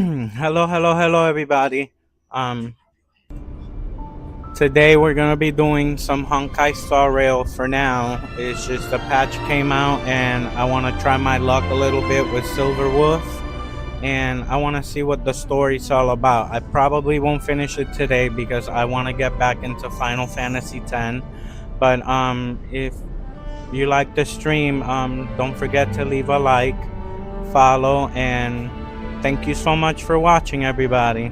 Hello, everybody. Um, Today we're gonna be doing some honkai star rail. For now, it's just a patch came out, and I want to try my luck a little bit with Silver Wolf, and I want to see what the story's all about. I probably won't finish it today because I want to get back into Final Fantasy X. But if you like the stream, don't forget to leave a like, follow, and thank you so much for watching, everybody.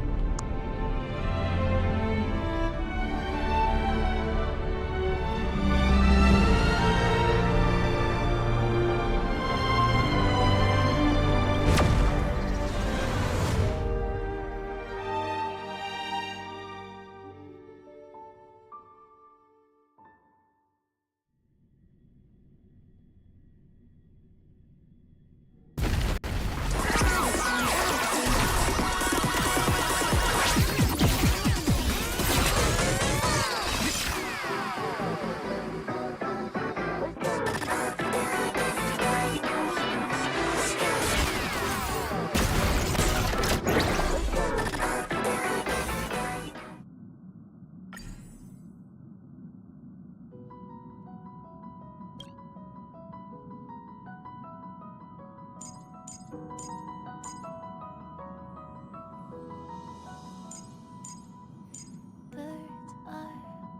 Birds are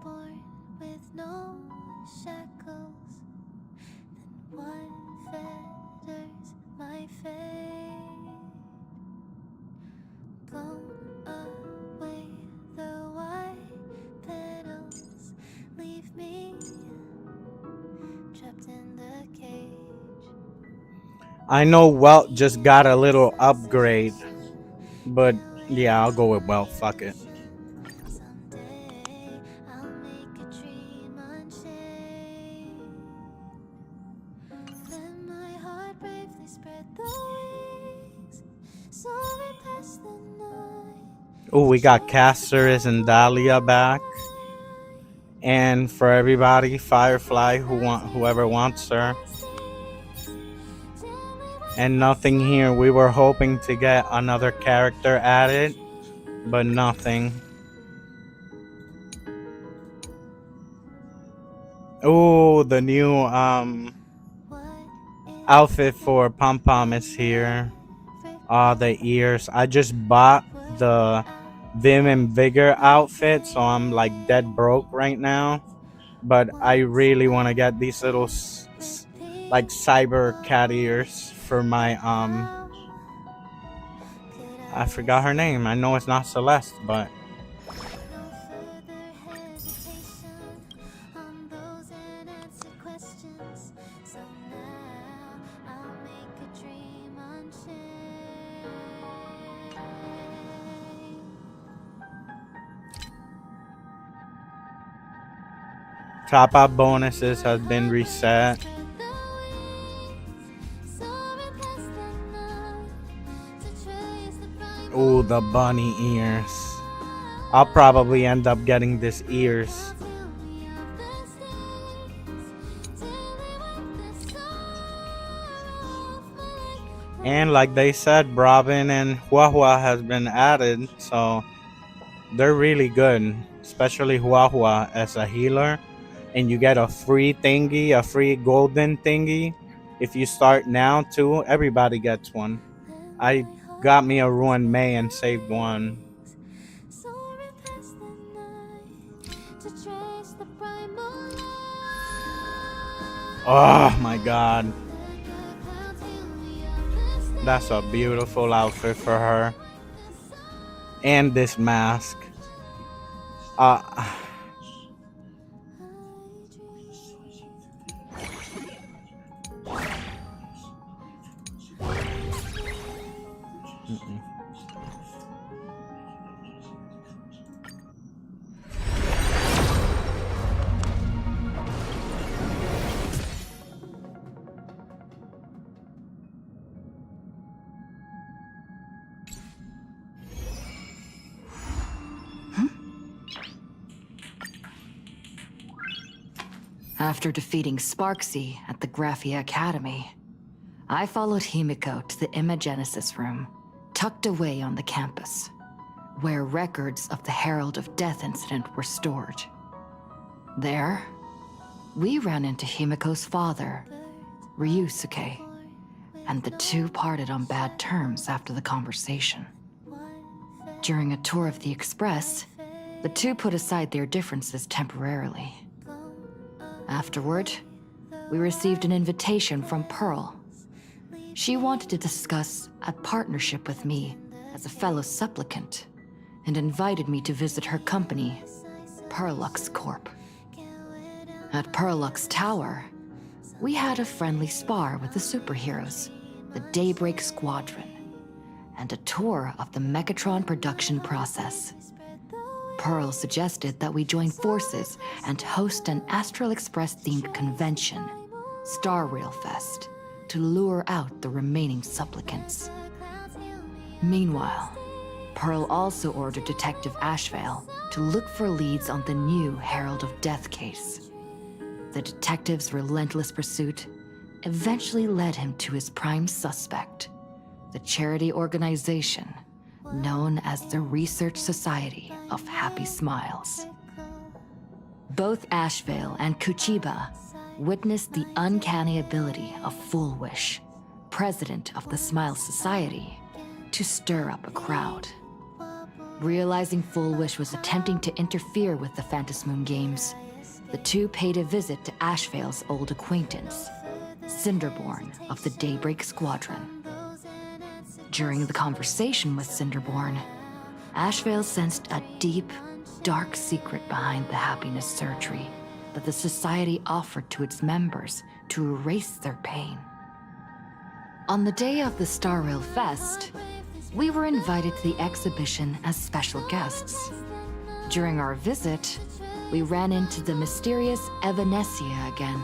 born with no shackles, then what fetters my fate? Blown away, the white petals leave me trapped in the cage. I know Welt just got a little upgrade, but yeah, I'll go with Welt. Fuck it. Someday I'll make a dream unchained. Then my heart bravely spread the wings, soaring past the night, Oh, we got Caceres and Dahlia back. And for everybody, Firefly, whoever wants her. And nothing here. We were hoping to get another character added, but nothing. Oh, the new outfit for Pom Pom is here. The ears. I just bought the Vim and Vigor outfit, so I'm like dead broke right now. But I really want to get these little like cyber cat ears for my I forgot her name. I know it's not Celeste, but No further hesitation on those unanswered questions. So now I'll make a dream unchained. top up bonuses has been reset. Oh, the bunny ears. I'll probably end up getting these ears. And like they said, Robin and Huahua has been added, so they're really good, especially Huahua as a healer. And you get a free thingy, a free golden thingy. If you start now too, everybody gets one. I got me a Ruined May and saved one. Oh my god. That's a beautiful outfit for her. And this mask. Uh mm-mm. After defeating Sparksy at the Graphia Academy, I followed Himiko to the Imagenesis room, tucked away on the campus, where records of the Herald of Death incident were stored. There, we ran into Himiko's father, Ryusuke, and the two parted on bad terms after the conversation. During a tour of the Express, the two put aside their differences temporarily. Afterward, we received an invitation from Pearl. She wanted to discuss a partnership with me as a fellow supplicant and invited me to visit her company, Perlux Corp. At Perlux Tower, we had a friendly spar with the superheroes, the Daybreak Squadron, and a tour of the Mechatron production process. Pearl suggested that we join forces and host an Astral Express-themed convention, Star Rail Fest, to lure out the remaining supplicants. Meanwhile, Pearl also ordered Detective Ashvale to look for leads on the new Herald of Death case. The detective's relentless pursuit eventually led him to his prime suspect, the charity organization known as the Research Society of Happy Smiles. Both Ashvale and Kuchiba witnessed the uncanny ability of Full Wish, president of the Smile Society, to stir up a crowd. Realizing Full Wish was attempting to interfere with the Phantasmoon Games, the two paid a visit to Ashvale's old acquaintance, Cinderborn of the Daybreak Squadron. During the conversation with Cinderborn, Ashvale sensed a deep, dark secret behind the happiness surgery that the society offered to its members to erase their pain. On the day of the Star Rail Fest, we were invited to the exhibition as special guests. During our visit, we ran into the mysterious Evanescia again.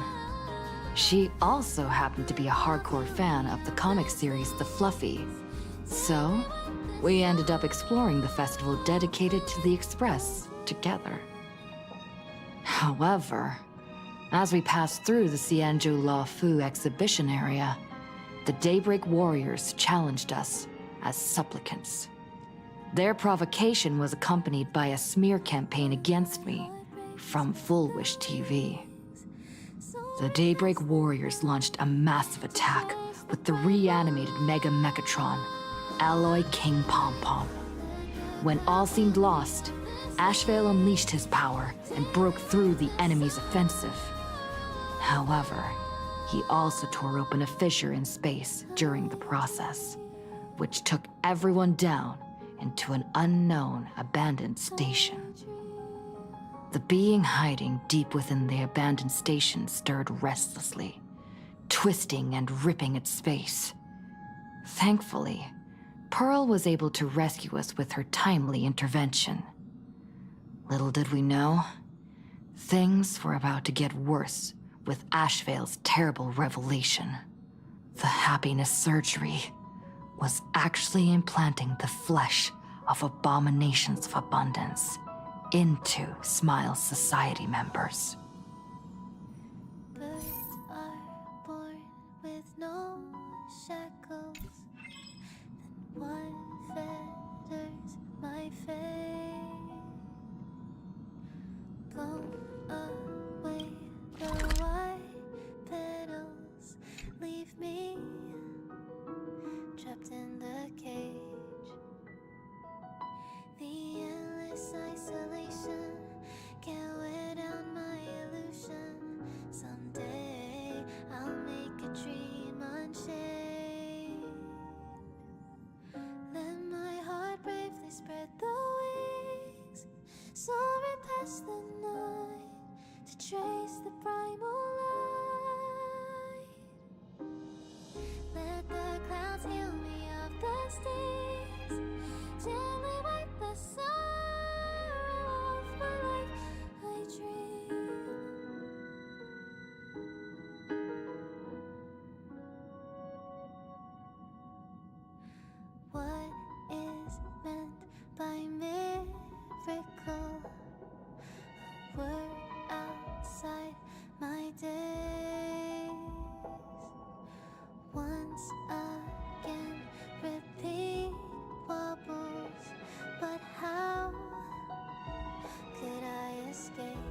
She also happened to be a hardcore fan of the comic series The Fluffy. So, We ended up exploring the festival dedicated to the Express together. However, as we passed through the Xianzhou La Fu exhibition area, the Daybreak Warriors challenged us as supplicants. Their provocation was accompanied by a smear campaign against me from Full Wish TV. The Daybreak Warriors launched a massive attack with the reanimated Mega Mechatron, Alloy King Pom Pom. When all seemed lost, Ashvale unleashed his power and broke through the enemy's offensive. However, he also tore open a fissure in space during the process, which took everyone down into an unknown abandoned station. The being hiding deep within the abandoned station stirred restlessly, twisting and ripping at space. Thankfully, Pearl was able to rescue us with her timely intervention. Little did we know, things were about to get worse with Ashvale's terrible revelation. The happiness surgery was actually implanting the flesh of abominations of abundance into Smile's society members. Birds are born with no shackles. Then what fetters my fate? Blown away the white petals, leave me trapped in the cage. The endless isolation can't wear down my illusion. Someday I'll make a dream unchained. Let my heart bravely spread the wings, soaring past the night to trace the primal light. Let the clouds heal me of the stings, gently wipe the sorrow off my life. I dream. What is meant by miracle? A word outside my days. Once again, repeat wobbles, but how could I escape?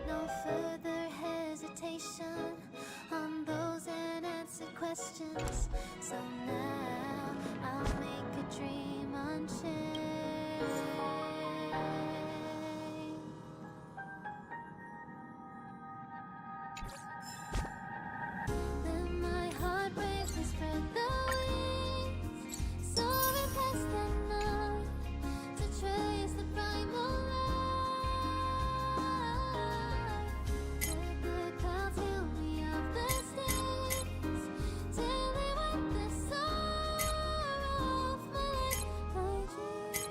No further hesitation on those unanswered questions. So now I'll make a dream unchained. Let my heart bravely spread the wings, soaring past the night to trace the primal light. Let the clouds heal me of the stings, till they wipe the sorrow off my dream.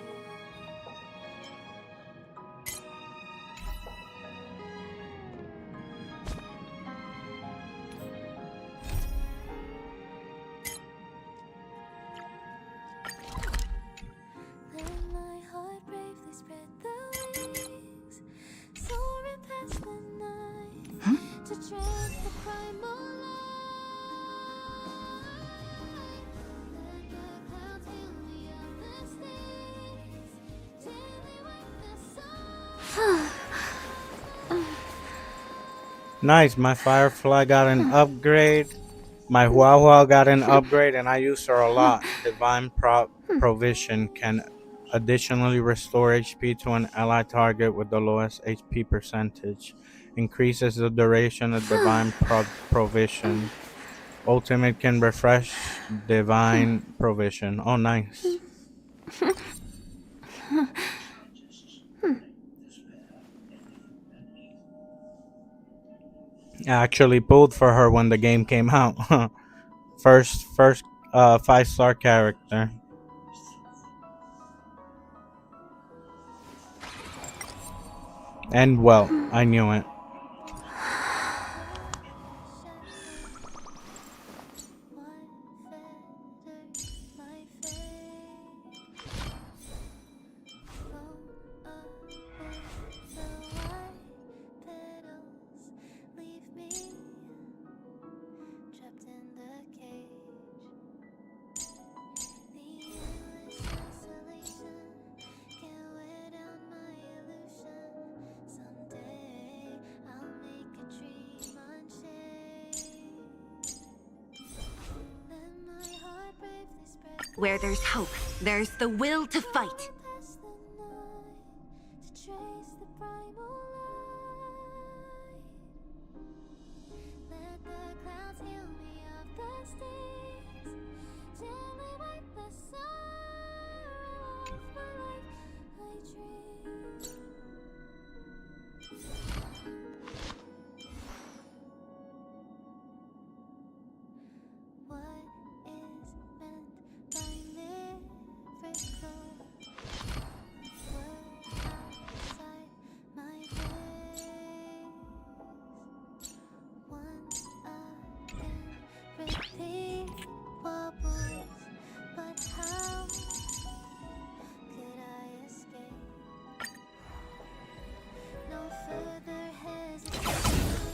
Let my heart bravely spread the wings, soaring past the night to trace the primal light. Let the clouds heal me of the stings, till they wipe the sorrow. Nice, my Firefly got an upgrade. My Huahua got an upgrade, and I use her a lot. Divine Provision can additionally restore HP to an ally target with the lowest HP percentage. Increases the duration of Divine Provision. Ultimate can refresh Divine Provision. Oh, nice. I actually pulled for her when the game came out. first 5-star character. And well, I knew it. What fetters my Where there's hope, there's the will to fight. Past the night to trace the primal light. Let the clouds heal me of the stains. Gently wipe the sorrow off my life. I dream. What is meant by miracle? Were outside my days. Once again, repeat wobbles, but how could I escape? No further hesitation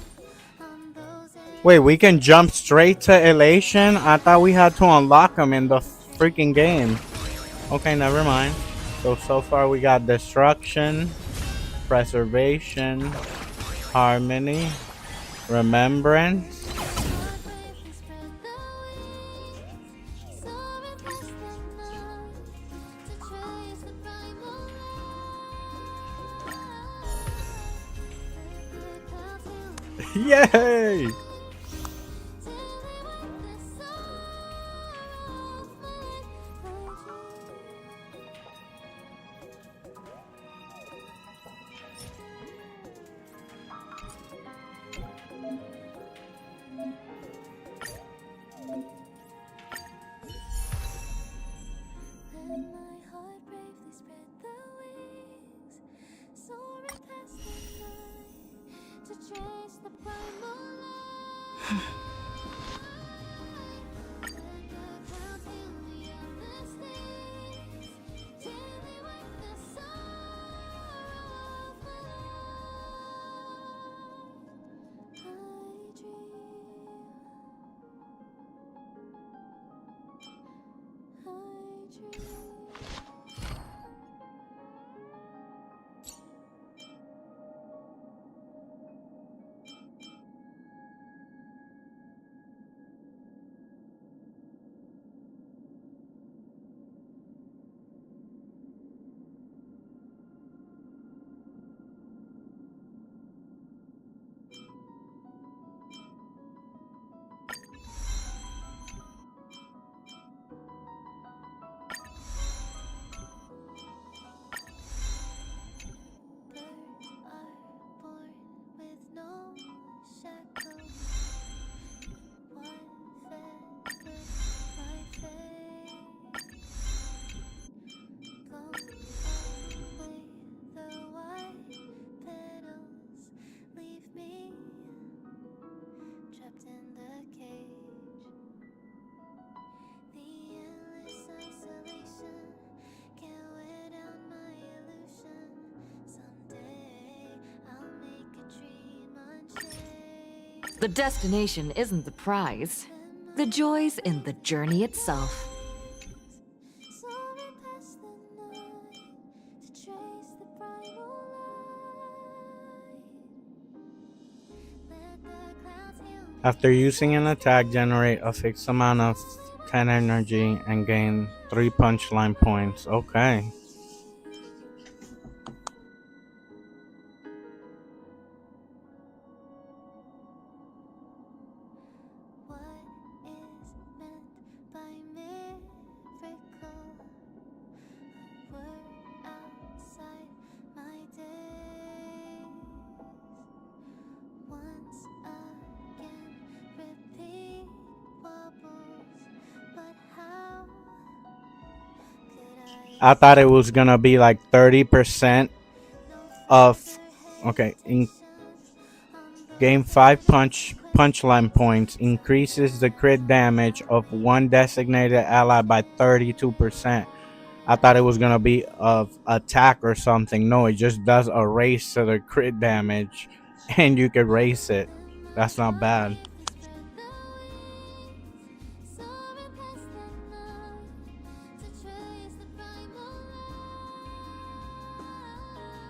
on those Wait, we can jump straight to elation? I thought we had to unlock them in the freaking game. Okay, never mind. So far we got destruction, preservation, harmony, remembrance. bravely spread the wings, soaring past the night to trace the primal light. Let the clouds heal me Yay! till they wipe the sorrow off my life. Let my heart bravely spread the wings, soaring past the night to trace the primal light. Let the clouds heal me of the stains, gently wipe the sorrow off my life. I dream. Birds are born with no shackles. One feather, my face. Blow away the white petals. Leave me trapped in the cage. The endless isolation can't wear down my illusion. Someday I'll make a dream unchained. The destination isn't the prize. The joy's in the journey itself. Soaring past the night to trace the primal light. Let the clouds heal me. After using an attack, generate a fixed amount of 10 energy and gain 3 punchline points. Okay. What is meant by miracle? A word outside my days. Once again, repeat wobbles, but how could I thought it was gonna be like 30% of. Okay, in game 5 punchline points increases the crit damage of one designated ally by 32%. I thought it was gonna be of attack or something. No, it just does a raise to the crit damage, and you can raise it. That's not bad. spread the wings, soaring past the night to trace the primal light.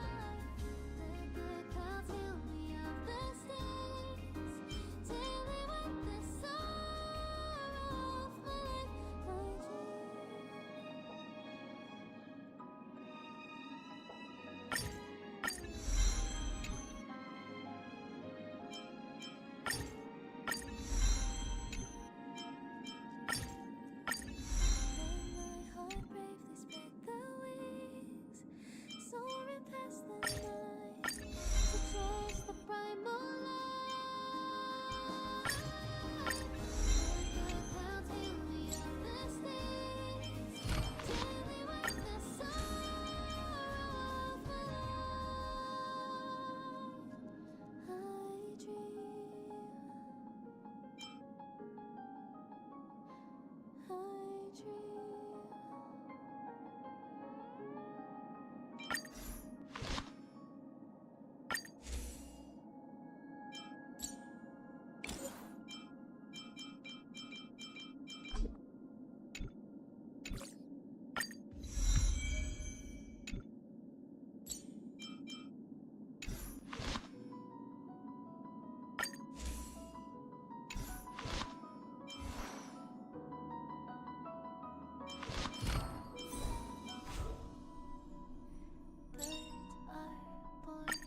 Let the clouds heal me of the stains, till they wipe the sorrow off my life. I dream.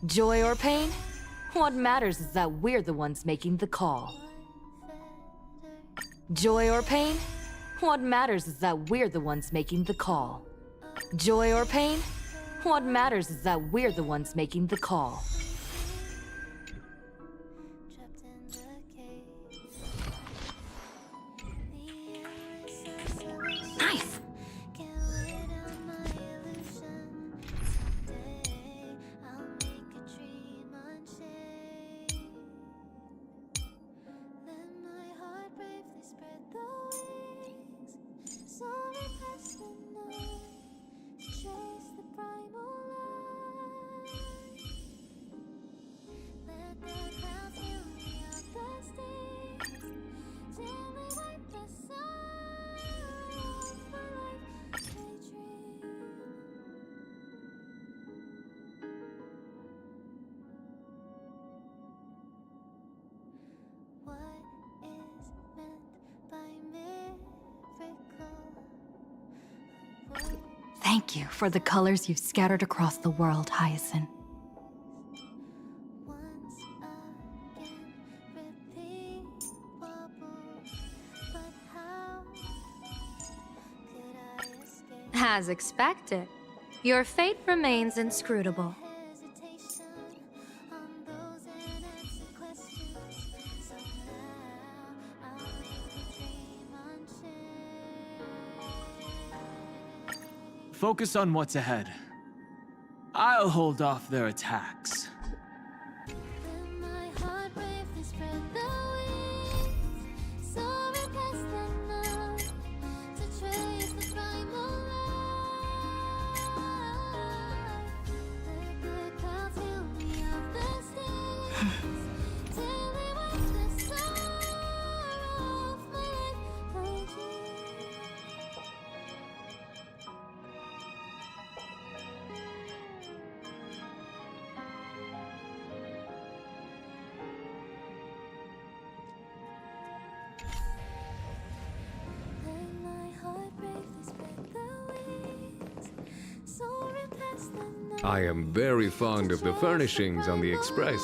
Joy or pain? What matters is that we're the ones making the call. Joy or pain? What matters is that we're the ones making the call. Joy or pain? What matters is that we're the ones making the call. Trapped in the cage. The endless isolation. Nice! Can't wear down my illusion. Someday I'll make a dream unchained. Let my heart bravely spread the wings. Soaring past the night. Chase the primal light. Let the clouds heal me of the stings. Gently wipe the sorrow off my life. I dream. What is meant by miracle? What Thank you for the colors you've scattered across the world, Hyacinth. once again repeat bubbles, but how could I escape As expected, your fate remains inscrutable. hesitation on those unanswered questions? Somehow I'll make a dream unchained. Focus on what's ahead. I'll hold off their attacks. Let my heart bravely spread the wings, soaring past the night, to trace the primal light. Let the clouds heal me of the stings, till they wipe the sorrow off my life. I dream. Let my heart bravely spread the wings, soaring past the night. I am very fond of the furnishings on the Express.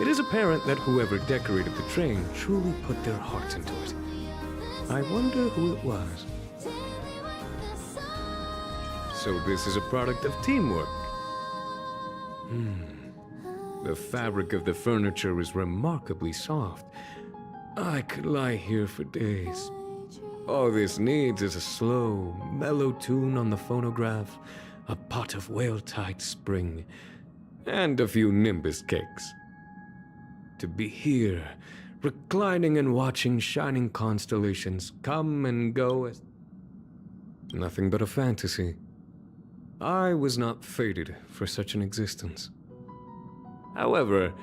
It is apparent that whoever decorated the train truly put their heart into it. I wonder who it was. So this is a product of teamwork. The fabric of the furniture is remarkably soft. I could lie here for days. All this needs is a slow, mellow tune on the phonograph, a pot of whale-tide spring, and a few Nimbus cakes. To be here, reclining and watching shining constellations come and go as nothing but a fantasy. I was not fated for such an existence. However,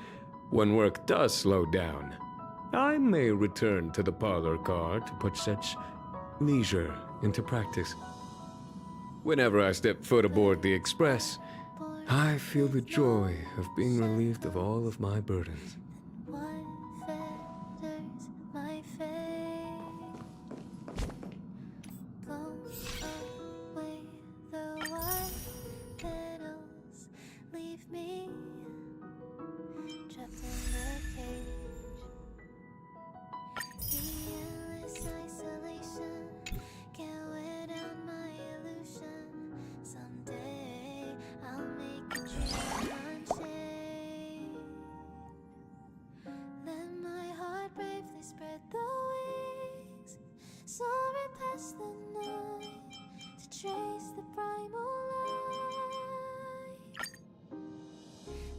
when work does slow down, I may return to the parlor car to put such leisure into practice. Whenever I step foot aboard the Express, I feel the joy of being relieved of all of my burdens. What fetters my fate? Blow away the white petals, leave me trapped in the cage. The endless isolation can't wear down my illusion. Someday I'll make a dream unchained. Let my heart bravely spread the wings, soaring past the night, to trace the primal light.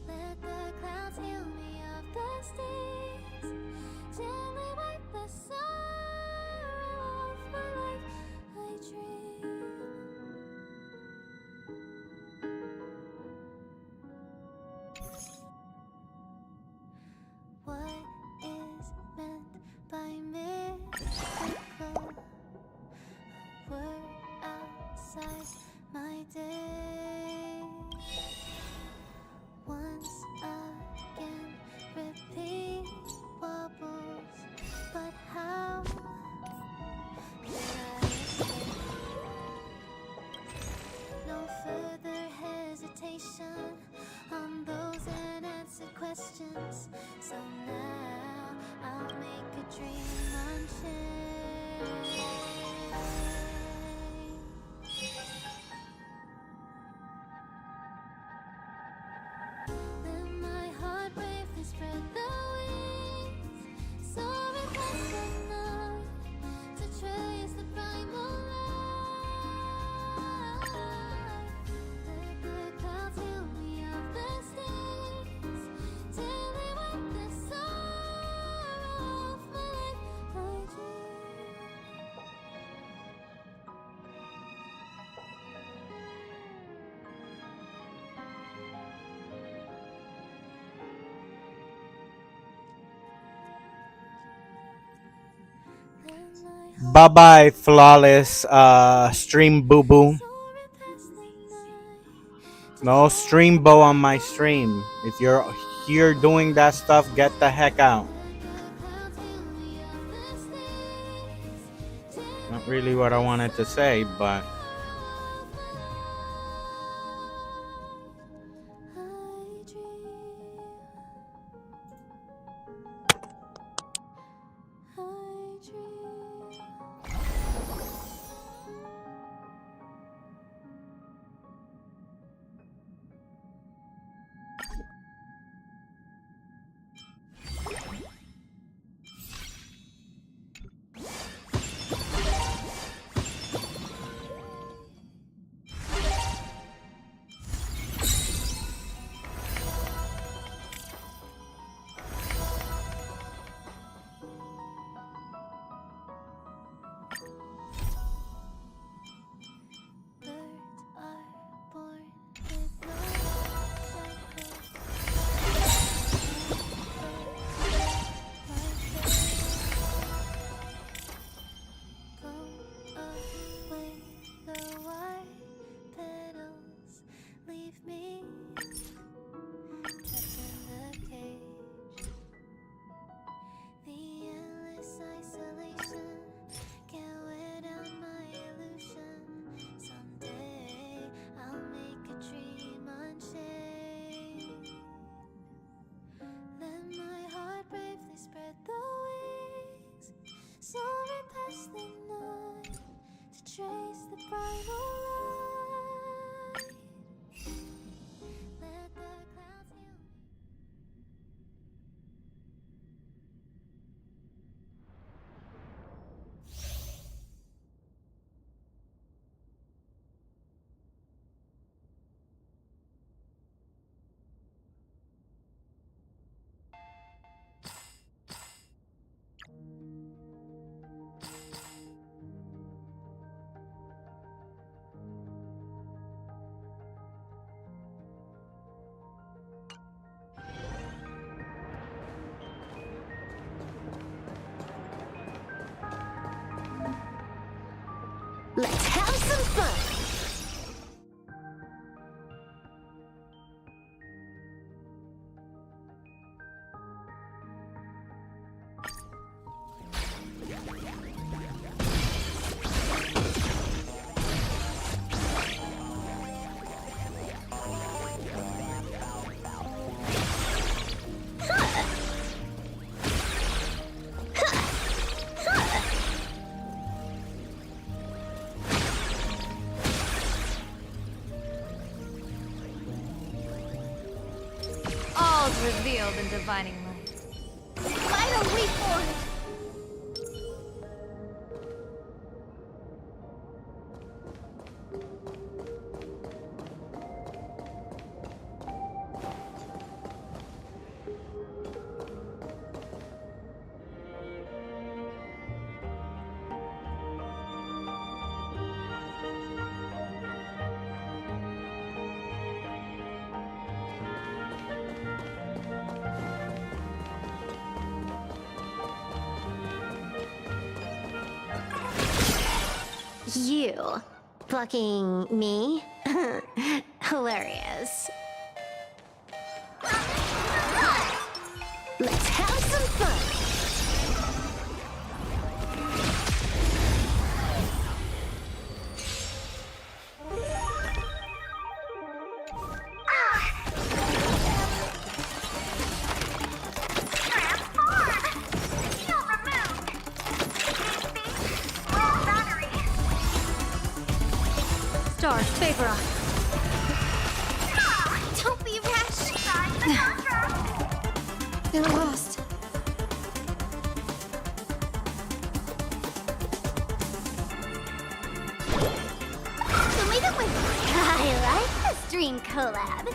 Let the clouds heal me of the stings, gently wipe the sorrow off my life. I dream. What is meant by miracle? A word outside my day. Once again, repeat bubbles, but how could I escape? No further hesitation on those bravely spread the wings, soaring past the night to trace the primal light. Let the clouds heal me of the stains till they wipe the sorrow off my life. I dream. Bye bye, flawless stream boo boo. No stream bow on my stream. If you're here doing that stuff, get the heck out. Not really what I wanted to say, but soaring past the night to trace the primal light. Let the clouds heal me. Let's have some fun! All's revealed in divining light. Vital reform! You plucking me? Hilarious. Let's have some fun. Stars, favor us. Don't be rash. They're lost. Show me the way. I like this dream collab.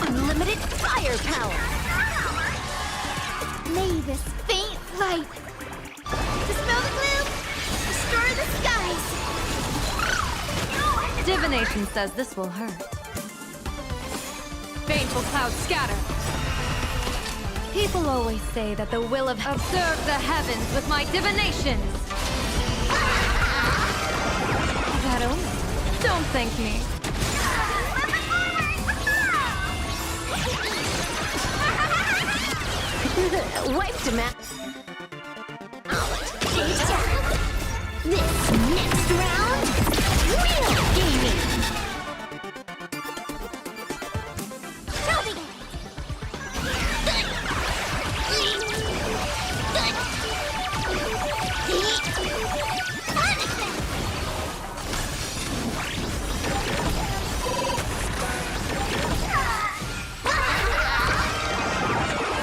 Unlimited firepower. May this faint light dispel the gloom, restore the skies. Divination says this will hurt. Baneful clouds scatter. People always say that the will of observe the heavens with my divinations. That only. Don't thank me. Wiped him out. This next round, real gaming.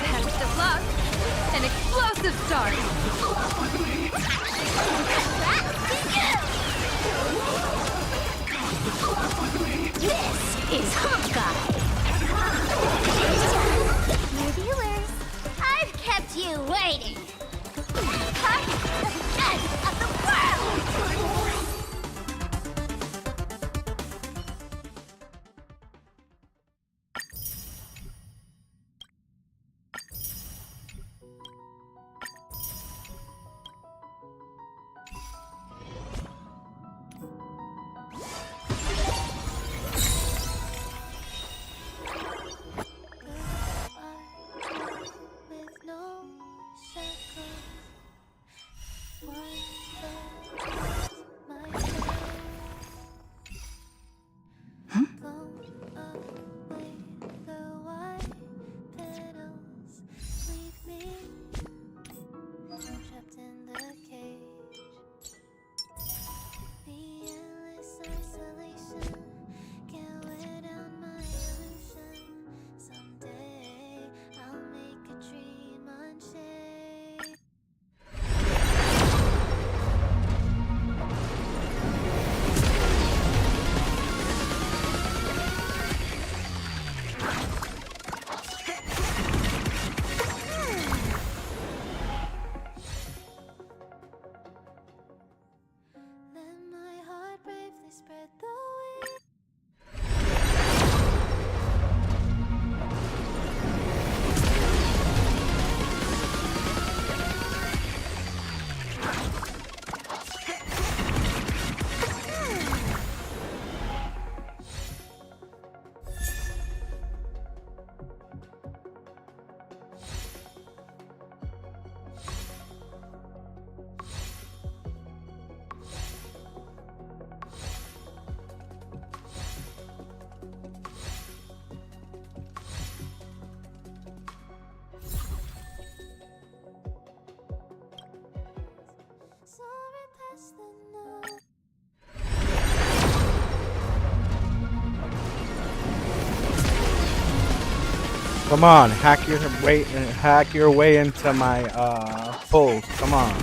Best of luck. An explosive start. This is honkai. Dear viewers, I've kept you waiting. Part of the end of the world! With no shackles, my go away the white petals, leave me trapped in the cage. The endless isolation can't wear down my illusion. Someday I'll make a dream unshade. Let my heart bravely spread the wind. Soaring past the night. Come on, hack your way into my pulls. Come on.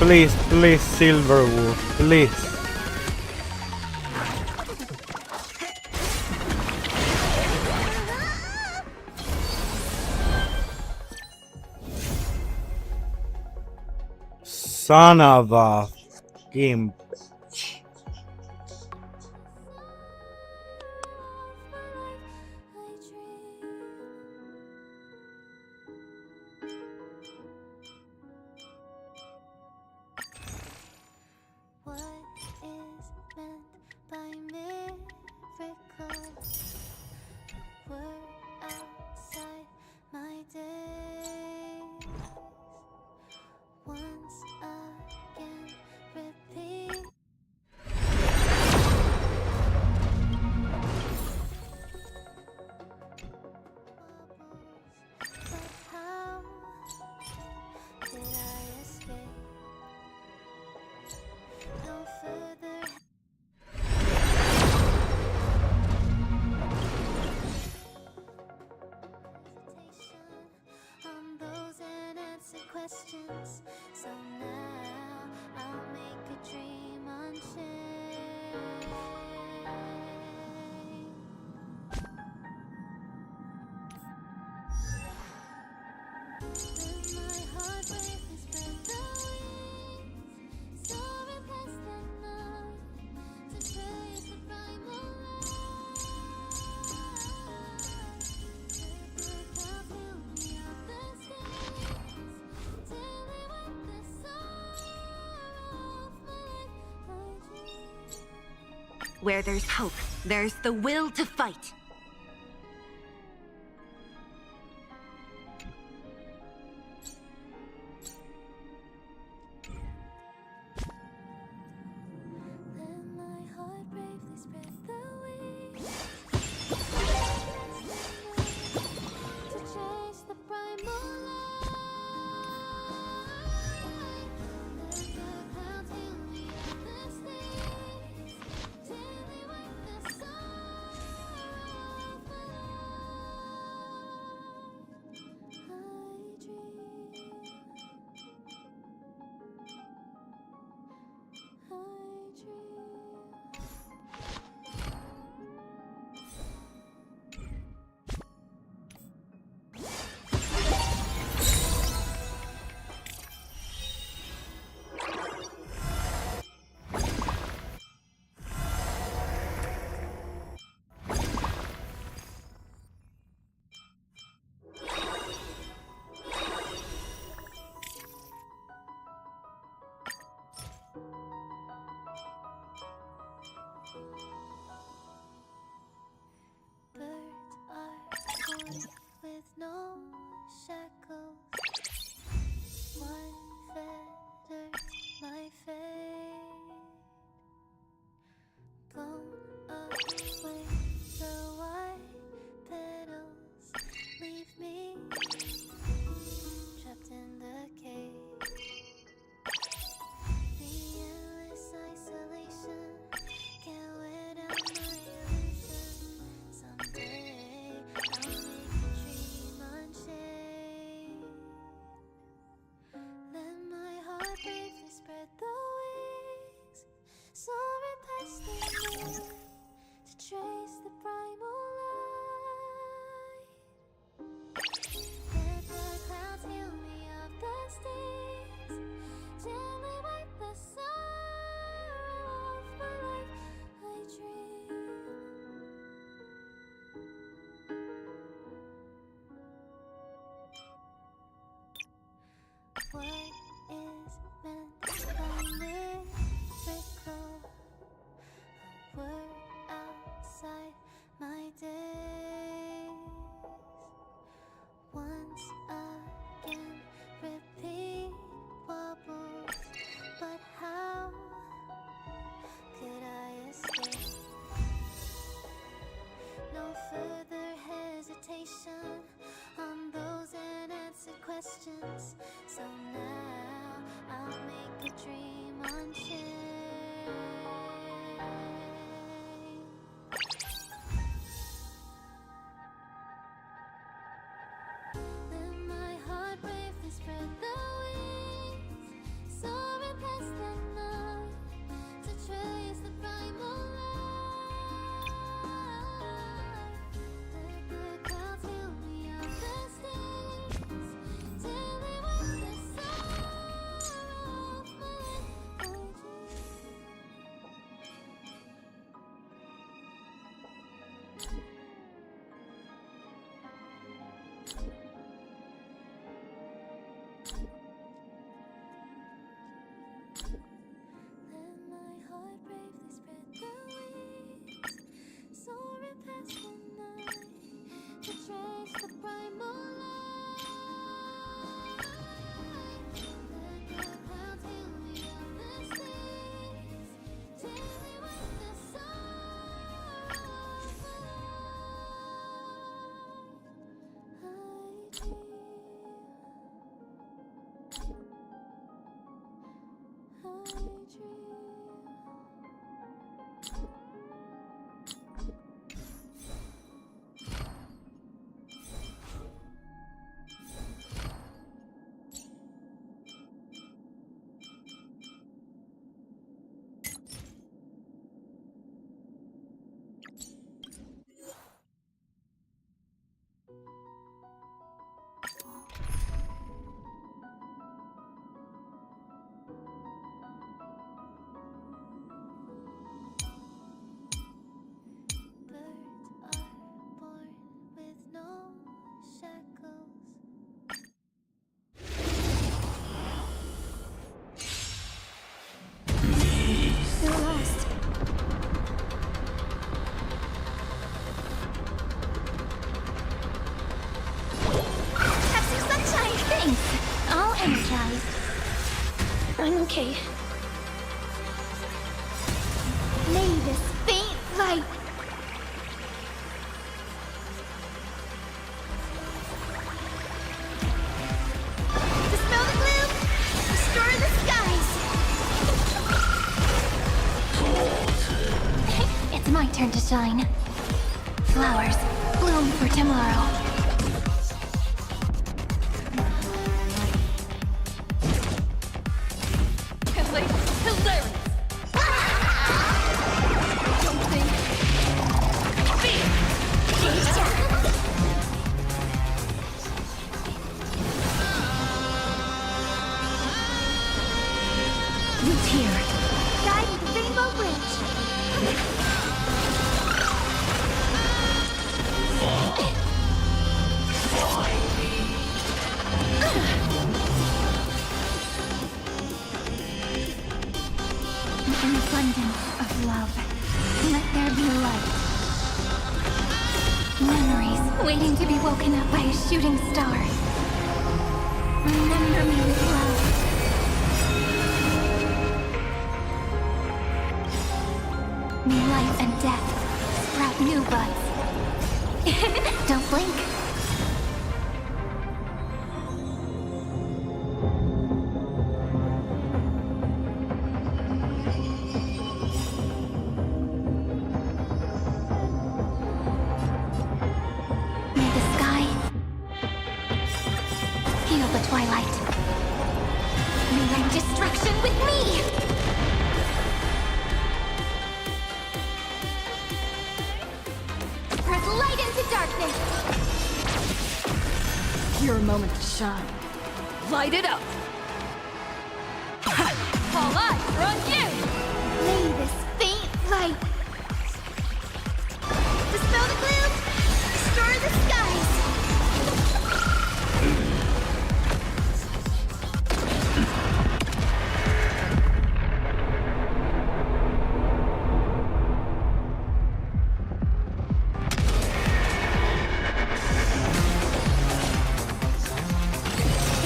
please, please, Silverwolf, please. Son of a fucking bitch. What is meant by miracle? We're outside my days. Once again, repeat. But how did I escape? No further hesitation on those unanswered questions. So now I'll make a dream unchained. Then my heart bravely spread the wings, soaring past the night to trace the primal light. Let the clouds fill me up the stairs till they wipe the sorrow off my life. I dream. Where there's hope, there's the will to fight. Let my heart bravely spread the wings to chase the primal light. Let the clouds fill me up the stairs till they wipe the sorrow off my life. I dream. Birds are born with no shackles. One fetters my fate. Blown away, the white petals leave me trapped in the cage. The endless isolation can't wear down my illusion. Someday I'll make a dream unchained. Let my heart bravely spread the wings, soaring past the night to trace the primal light. Let the clouds heal me of the stains, gently wipe the sorrow off my life. I dream. What is meant by miracle? A word outside my days. Once again, repeat wobbles. But how could I escape? No further hesitation on those unanswered questions. So now I'll make a dream unchained. Then my heart bravely spread the wings, soaring Let my heart bravely spread the wings, soaring past the night to trace the primal light. Let the clouds heal me of the stains, gently wipe the sorrow I Birds are born with no shackles. They're lost. Have some sunshine. Thanks. All energized. I'm okay. May this faint light dispel the gloom, restore the skies. It's my turn to shine. Flowers bloom for tomorrow. Hilarious. Don't think. Root here. Guided the Rainbow Bridge. An abundance of love. Let there be light. Memories waiting to be woken up by a shooting star. Remember me with love. May life and death sprout new buds. Don't blink. May the sky heal the twilight. May bring destruction with me. Press light into darkness. Your moment to shine. Light it up. All eyes are on you. May this faint light dispel the gloom, restore the skies.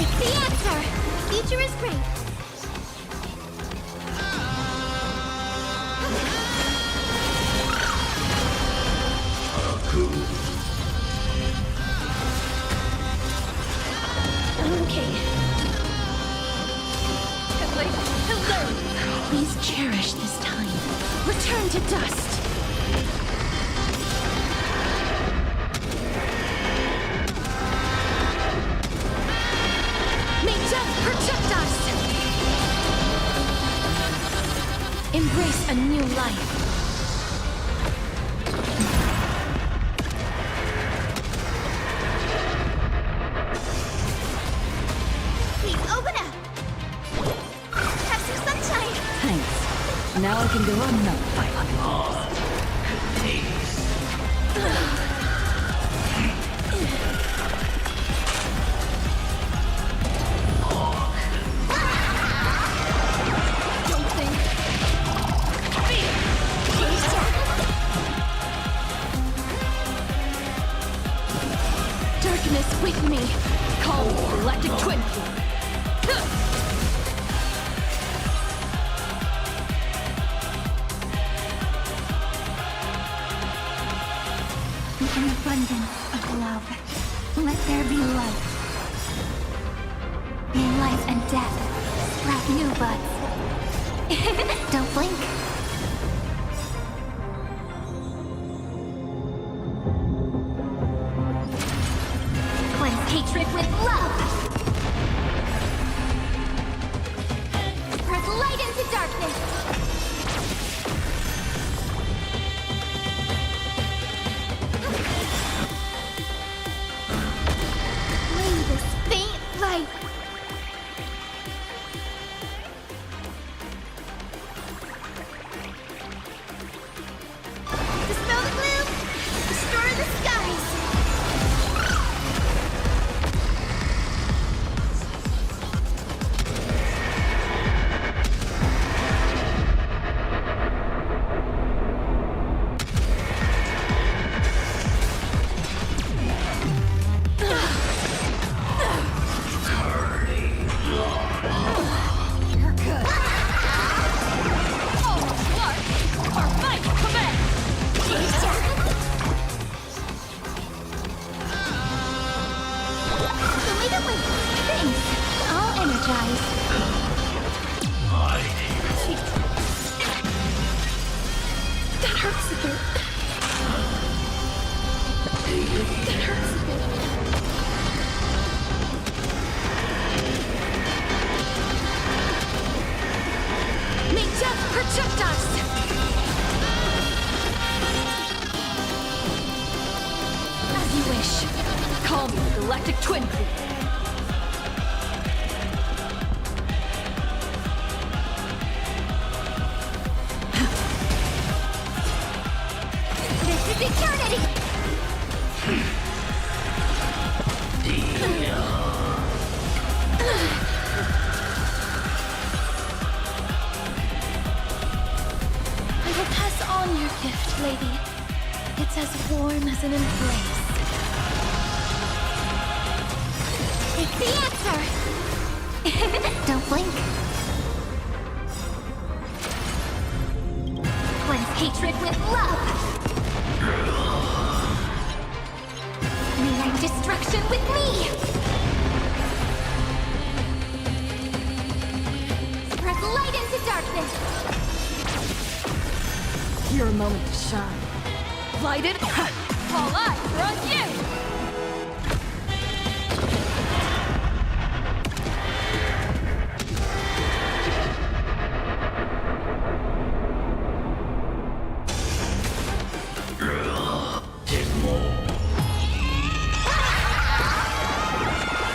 It's the answer. The future is great. I'm okay. Please cherish this time. Return to dust. May death protect us. Embrace a new life. Please open up. Have some sunshine. Thanks. Now I can go another 500 meters. Darkness with me. Call me Galactic Twin. An abundance of love. Let there be light. In life and death, sprout new buds. Don't blink. Cleanse hatred with love. Spread light into darkness. May this faint light dispel the gloom, restore the skies. You're good. Oh, Clark! Our fight commence! Wait a minute. Thanks. All energized. That hurts a bit. That hurts a bit. May death protect us! As you wish. Call me the Galactic Twin. This is eternity. I will pass on your gift, lady. It's as warm as an embrace. It's the answer. Don't blink. Cleanse hatred with love. Rewrite destruction with me. Spread light into darkness. Your moment to shine. Light it up. All eyes are on you!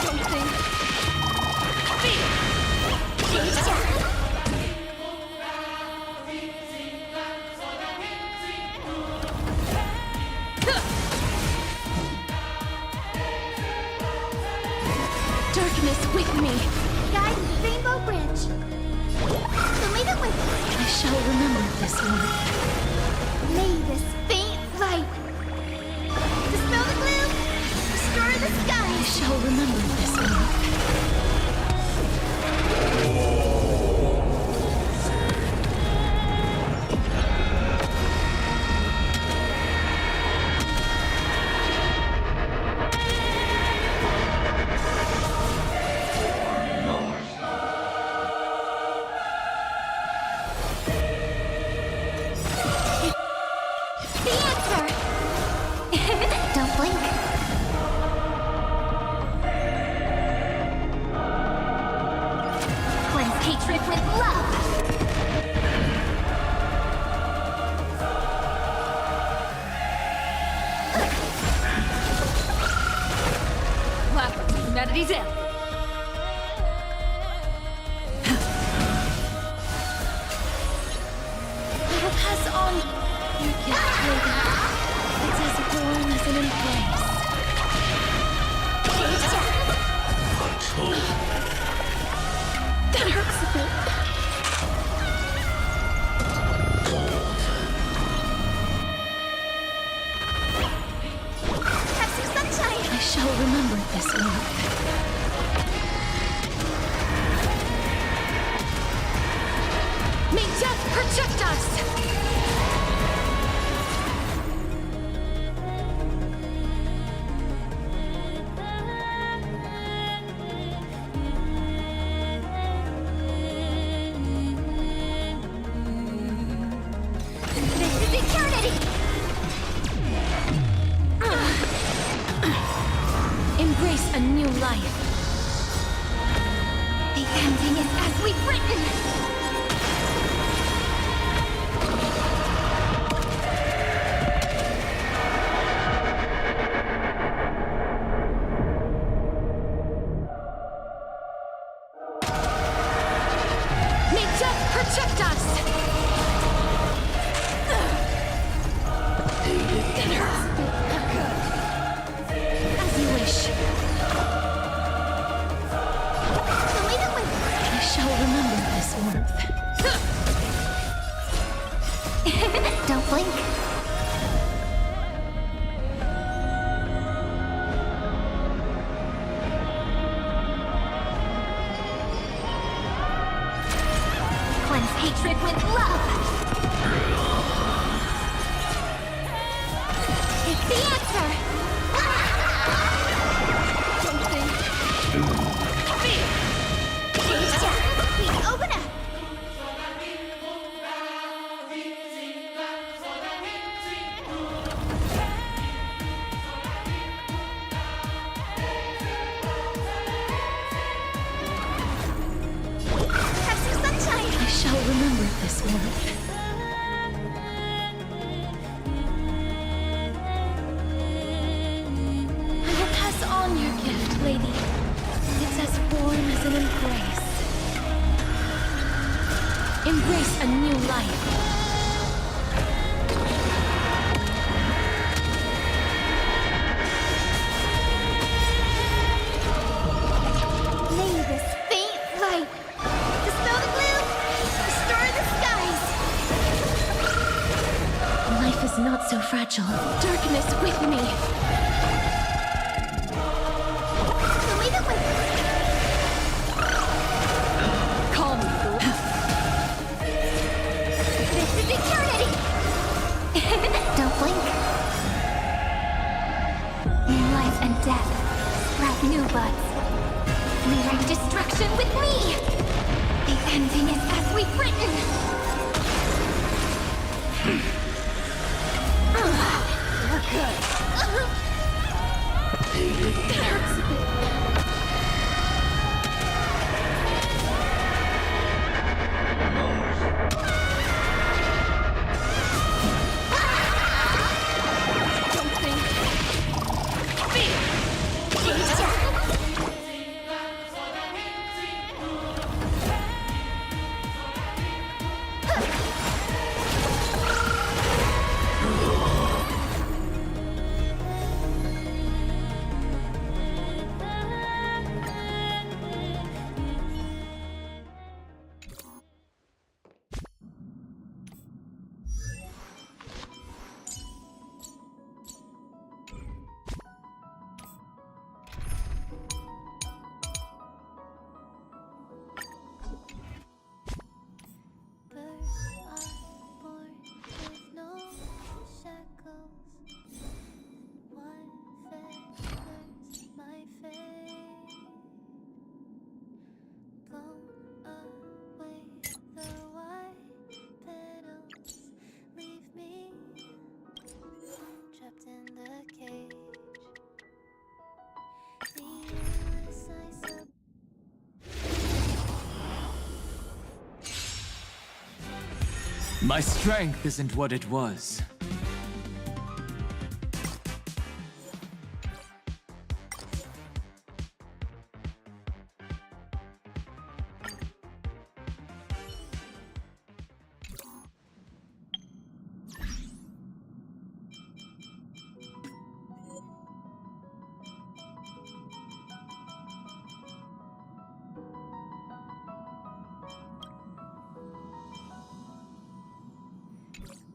Something. Feel. Darkness with me. Guide the Rainbow Bridge. Believe it with I shall remember this one. May this faint light dispel the gloom, restore the I skies. shall remember this one. The answer. Don't blink. Cleanse hatred with love. Laugh at humanity's end. I will pass on your gift, lady. It's as warm as an embrace. That hurts a bit. Have some sunshine. I shall remember this warmth. May death protect us! This is eternity! Embrace a new life. The ending is as we've written! May death protect us! As you wish. Leave it with I shall remember this warmth. Don't blink. Cleanse hatred with love. It's the answer. Please open up. Have some sunshine. I shall remember this warmth. I will pass on your gift, lady. It's as warm as an embrace. Embrace a new life. May this faint light dispel the gloom, restore the skies. Life is not so fragile. Darkness with me. Leave it with Call me. This is eternity. Don't blink. In life and death, sprout new buds. Rewrite destruction with me. The ending is as we've written. You're good. It hurts a bit. Don't think. My strength isn't what it was.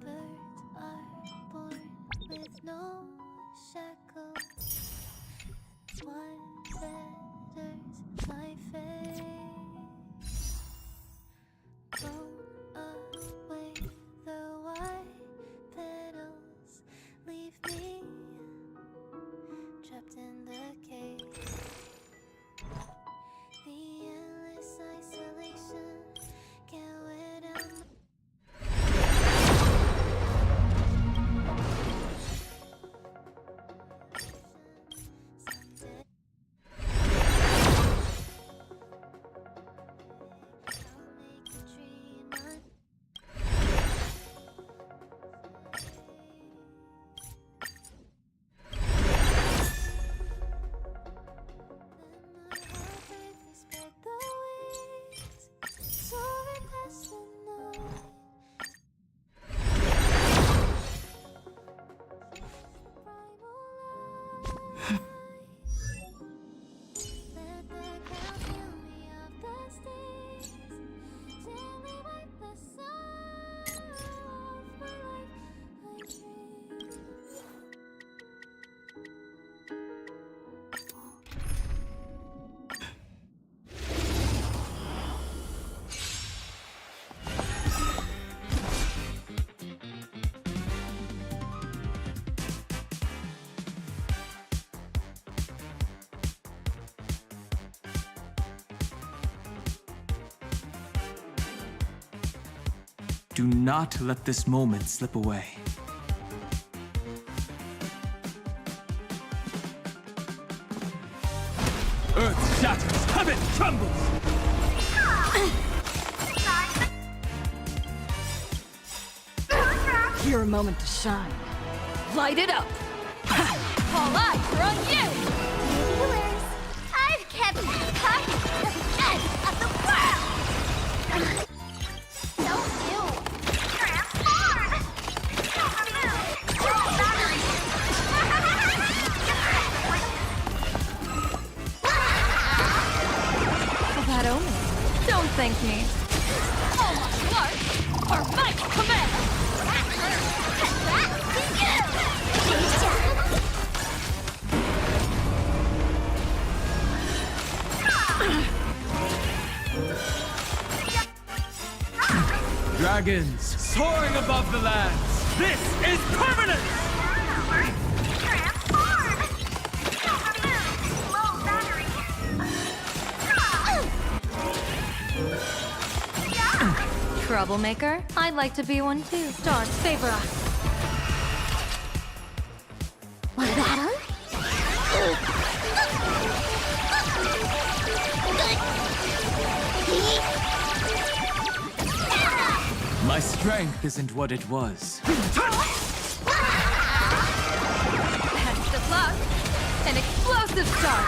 Birds are what betters my fate. Blown away, the white petals leave me trapped in the cage. The endless isolation can't wear down someday. I'll make a tree not then my heart bravely spread the wings, soaring past the night. Let the clouds heal me of the stains, gently wipe the sorrow off my life. I dream. Do not let this moment slip away. Earth shatters, heaven trembles! Your moment to shine. Light it up! All eyes are on you! Healers, I've kept cut the edge of the world. Don't you transform? Don't remove all That omen. Don't thank me. All martial arts are my command! Dragons soaring above the lands. This is permanent! Troublemaker? I'd like to be one too. Stars favor us. Want a battle? My strength isn't what it was. Best of luck. An explosive start.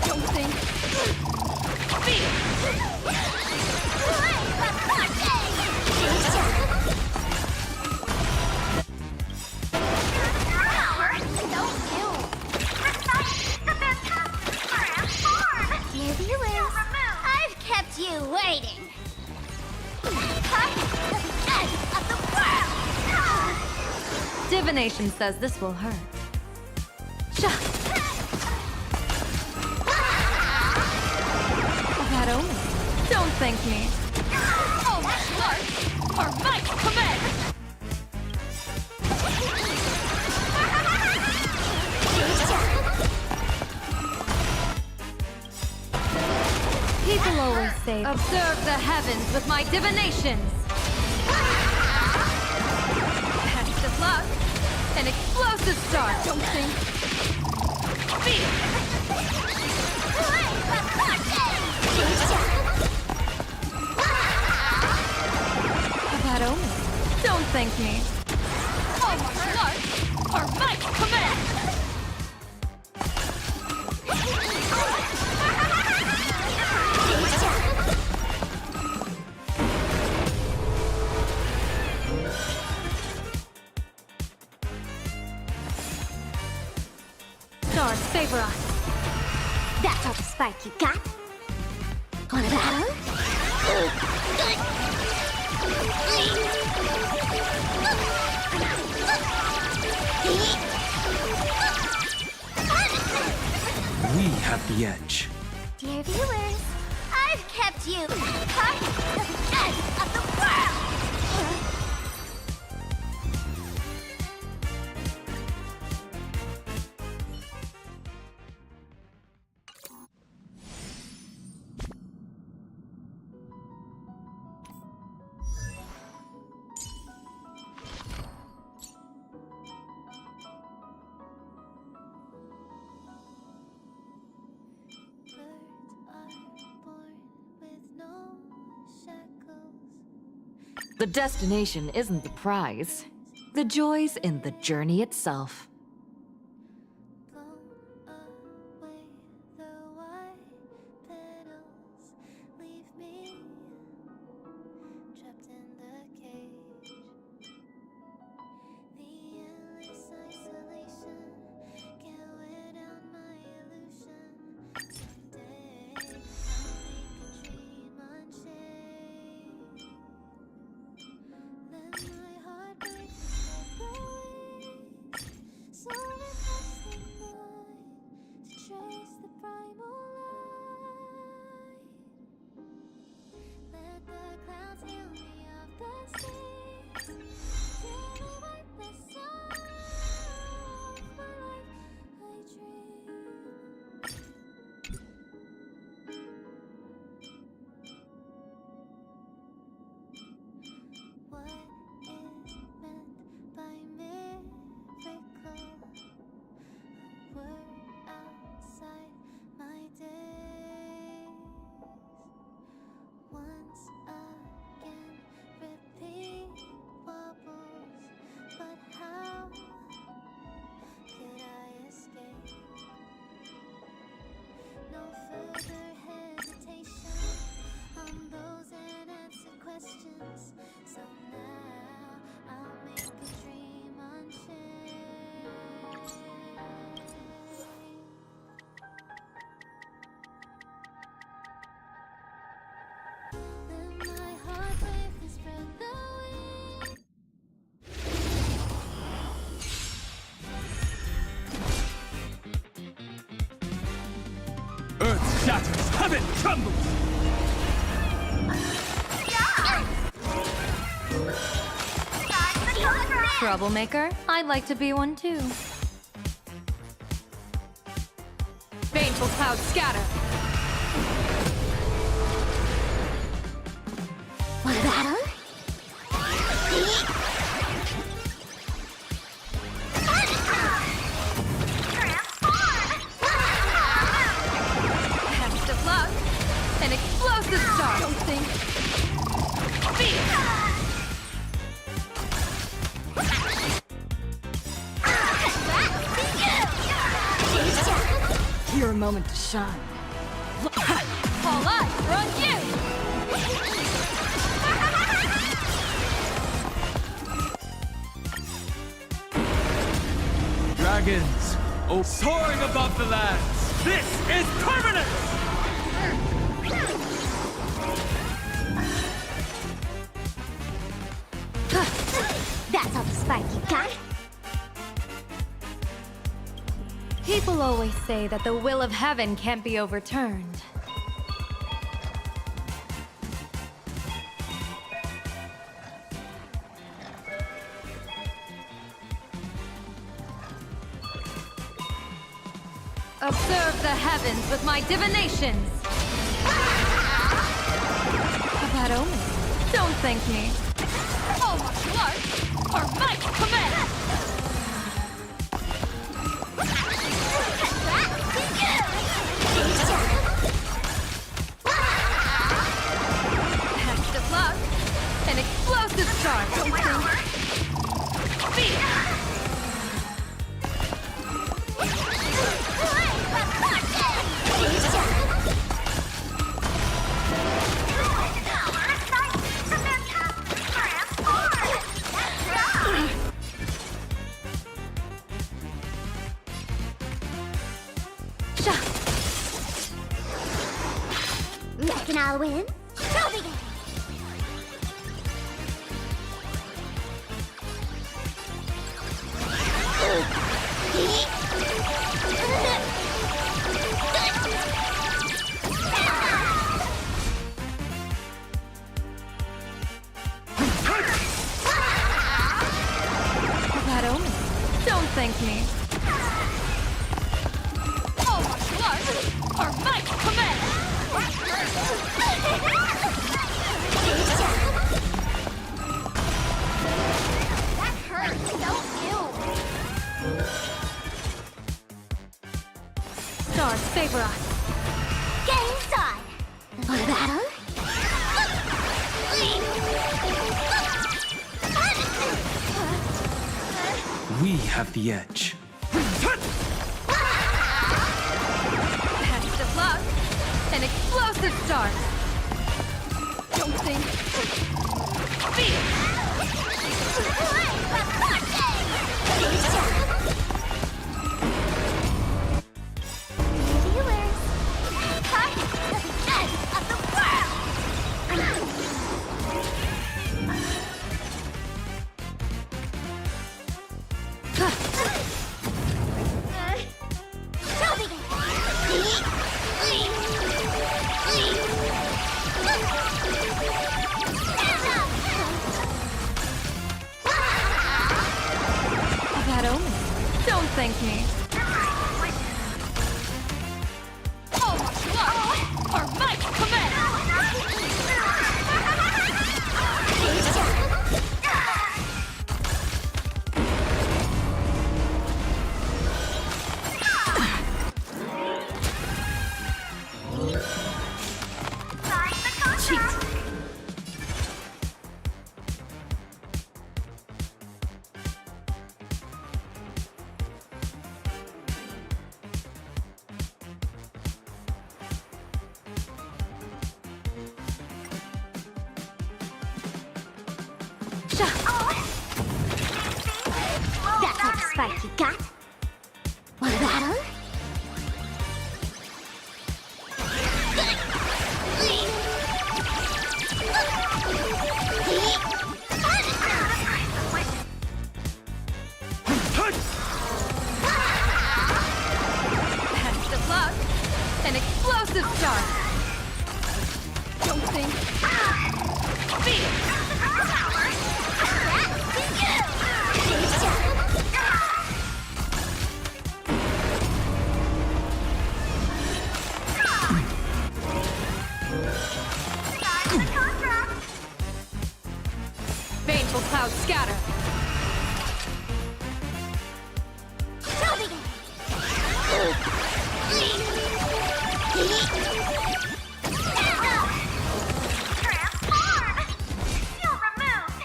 Don't think. Fear! Dear viewers, I've kept you waiting. Cut the edge of the world. Divination says this will hurt. That omen. Don't thank me. All martial arts are my command! People always say, observe the heavens with my divinations. Best of luck. An explosive start. Don't think. Fear! That omen. Don't thank me. All martial arts are my command! Stars favor us. That's all the spark you got. Want a battle? have the edge. Dear viewers, I've kept you part of the end of the world! The destination isn't the prize. The joy's in the journey itself. Away the white petals, leave me trapped in the cage. The endless isolation can't wear down my illusion. Someday I'll make a dream unchained. Let my heart break the so we pass the night to trace the primal light. Let the clouds heal me of the seas till we wipe the sorrow of my life I dream. What is meant by miracle? A word outside my days. Once again, repeat wobbles, but how could I escape? No further hesitation on those unanswered questions. So now I'll make a dream unchained. Let my heart brave and spread the wings. Earth shatters, heaven trembles! Troublemaker? I'd like to be one too. Baneful clouds scatter. Want a battle? Test of luck. An explosive star. Don't think. Your moment to shine. All eyes are on you. Dragons, oh, soaring above the lands! This is permanent! That's all the spark you got? People always say that the will of heaven can't be overturned. Observe the heavens with my divinations! A bad omen. Don't thank me. All martial arts are my command! Test of luck. An explosive star. Don't think. Fear. Reckon I'll win? Go begin! Our might command! That hurts so ill. Stars favor us. Game time. For battle? We have the edge. Best of luck. An explosive start. Don't think. Feel. Viewers, time to the end of the world. Shall begin. Bad omen. Don't thank me. All much love. Our might command. Cheat. That type of spike you got? Want a battle? Best of luck. An explosive start. Don't think. Feel. Baneful clouds scatter. Shall begin. Transform! Feel removed!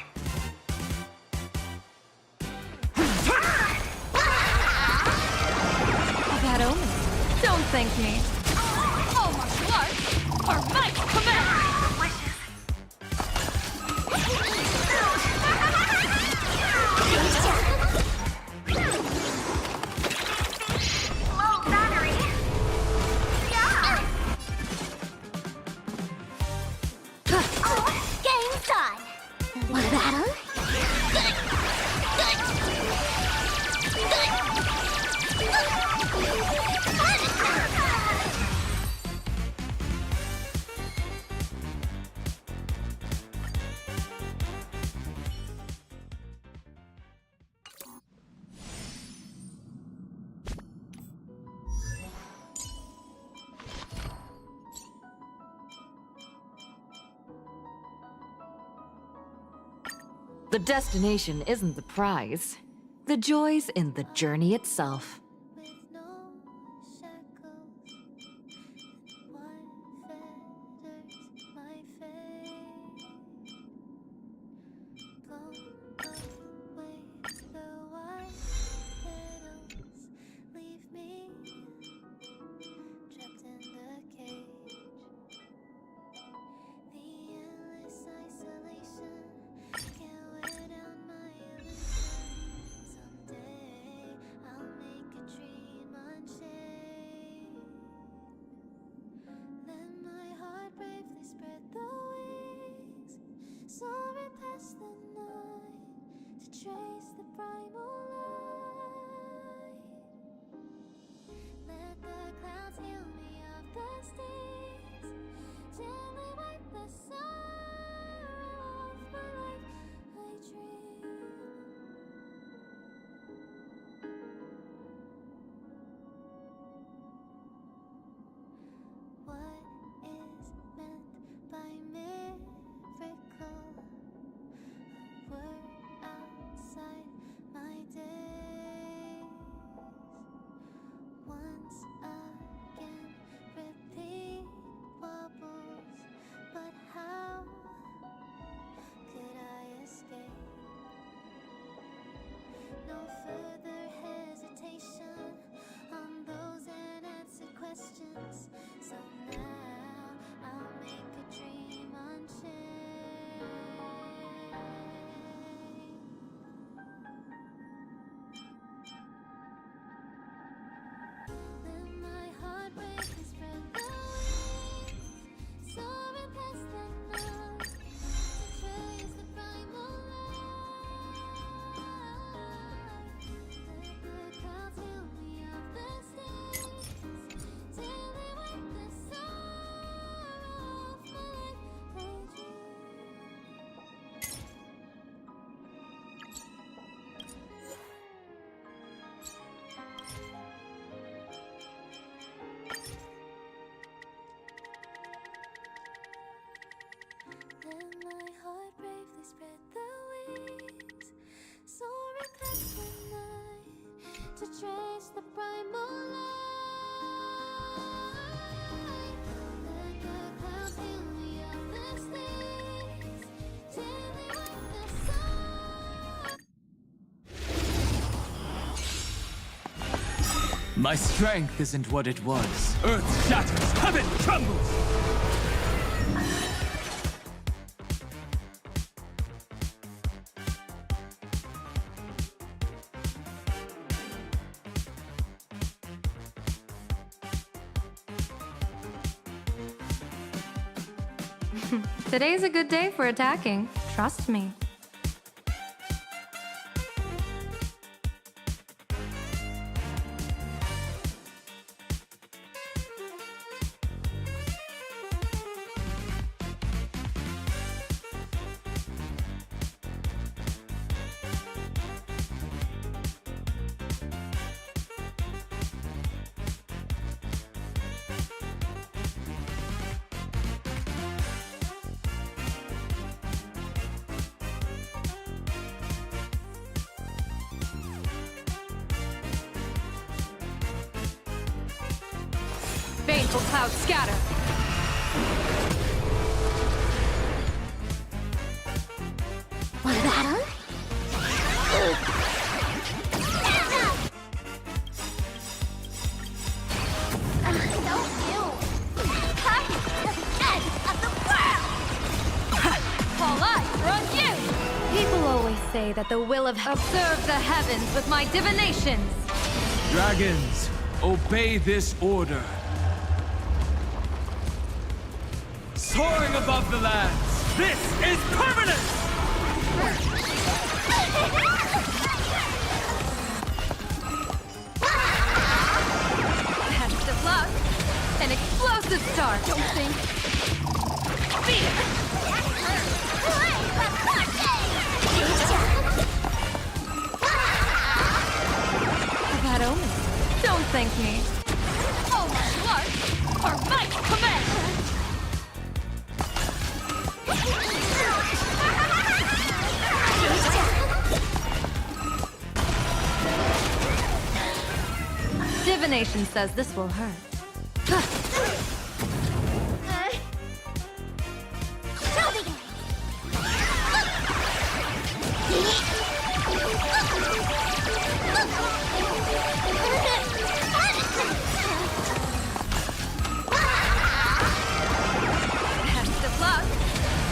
A bad omen. Don't thank me. All martial arts. Our might command. Low battery. Yeah. Game time. Want a battle? The destination isn't the prize. The joy's in the journey itself. With no shackles, what feathers my fate? Blown away the white petals, leave me trapped in the cage. The endless isolation can't wear down my illusion. Someday I'll make a primal light. Let the clouds heal me of the stings. Gently wipe the sun. My strength isn't what it was. Earth shatters, heaven trembles! Today's a good day for attacking. Trust me. Baneful clouds scatter. Want a battle? Don't you! Come to the end of the world! All eyes are on you! People always say that the will of observe the heavens with my divinations. Dragons, obey this order. Soaring above the lands, this is permanence! Best of luck. An explosive start. Don't think. Beat it. A bad omen. Don't thank me. Oh my lord! Our might command! Divination says this will hurt. Best of luck.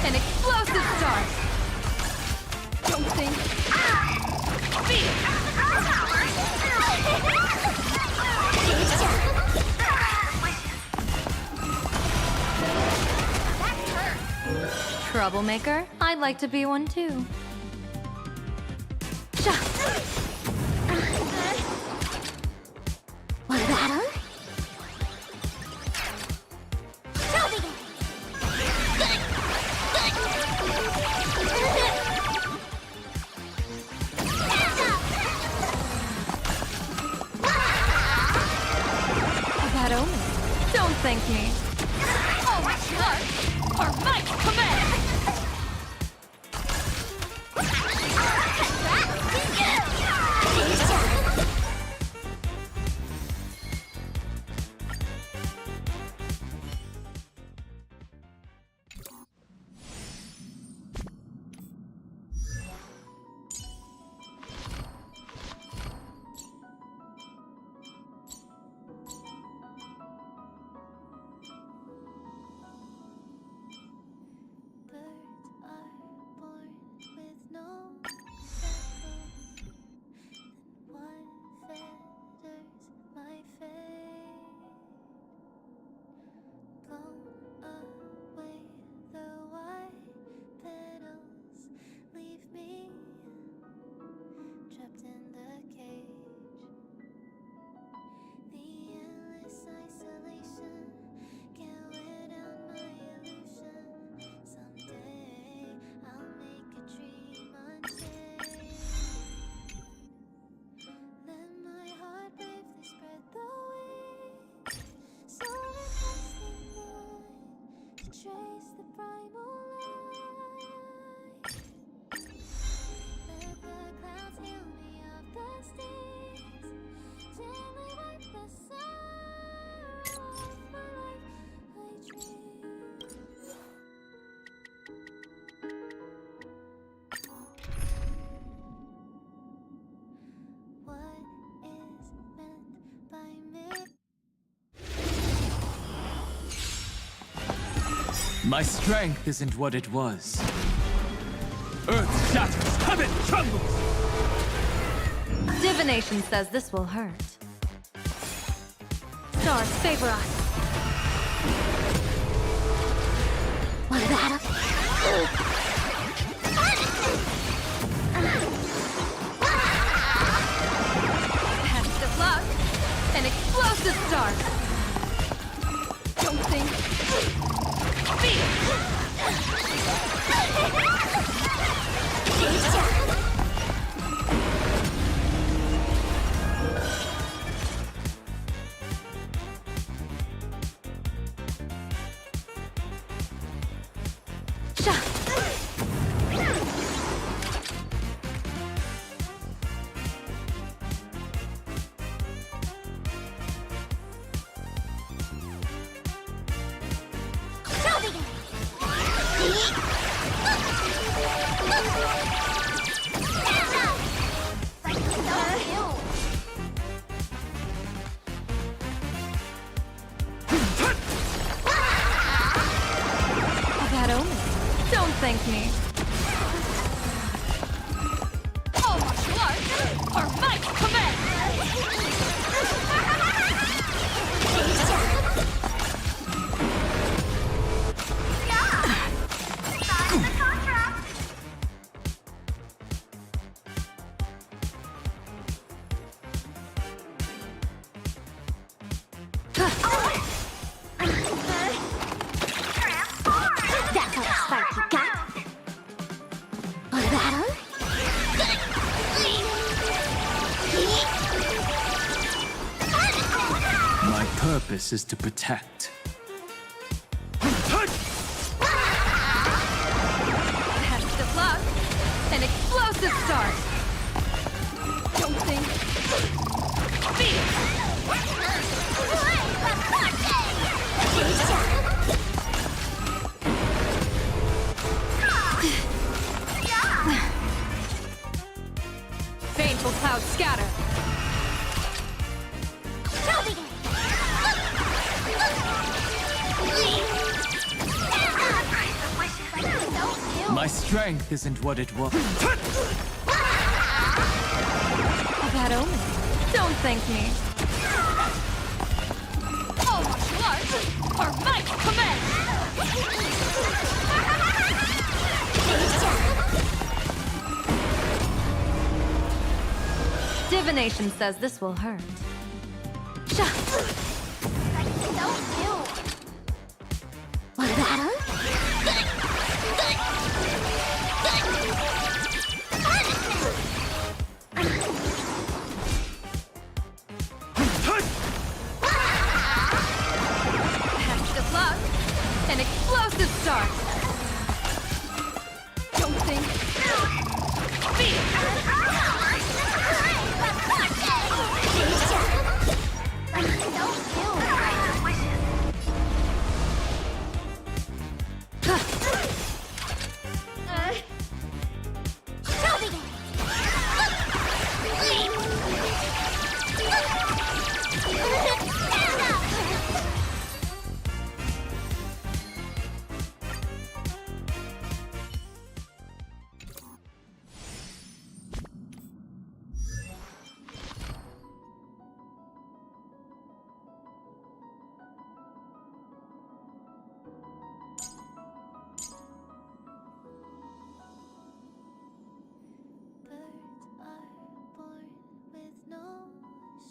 An explosive start. Don't think. Beat it. Troublemaker? I'd like to be one too. Want a battle? A bad omen. Don't thank me. Oh my god! Our might command! Birds are born with no shackles. Then one feathers my fate. Blown away, the white petals leave me trapped in the cage. The endless isolation can't wear down my illusion. Someday I'll make a dream unchained. Let my heart bravely spread the wings, soaring past the night. My strength isn't what it was. Earth shatters, heaven trembles! Divination says this will hurt. Stars favor us. What about Test of luck. An explosive start. Don't think. Bad omen. Don't thank me. All martial arts are might command. That's all the spark you got? What about her? My purpose is to protect. Test of luck. An explosive start. Don't think. Baneful clouds scatter. My strength isn't what it was. A bad omen. Don't thank me. All martial arts are might command. Divination says this will hurt. What about her? Test of luck. An explosive start. Don't think. Birds are born with no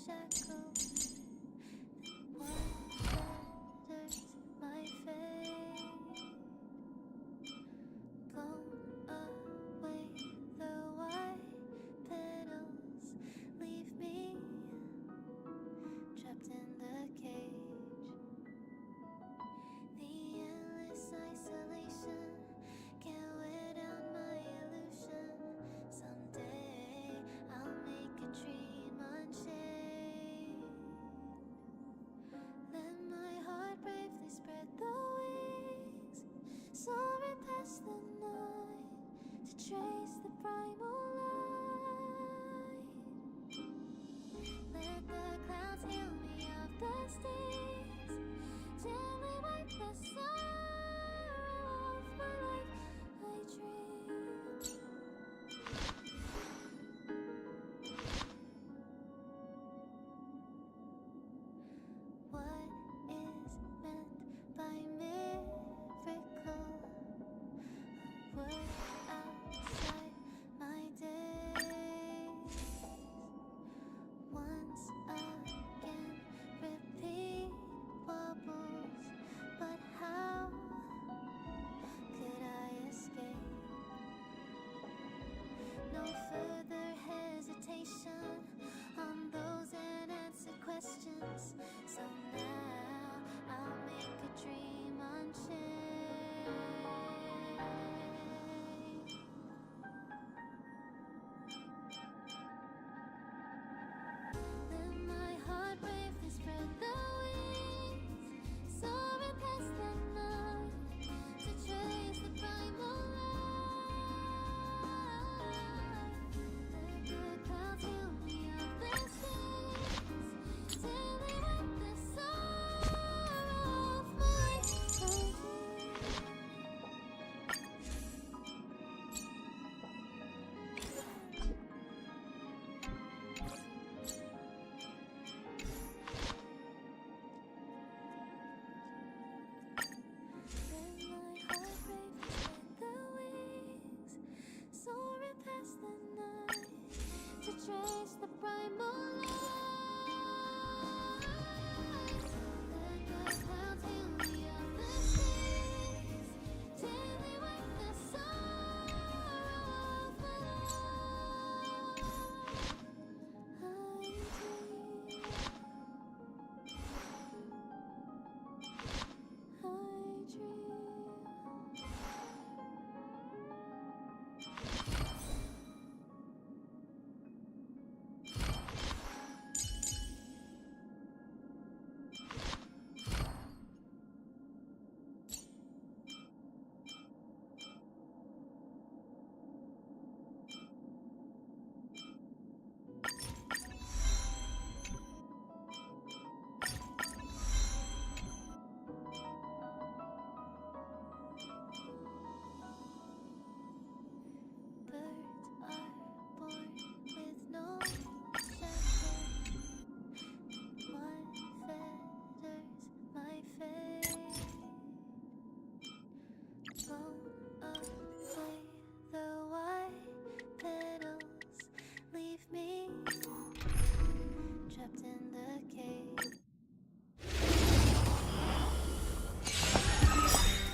shackles. One feathers my fate. Blown away the white petals leave me trapped in the cage. The endless isolation can't wear down my illusion. Someday I'll make a dream unchained. Let my heart bravely spread the wings, soaring past the night to trace the primal light. Let the clouds heal me of the stings, gently wipe the sorrow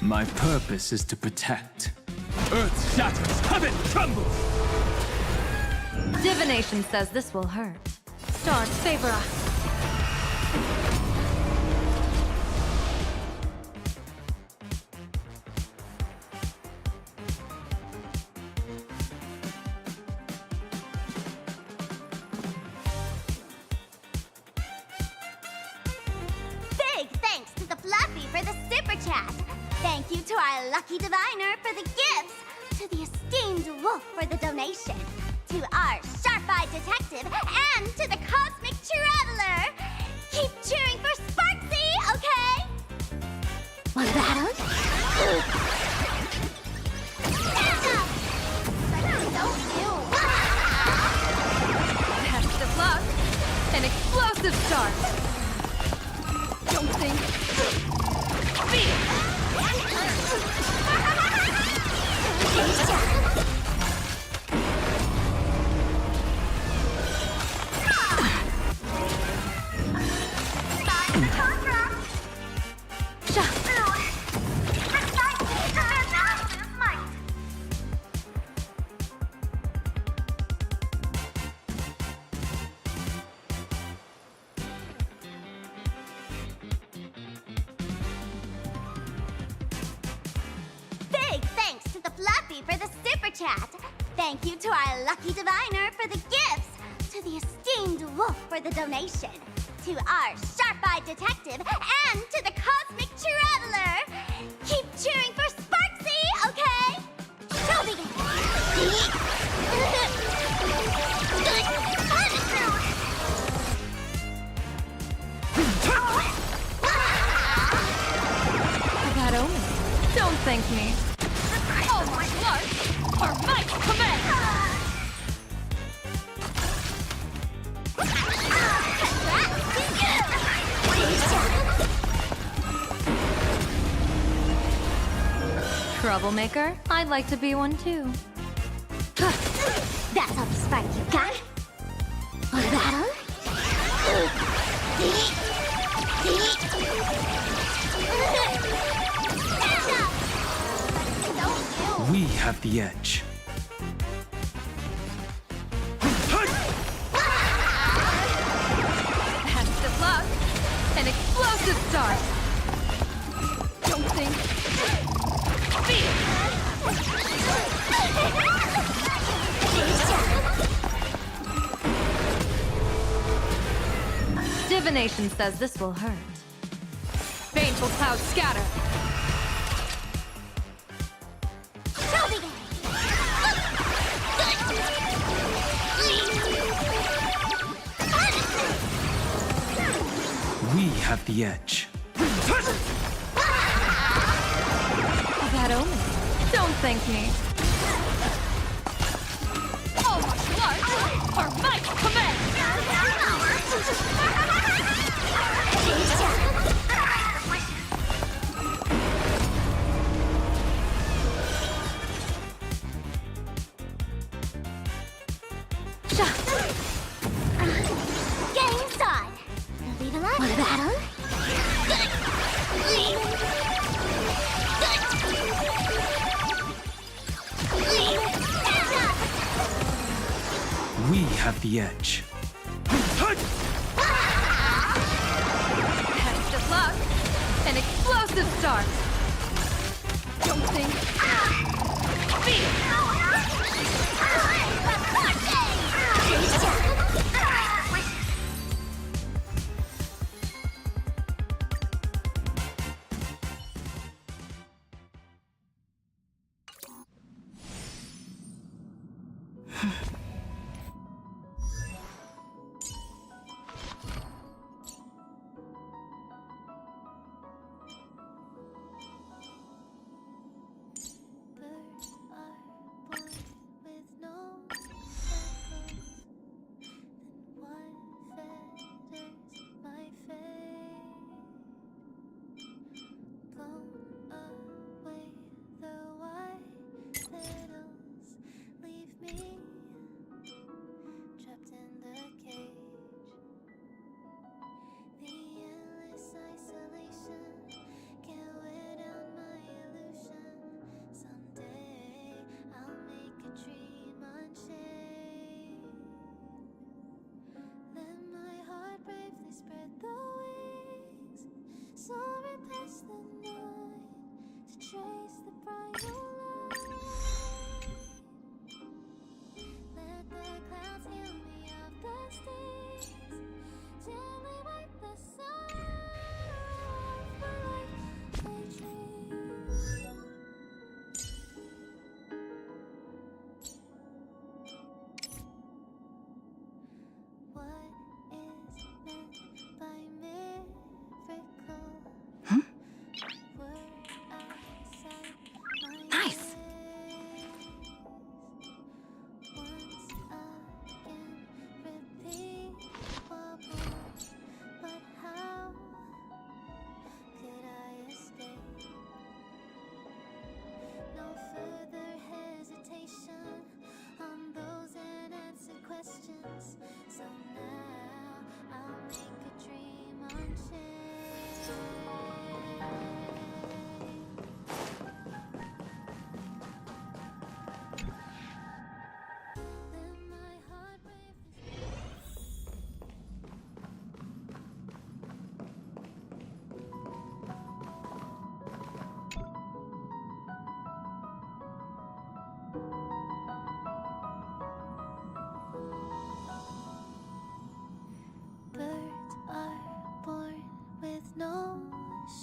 My purpose is to protect. Earth shatters, heaven trembles! Divination says this will hurt. Stars favor us. Big thanks to the Fluffy for the super chat. Thank you to our lucky diviner for the gifts. To the esteemed Wolf for the donation. To our sharp-eyed detective and to the cosmic traveler. Keep cheering for Sparksy, okay? Was that him? Test of luck. An explosive start. Don't think. Big thanks to the Fluffy for the super chat. Thank you to our lucky diviner for the gifts. To the esteemed Wolf for the donation. To our sharp-eyed detective and to the cosmic traveler. Keep cheering for Sparksy, okay? Show begin. A bad omen. Don't thank me. Oh my lord! Our might command! Troublemaker? I'd like to be one too. That's all the spark you got. Was that We have the edge. Test of luck. An explosive start. Don't think. Divination says this will hurt. Baneful clouds scatter. We have the edge. A bad omen. Don't thank me. Oh my lord! Our might command! Game time. Leave a lot. Was that him? We have the edge. Test of luck. An explosive start. Don't think. Birds are born with no shackles. Then one feathers my fate. Blown away the white petals leave me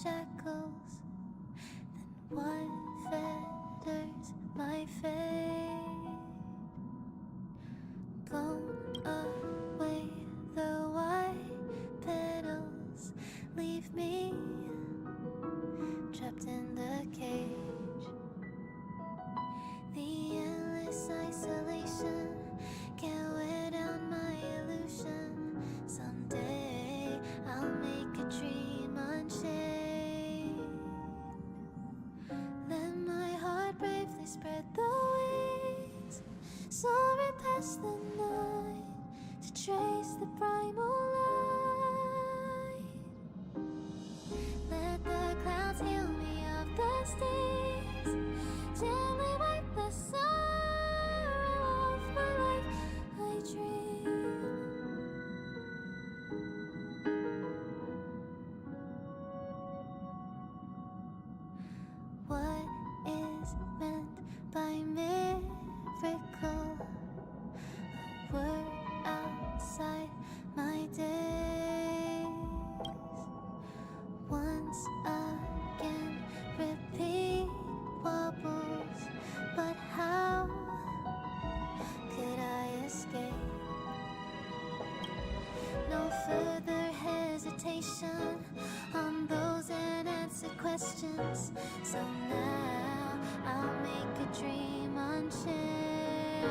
shackles, then what fetters my fate? Blown away, the white petals leave me trapped in the cage. The endless isolation can't wear down my illusion. Someday I'll make a dream unchained. Let my heart bravely spread the wings, soaring past the night to trace the primal light. Let the clouds heal me of the stings, gently wipe the sorrow off my life. I dream. What is meant by miracle? A word outside my days. Once again, repeat wobbles, but how could I escape? No further hesitation on those unanswered questions. So now I'll make a dream unchained.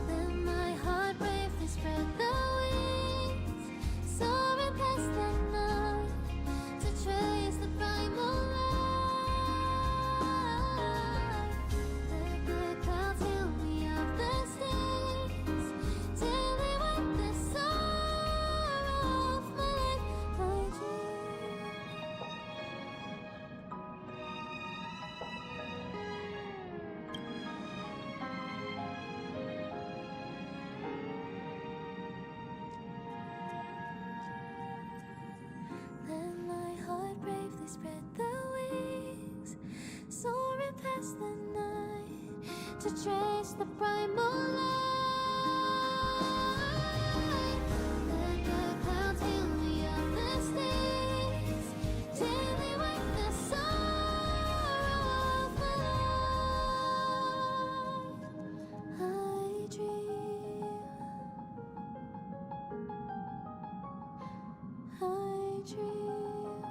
Let my heart bravely spread the wings, soaring past the night to trace the primal light. Let the clouds heal me of the stings, till they wipe the sorrow off my life. I dream. Let my heart bravely spread the wings, soaring past the night to trace the primal light. Let the clouds heal me of the stings, till they wipe the sorrow off my life. I dream. I dream.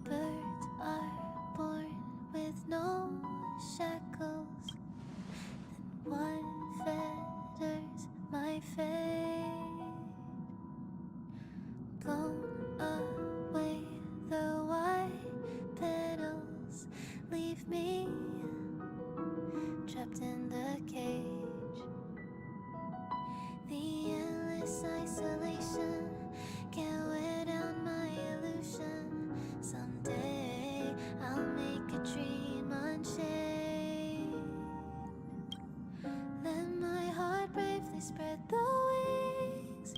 Birds are born with no shackles, then what fetters my fate? Blown away, the white petals leave me trapped in the cage. The endless isolation can't wear down my illusion. Someday I'll make a dream unchained. Let my heart bravely spread the wings,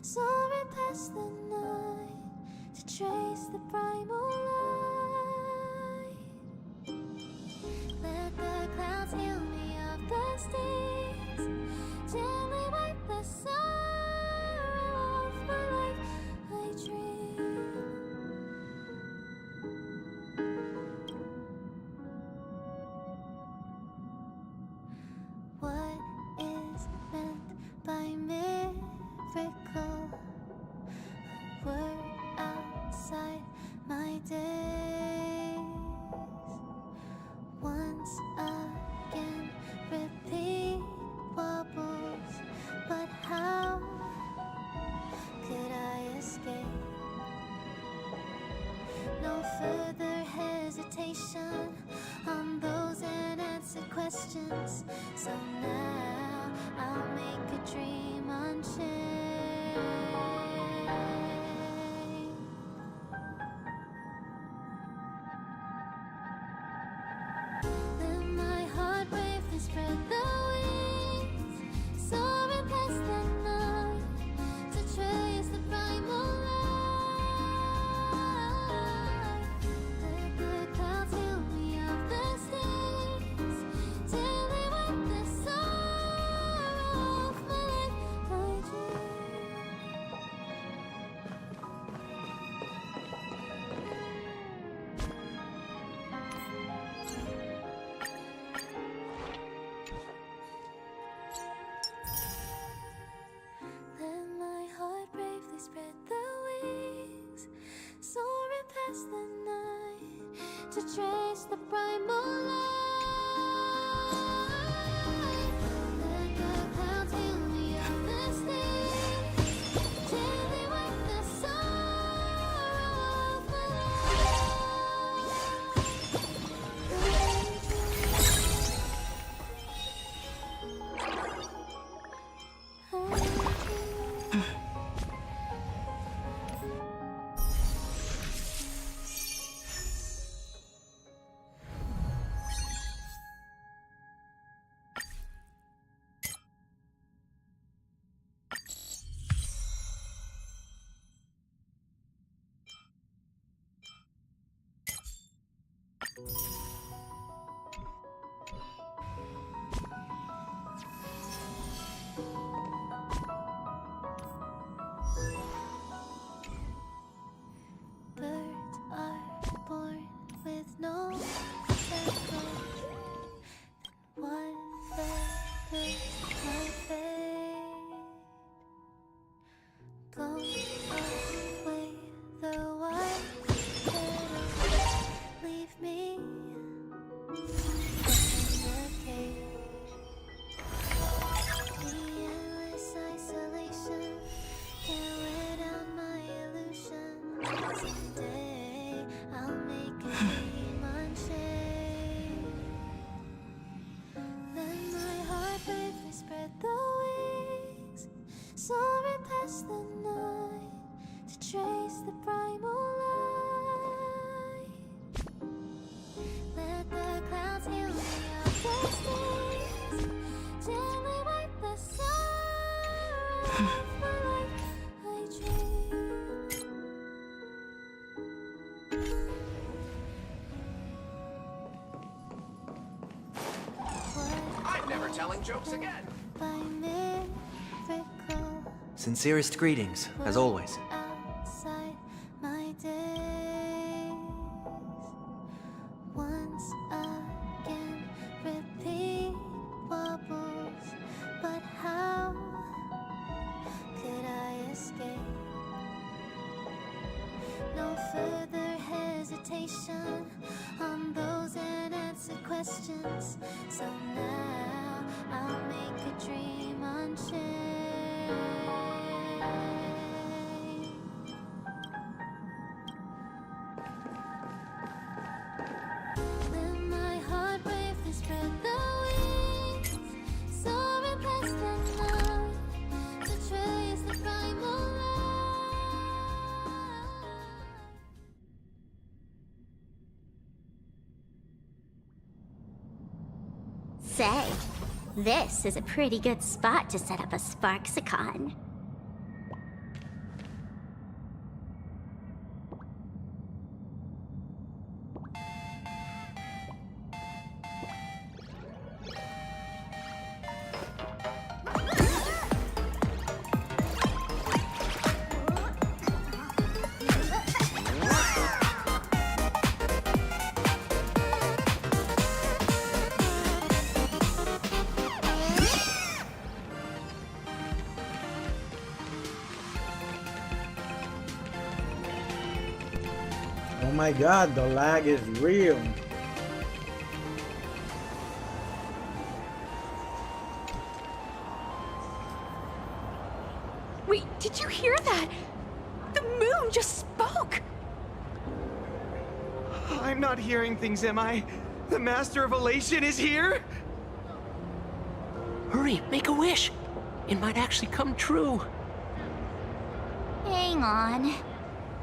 soaring past the night to trace the primal light. Let the clouds heal me of the stings, gently wipe the sorrow off my life. I dream. What is meant by miracle? A word outside my days. Once again, repeat wobbles, but how unanswered questions. So now I'll make a dream unchained. Let my heart bravely spread the wings, soaring past the night, to trace the primal light. Let the clouds heal me of the stains, till they wipe the sorrow off my life. I dream. Let my heart bravely spread the wings, soaring past the night, to trace the primal light. Let the clouds heal me of the stains, till they wipe the sorrow off my Birds are born with no shackles. One feather might fade. Blown away the white petals, leave me in a cage. The endless isolation can't wear down my illusion. Someday I'll make a dream unchained. Let my heart bravely spread the wings, soaring past the night, to trace the primal light. Let the clouds heal me of the stains, till they wipe the sorrow off my life. I dream. I'm never telling jokes again. By miracle, Sincerest greetings, as always. outside my days. Once again, repeat wobbles, but how could I escape? No further hesitation on those unanswered questions. So now I'll make a dream unchained. Let my heart bravely spread the wings, soaring past the night, to trace the primal light. Say, this is a pretty good spot to set up a Sparksicon. Oh my god, the lag is real. Wait, did you hear that? The moon just spoke! I'm not hearing things, am I? The Master of Elation is here? Hurry, make a wish. It might actually come true. Hang on.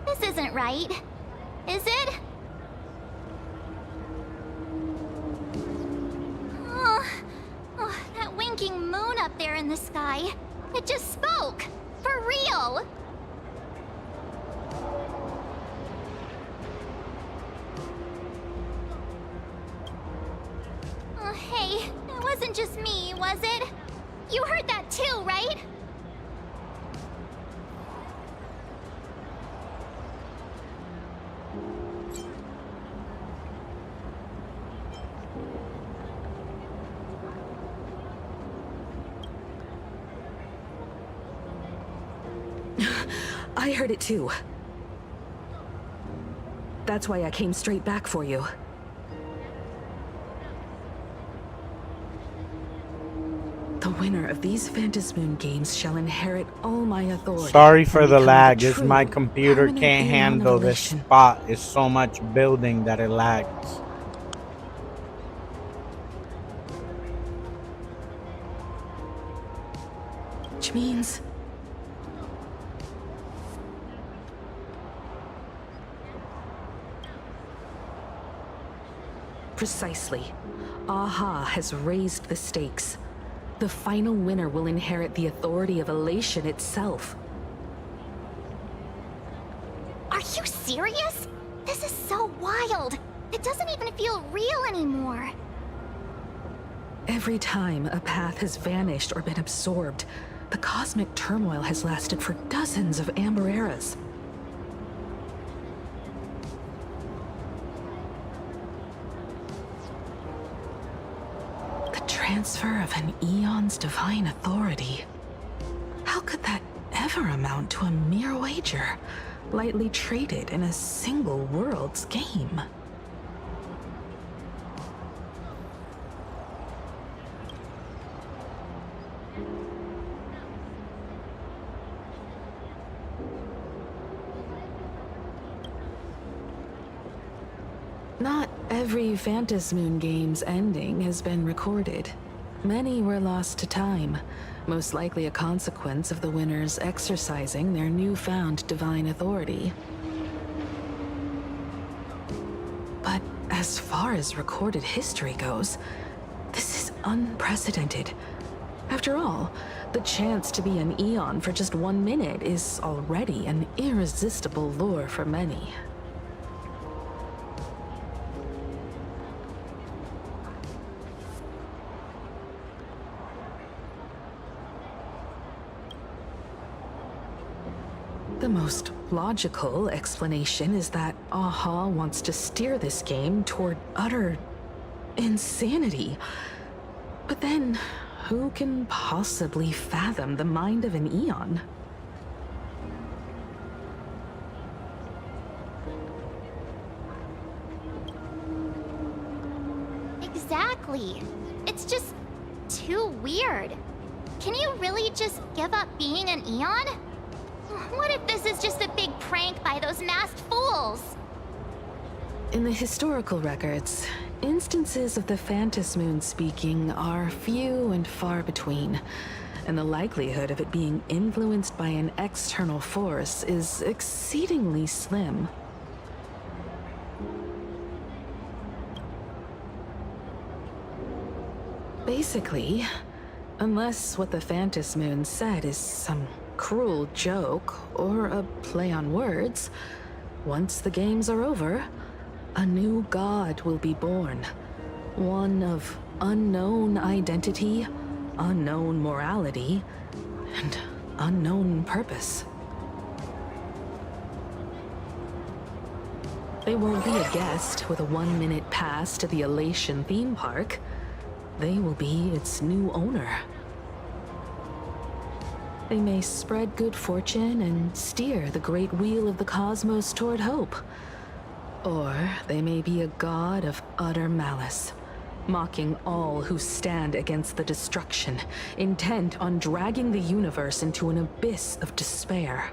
This isn't right. Is it? Oh, that winking moon up there in the sky. It just spoke. For real. Oh, hey, it wasn't just me, was it? You heard that too, right? I heard it too. That's why I came straight back for you. The winner of these Phantasmoon games shall inherit all my authority. Sorry for and the become lag, is true, my computer permanent can't Aeon of handle this Elation. spot. It's so much building that it lags. Which means... Precisely. Aha has raised the stakes. The final winner will inherit the authority of Elation itself. Are you serious? This is so wild. It doesn't even feel real anymore. Every time a path has vanished or been absorbed, the cosmic turmoil has lasted for dozens of Amber eras. The transfer of an Eon's divine authority. How could that ever amount to a mere wager, lightly traded in a single world's game? Not every Phantasmoon game's ending has been recorded. Many were lost to time, most likely a consequence of the winners exercising their newfound divine authority. But as far as recorded history goes, this is unprecedented. After all, the chance to be an Eon for just 1 minute is already an irresistible lure for many. The most logical explanation is that Aha wants to steer this game toward utter insanity. But then, who can possibly fathom the mind of an Eon? Exactly. It's just too weird. Can you really just give up being an Eon? What if this is just a big prank by those masked fools? In the historical records, instances of the Phantasmoon speaking are few and far between, and the likelihood of it being influenced by an external force is exceedingly slim. Basically, unless what the Phantasmoon said is some cruel joke or a play on words, once the games are over, a new god will be born. One of unknown identity, unknown morality, and unknown purpose. They won't be a guest with a 1-minute pass to the Elation theme park. They will be its new owner. They may spread good fortune and steer the great wheel of the cosmos toward hope. Or they may be a god of utter malice, mocking all who stand against the destruction, intent on dragging the universe into an abyss of despair.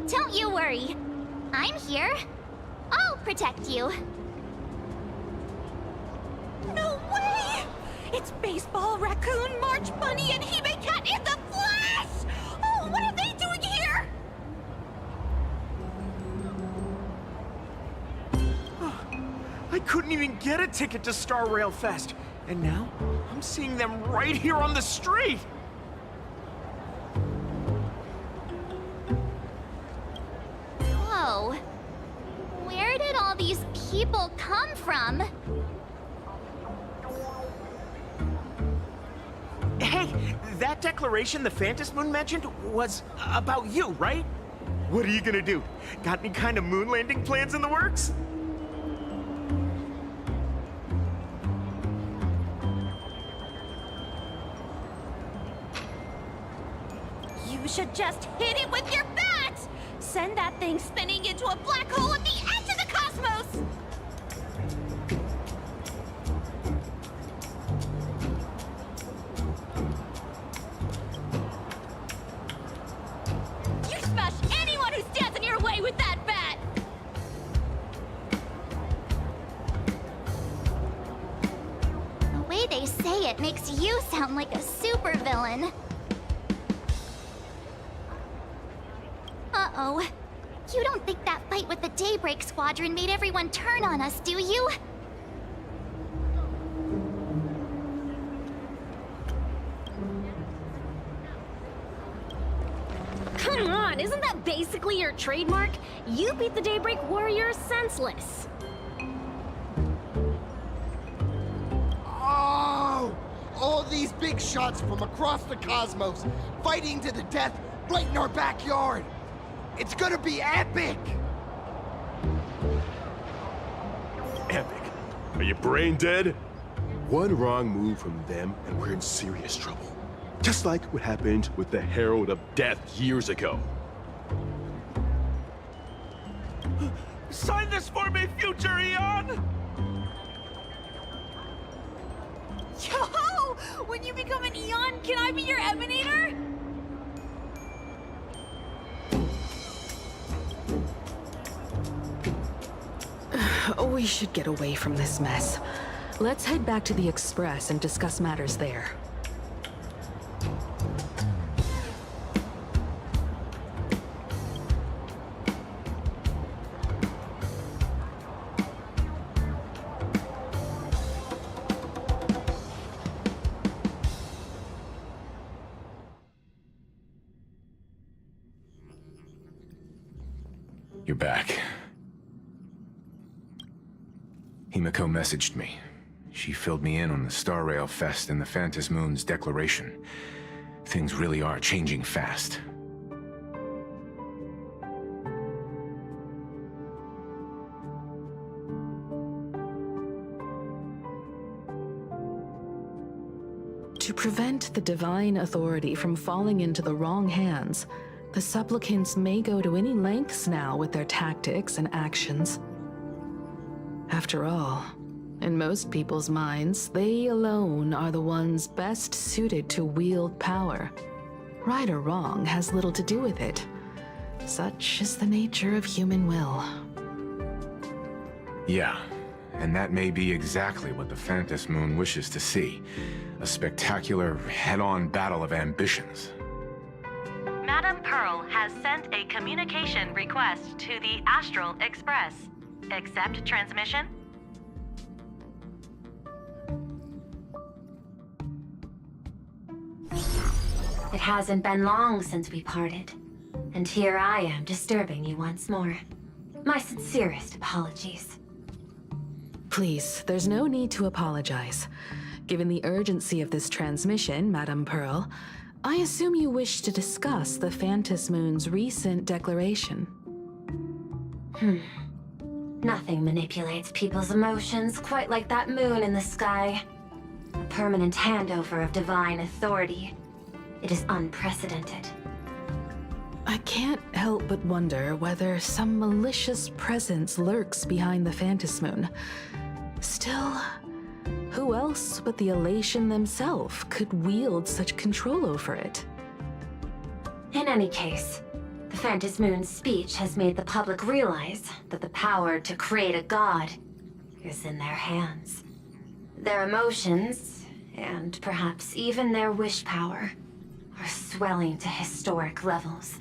Don't you worry. I'm here. I'll protect you. No way! It's Baseball, Raccoon, March Bunny, and Hime Cat in the flesh! Oh, what are they doing here? I couldn't even get a ticket to Star Rail Fest, and now I'm seeing them right here on the street! Whoa. Where did all these people come from? Hey, that declaration the Phantom Moon mentioned was about you, right? What are you gonna do? Got any kind of moon landing plans in the works? You should just hit it with your bat! Send that thing spinning into a black hole at the edge of the cosmos! You smash anyone who stands in your way with that bat! The way they say it makes you sound like a supervillain. Uh-oh. You don't think that fight with the Daybreak Squadron made everyone turn on us, do you? Come on, isn't that basically your trademark? You beat the Daybreak Warriors senseless. Oh! All these big shots from across the cosmos, fighting to the death right in our backyard. It's gonna be epic! Epic? Are you brain dead? One wrong move from them and we're in serious trouble. Just like what happened with the Herald of Death years ago. Sign this for me, future Eon! Yo! When you become an Eon, can I be your Emanator? We should get away from this mess. Let's head back to the Express and discuss matters there. You're back. Himiko messaged me. She filled me in on the Star Rail Fest and the Phantom Moon's declaration. Things really are changing fast. To prevent the Divine Authority from falling into the wrong hands, the supplicants may go to any lengths now with their tactics and actions. After all, in most people's minds, they alone are the ones best suited to wield power. Right or wrong has little to do with it. Such is the nature of human will. Yeah, and that may be exactly what the Phantom Moon wishes to see. A spectacular, head-on battle of ambitions. Madame Pearl has sent a communication request to the Astral Express. Accept transmission? It hasn't been long since we parted, and here I am disturbing you once more. My sincerest apologies. Please, there's no need to apologize. Given the urgency of this transmission, Madame Pearl, I assume you wish to discuss the Phantom Moon's recent declaration. Nothing manipulates people's emotions quite like that moon in the sky. A permanent handover of divine authority. It is unprecedented. I can't help but wonder whether some malicious presence lurks behind the Phantom Moon. Still, who else but the Elation themselves could wield such control over it? In any case, The Phantom Moon's speech has made the public realize that the power to create a god is in their hands. Their emotions, and perhaps even their wish power, are swelling to historic levels.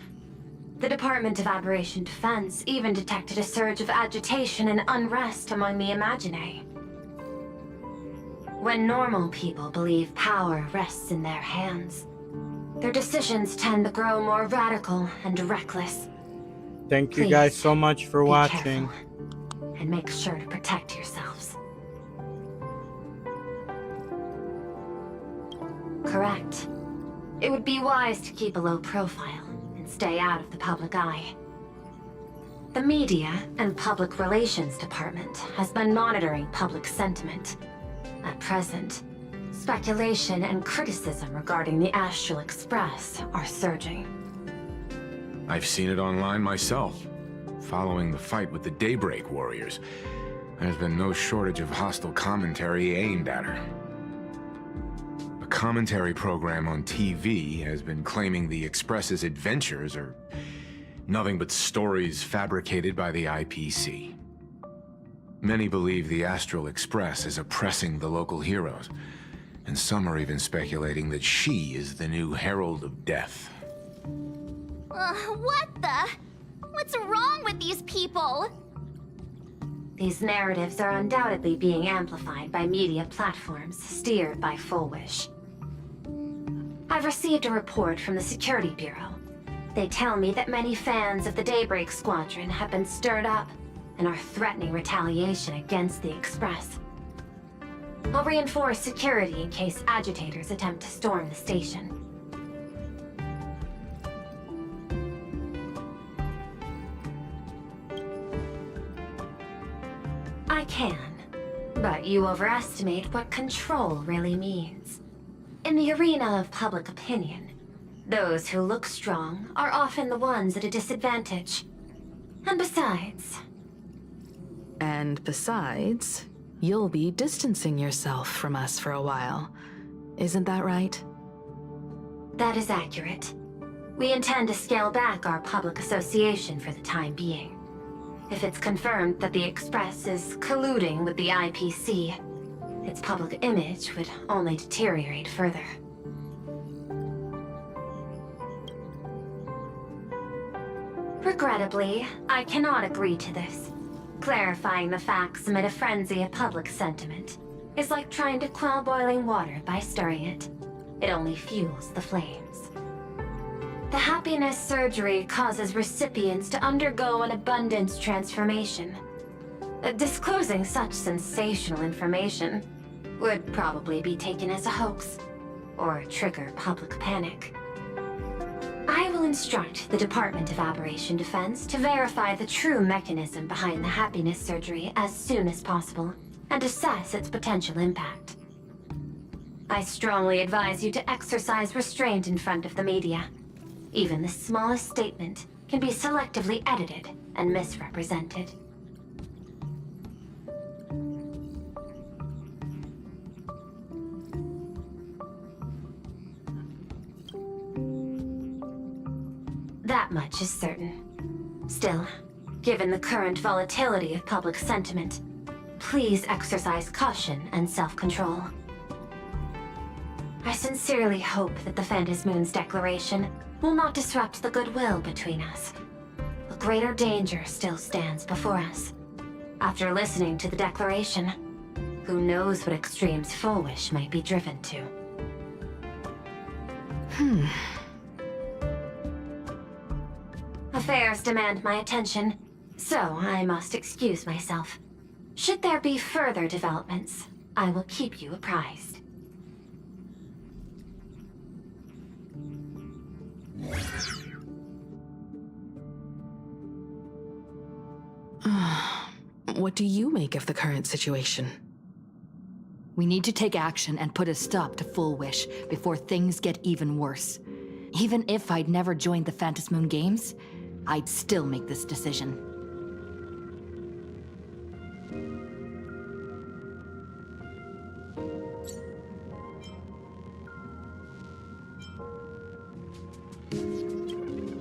The Department of Aberration Defense even detected a surge of agitation and unrest among the Imaginae. When normal people believe power rests in their hands, their decisions tend to grow more radical and reckless. Thank you guys so much for watching. And make sure to protect yourselves. Correct. It would be wise to keep a low profile and stay out of the public eye. The Media and Public Relations Department has been monitoring public sentiment. At present, speculation and criticism regarding the Astral Express are surging. I've seen it online myself. Following the fight with the Daybreak Warriors, there's been no shortage of hostile commentary aimed at her. A commentary program on TV has been claiming the Express's adventures are nothing but stories fabricated by the IPC. Many believe the Astral Express is oppressing the local heroes, and some are even speculating that she is the new Herald of Death. What the? What's wrong with these people? These narratives are undoubtedly being amplified by media platforms steered by Full Wish. I've received a report from the Security Bureau. They tell me that many fans of the Daybreak Squadron have been stirred up and are threatening retaliation against the Express. I'll reinforce security in case agitators attempt to storm the station. I can, but you overestimate what control really means. In the arena of public opinion, those who look strong are often the ones at a disadvantage. And besides... You'll be distancing yourself from us for a while. Isn't that right? That is accurate. We intend to scale back our public association for the time being. If it's confirmed that the Express is colluding with the IPC, its public image would only deteriorate further. Regrettably, I cannot agree to this. Clarifying the facts amid a frenzy of public sentiment is like trying to quell boiling water by stirring it. It only fuels the flames. The happiness surgery causes recipients to undergo an abundance transformation. Disclosing such sensational information would probably be taken as a hoax, or trigger public panic. I will instruct the Department of Aberration Defense to verify the true mechanism behind the happiness surgery as soon as possible, and assess its potential impact. I strongly advise you to exercise restraint in front of the media. Even the smallest statement can be selectively edited and misrepresented. That much is certain. Still, given the current volatility of public sentiment, please exercise caution and self-control. I sincerely hope that the Phantom Moon's declaration will not disrupt the goodwill between us. A greater danger still stands before us. After listening to the declaration, who knows what extremes Full Wish might be driven to. Affairs demand my attention, so I must excuse myself. Should there be further developments, I will keep you apprised. What do you make of the current situation? We need to take action and put a stop to Full Wish before things get even worse. Even if I'd never joined the Phantom Moon Games, I'd still make this decision.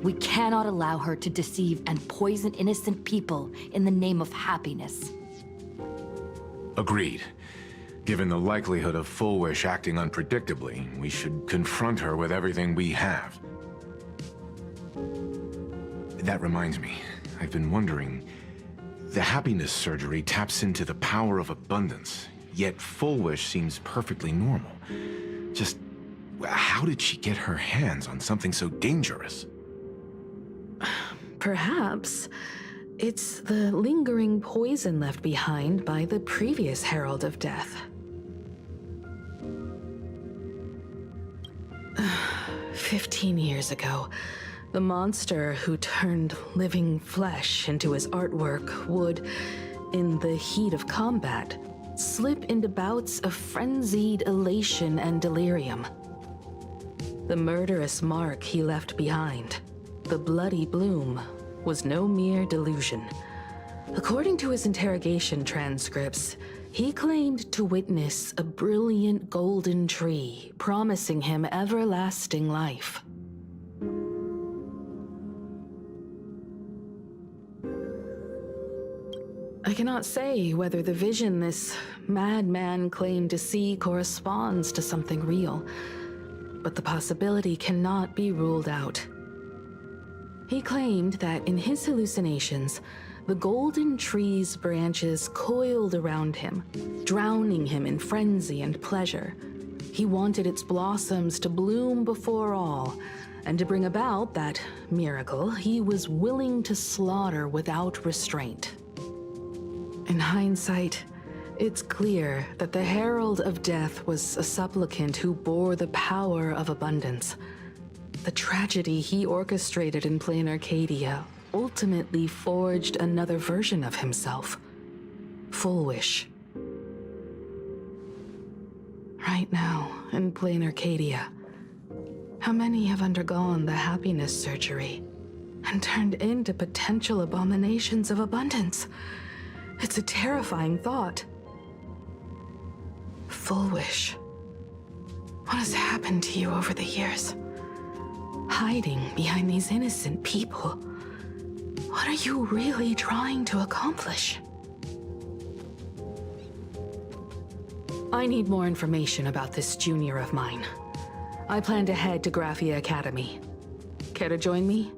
We cannot allow her to deceive and poison innocent people in the name of happiness. Agreed. Given the likelihood of Full Wish acting unpredictably, we should confront her with everything we have. That reminds me, I've been wondering, the happiness surgery taps into the power of abundance, yet Full Wish seems perfectly normal. Just, how did she get her hands on something so dangerous? Perhaps it's the lingering poison left behind by the previous Herald of Death. 15 years ago, the monster who turned living flesh into his artwork would, in the heat of combat, slip into bouts of frenzied elation and delirium. The murderous mark he left behind, the bloody bloom, was no mere delusion. According to his interrogation transcripts, he claimed to witness a brilliant golden tree promising him everlasting life. I cannot say whether the vision this madman claimed to see corresponds to something real, but the possibility cannot be ruled out. He claimed that in his hallucinations, the golden tree's branches coiled around him, drowning him in frenzy and pleasure. He wanted its blossoms to bloom before all, and to bring about that miracle, he was willing to slaughter without restraint. In hindsight, it's clear that the Herald of Death was a supplicant who bore the power of abundance. The tragedy he orchestrated in plain Arcadia ultimately forged another version of himself, Full Wish. Right now, in plain Arcadia, how many have undergone the happiness surgery and turned into potential abominations of abundance? It's a terrifying thought. Full Wish, what has happened to you over the years? Hiding behind these innocent people. What are you really trying to accomplish? I need more information about this junior of mine. I plan to head to Graphia Academy. Care to join me?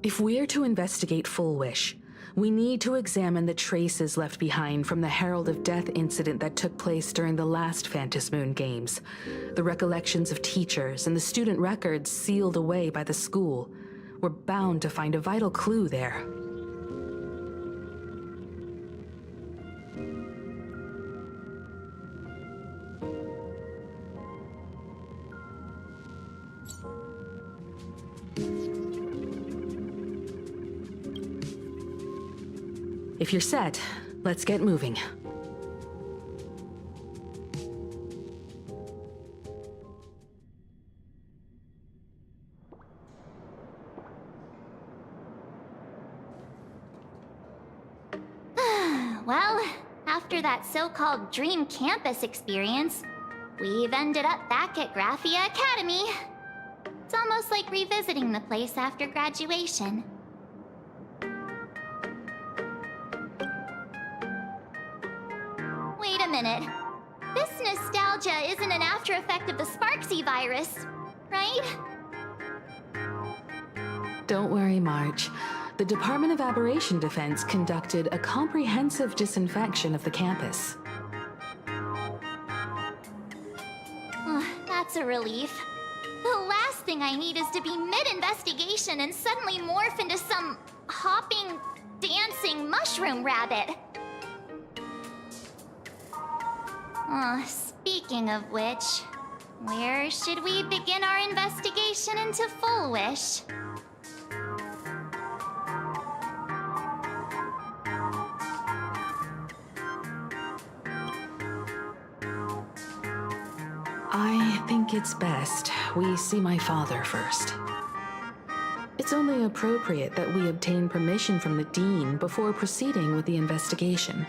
If we're to investigate Full Wish, we need to examine the traces left behind from the Herald of Death incident that took place during the last Phantom Moon Games. The recollections of teachers and the student records sealed away by the school. We're bound to find a vital clue there. If you're set, let's get moving. Well, after that so-called dream campus experience, we've ended up back at Graphia Academy. It's almost like revisiting the place after graduation. Wait a minute. This nostalgia isn't an after effect of the Sparksy virus, right? Don't worry, Marge. The Department of Aberration Defense conducted a comprehensive disinfection of the campus. That's a relief. The last thing I need is to be mid-investigation and suddenly morph into some hopping, dancing mushroom rabbit. Speaking of which, where should we begin our investigation into Full Wish? I think it's best we see my father first. It's only appropriate that we obtain permission from the Dean before proceeding with the investigation.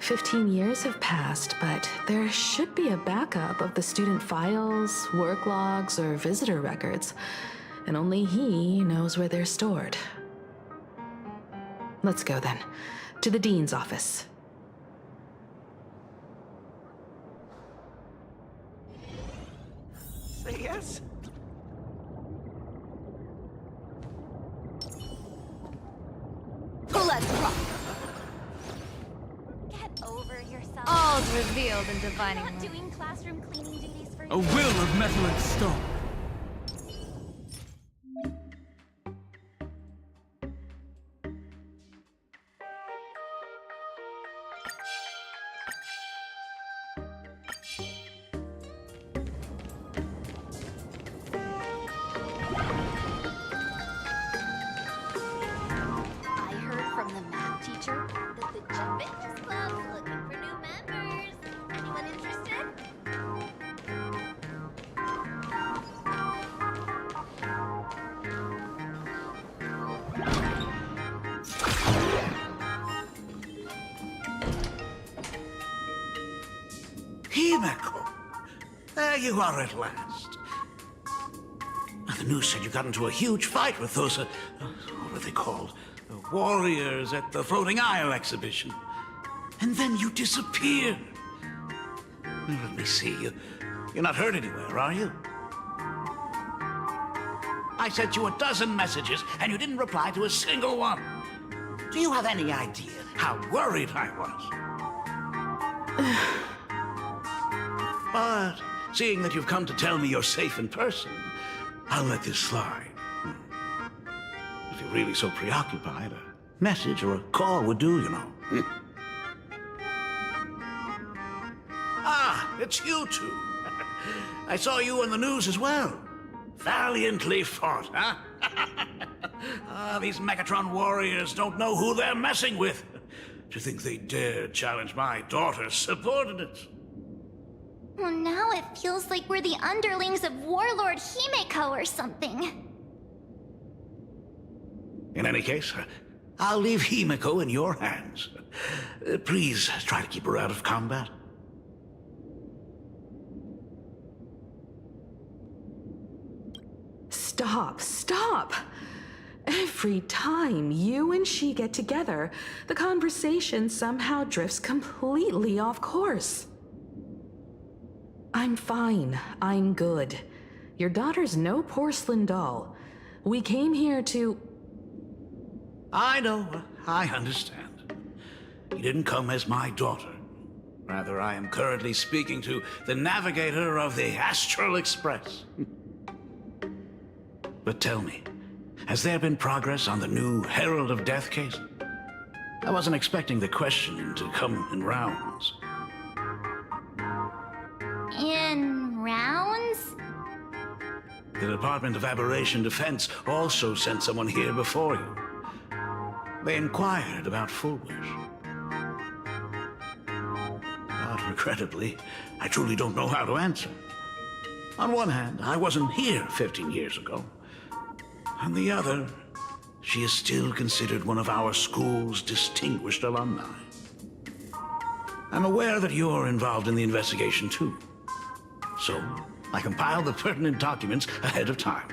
15 years have passed, but there should be a backup of the student files, work logs, or visitor records, and only he knows where they're stored. Let's go then, to the dean's office. Say yes? Let's rock! Get over yourself. All's revealed in divining Not room. doing classroom cleaning duties for A will of metal and stone. I heard from the math teacher that the Juventus Club's looking for new members. Anyone interested? Himeko! There you are at last. The news said you got into a huge fight with those, what were they called? Warriors at the Floating Isle exhibition. And then you disappeared. Well, let me see. You're not hurt anywhere, are you? I sent you a dozen messages, and you didn't reply to a single one. Do you have any idea how worried I was? But seeing that you've come to tell me you're safe in person, I'll let this slide. If you're really so preoccupied, a message or a call would do, you know. Ah, it's you two. I saw you on the news as well. Valiantly fought, huh? These Megatron warriors don't know who they're messing with. To think they dare challenge my daughter's subordinates. Well, now it feels like we're the underlings of Warlord Himeko or something. In any case, I'll leave Himeko in your hands. Please try to keep her out of combat. Stop! Every time you and she get together, the conversation somehow drifts completely off course. I'm fine. I'm good. Your daughter's no porcelain doll. We came here to... I know. I understand. You didn't come as my daughter. Rather, I am currently speaking to the navigator of the Astral Express. But tell me, has there been progress on the new Herald of Death case? I wasn't expecting the questioning to come in rounds. In rounds? The Department of Aberration Defense also sent someone here before you. They inquired about Fullwish. But regrettably, I truly don't know how to answer. On one hand, I wasn't here 15 years ago. On the other, she is still considered one of our school's distinguished alumni. I'm aware that you're involved in the investigation too. So, I compiled the pertinent documents ahead of time.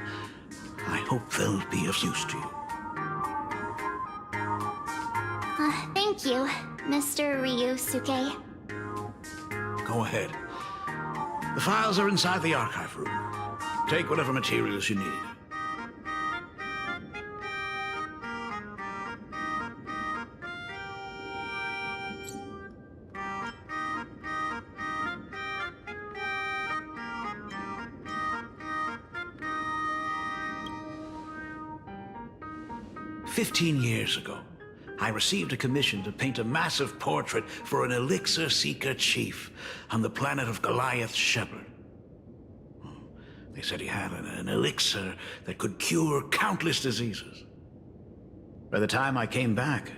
I hope they'll be of use to you. Thank you, Mr. Ryusuke. Go ahead. The files are inside the archive room. Take whatever materials you need. "15 years ago, I received a commission to paint a massive portrait for an elixir seeker chief on the planet of Goliath Shepherd. They said he had an elixir that could cure countless diseases. By the time I came back,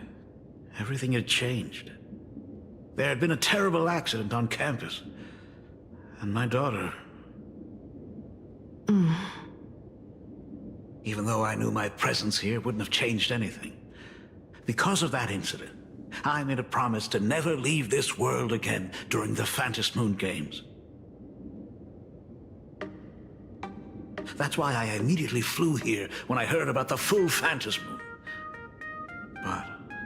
everything had changed. There had been a terrible accident on campus, and my daughter... Even though I knew my presence here wouldn't have changed anything. Because of that incident, I made a promise to never leave this world again during the Phantom Moon Games. That's why I immediately flew here when I heard about the full Phantom Moon. But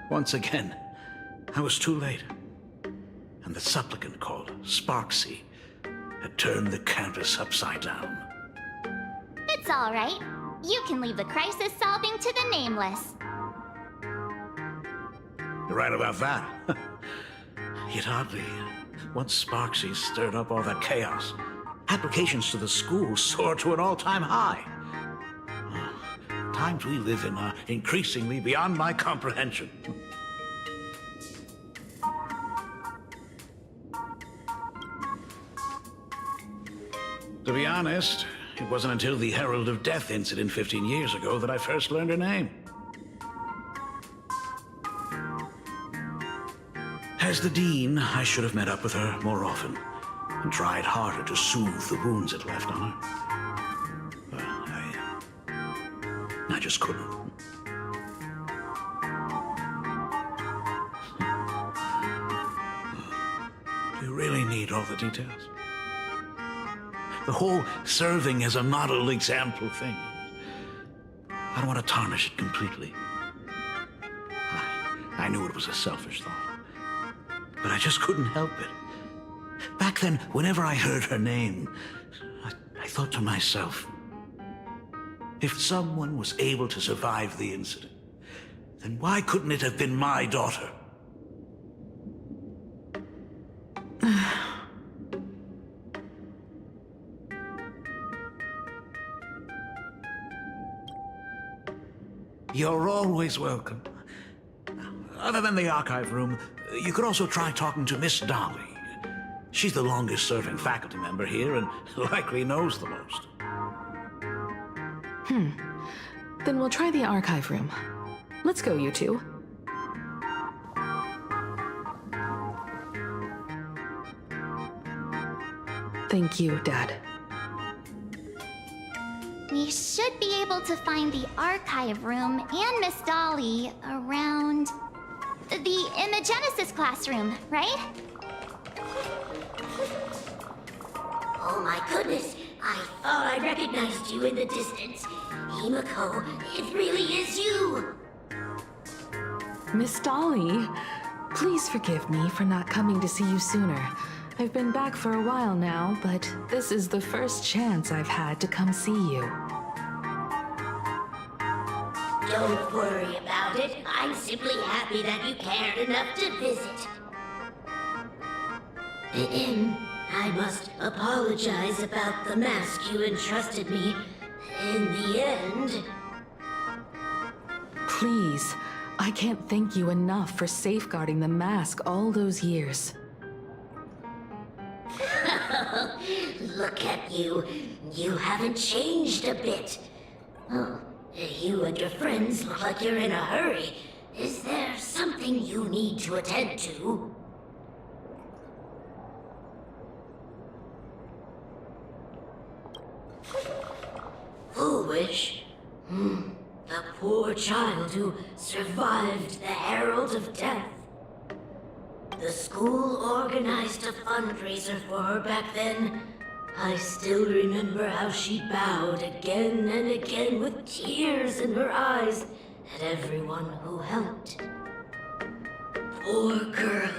once again, I was too late. And the supplicant called Sparksy had turned the canvas upside down. It's all right. You can leave the crisis solving to the Nameless. You're right about that. Yet oddly, once Sparksy stirred up all that chaos, applications to the school soared to an all-time high. Times we live in are increasingly beyond my comprehension. To be honest, it wasn't until the Herald of Death incident 15 years ago that I first learned her name. As the Dean, I should have met up with her more often and tried harder to soothe the wounds it left on her. But I just couldn't. Do you really need all the details? The whole serving as a model example thing. I don't want to tarnish it completely. I knew it was a selfish thought, but I just couldn't help it. Back then, whenever I heard her name, I thought to myself, if someone was able to survive the incident, then why couldn't it have been my daughter? You're always welcome. Other than the archive room, you could also try talking to Miss Dolly. She's the longest-serving faculty member here and likely knows the most. Then we'll try the archive room. Let's go, you two. Thank you, Dad. We should be able to find the archive room and Miss Dolly around the Imagenesis classroom, right? Oh my goodness, I thought I recognized you in the distance. Himiko, it really is you! Miss Dolly, please forgive me for not coming to see you sooner. I've been back for a while now, but this is the first chance I've had to come see you. Don't worry about it. I'm simply happy that you cared enough to visit. I must apologize about the mask you entrusted me. In the end... Please, I can't thank you enough for safeguarding the mask all those years. Look at you. You haven't changed a bit. Oh, you and your friends look like you're in a hurry. Is there something you need to attend to? Foolish? The poor child who survived the Herald of Death. The school organized a fundraiser for her back then. I still remember how she bowed again and again with tears in her eyes at everyone who helped. Poor girl,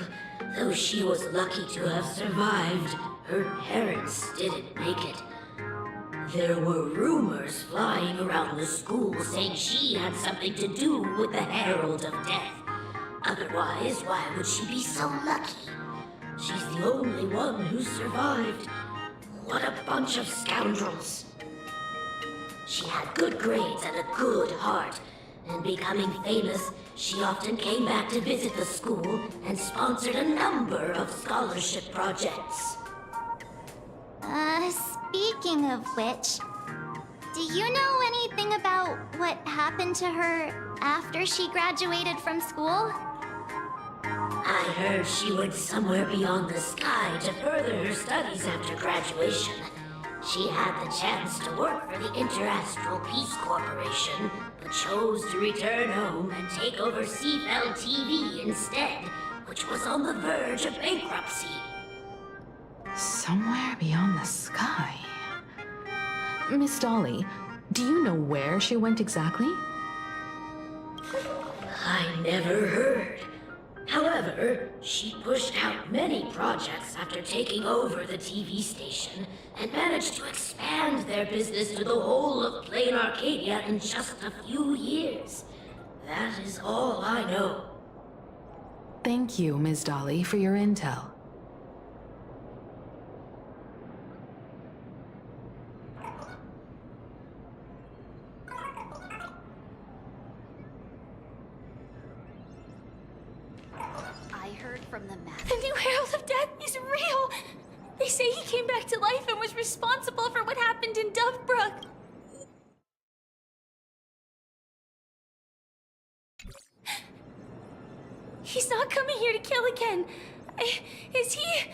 though she was lucky to have survived, her parents didn't make it. There were rumors flying around the school saying she had something to do with the Herald of Death. Otherwise, why would she be so lucky? She's the only one who survived. What a bunch of scoundrels. She had good grades and a good heart. And becoming famous, she often came back to visit the school and sponsored a number of scholarship projects. Speaking of which, do you know anything about what happened to her after she graduated from school? I heard she went somewhere beyond the sky to further her studies after graduation. She had the chance to work for the Interastral Peace Corporation, but chose to return home and take over Seafell TV instead, which was on the verge of bankruptcy. Somewhere beyond the sky. Miss Dolly, do you know where she went exactly? I never heard. However, she pushed out many projects after taking over the TV station and managed to expand their business to the whole of Plain Arcadia in just a few years. That is all I know. Thank you, Ms. Dolly, for your intel. From the map. The new Herald of Death is real! They say he came back to life and was responsible for what happened in Dovebrook. He's not coming here to kill again. Is he?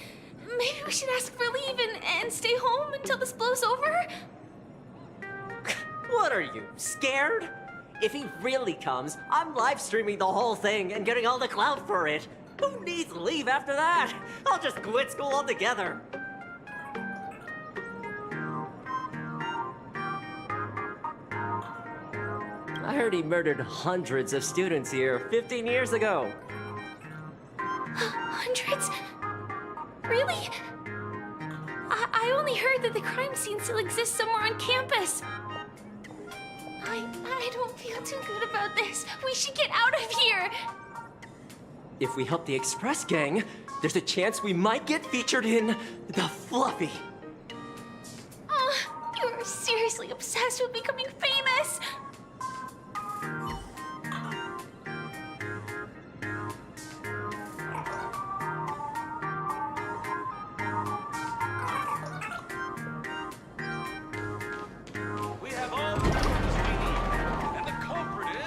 Maybe we should ask for leave and stay home until this blows over? What are you, scared? If he really comes, I'm live streaming the whole thing and getting all the clout for it. Who needs leave after that? I'll just quit school altogether. I heard he murdered hundreds of students here 15 years ago. Hundreds? Really? I only heard that the crime scene still exists somewhere on campus. I don't feel too good about this. We should get out of here. If we help the Express Gang, there's a chance we might get featured in The Fluffy. You're seriously obsessed with becoming famous. We have all the evidence we need, and the culprit is...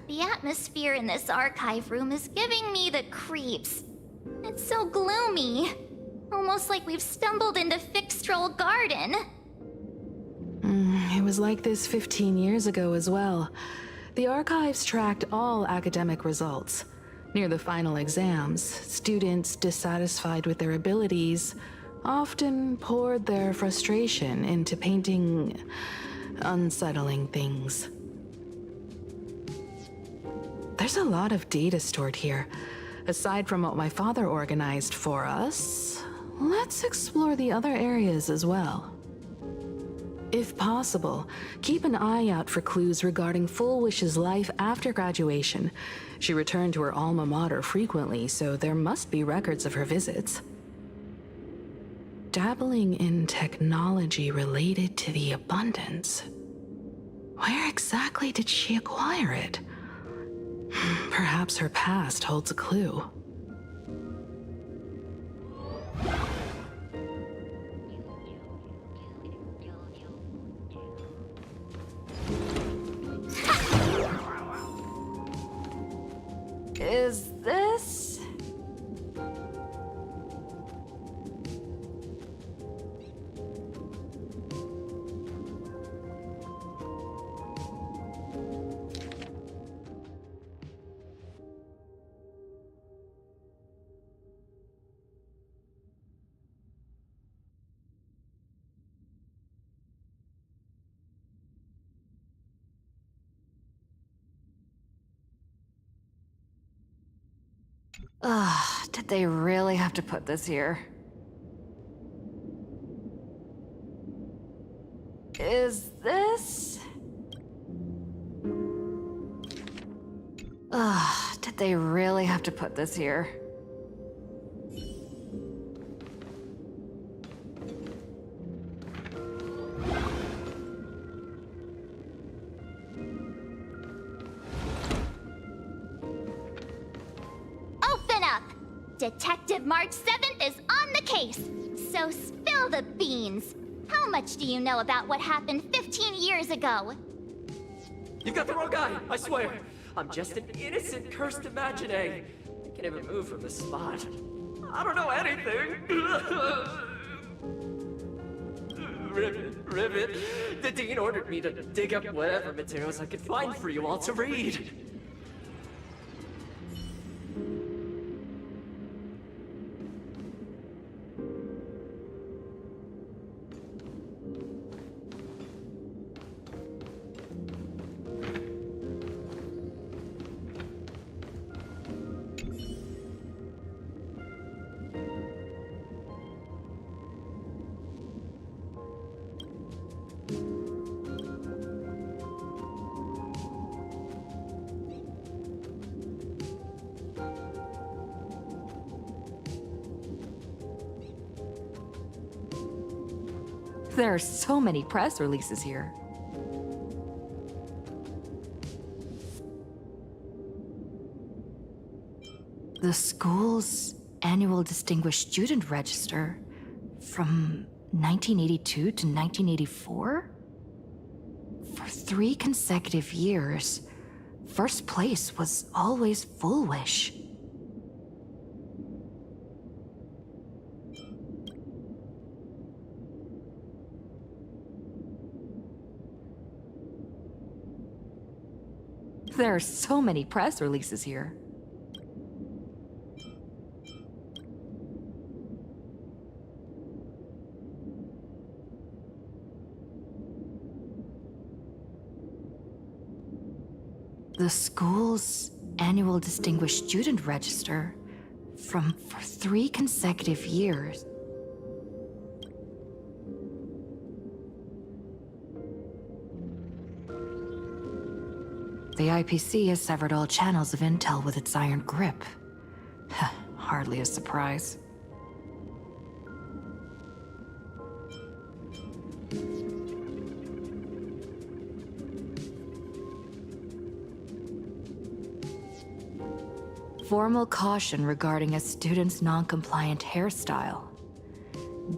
The atmosphere in this archive room is giving me the creeps. It's so gloomy. Almost like we've stumbled into Fixtroll Garden. It was like this 15 years ago as well. The archives tracked all academic results. Near the final exams, students dissatisfied with their abilities often poured their frustration into painting unsettling things. There's a lot of data stored here. Aside from what my father organized for us, let's explore the other areas as well. If possible, keep an eye out for clues regarding Full Wish's life after graduation. She returned to her alma mater frequently, so there must be records of her visits. Dabbling in technology related to the abundance. Where exactly did she acquire it? Perhaps her past holds a clue. Is this... Ugh, did they really have to put this here? Is this... Ugh, did they really have to put this here? Open up! Detective March 7th is on the case, so spill the beans. How much do you know about what happened 15 years ago? You got the wrong guy, I swear. I'm just an innocent, cursed imaginary. Can't even move from this spot. I don't know anything. Rivet, the dean ordered me to dig up whatever materials I could find for you all to read. There are so many press releases here. The school's annual Distinguished Student Register from 1982 to 1984? For 3 consecutive years, first place was always Foolish. There are so many press releases here. The school's annual Distinguished Student Register for 3 consecutive years. The IPC has severed all channels of intel with its iron grip. Hardly a surprise. Formal caution regarding a student's non-compliant hairstyle.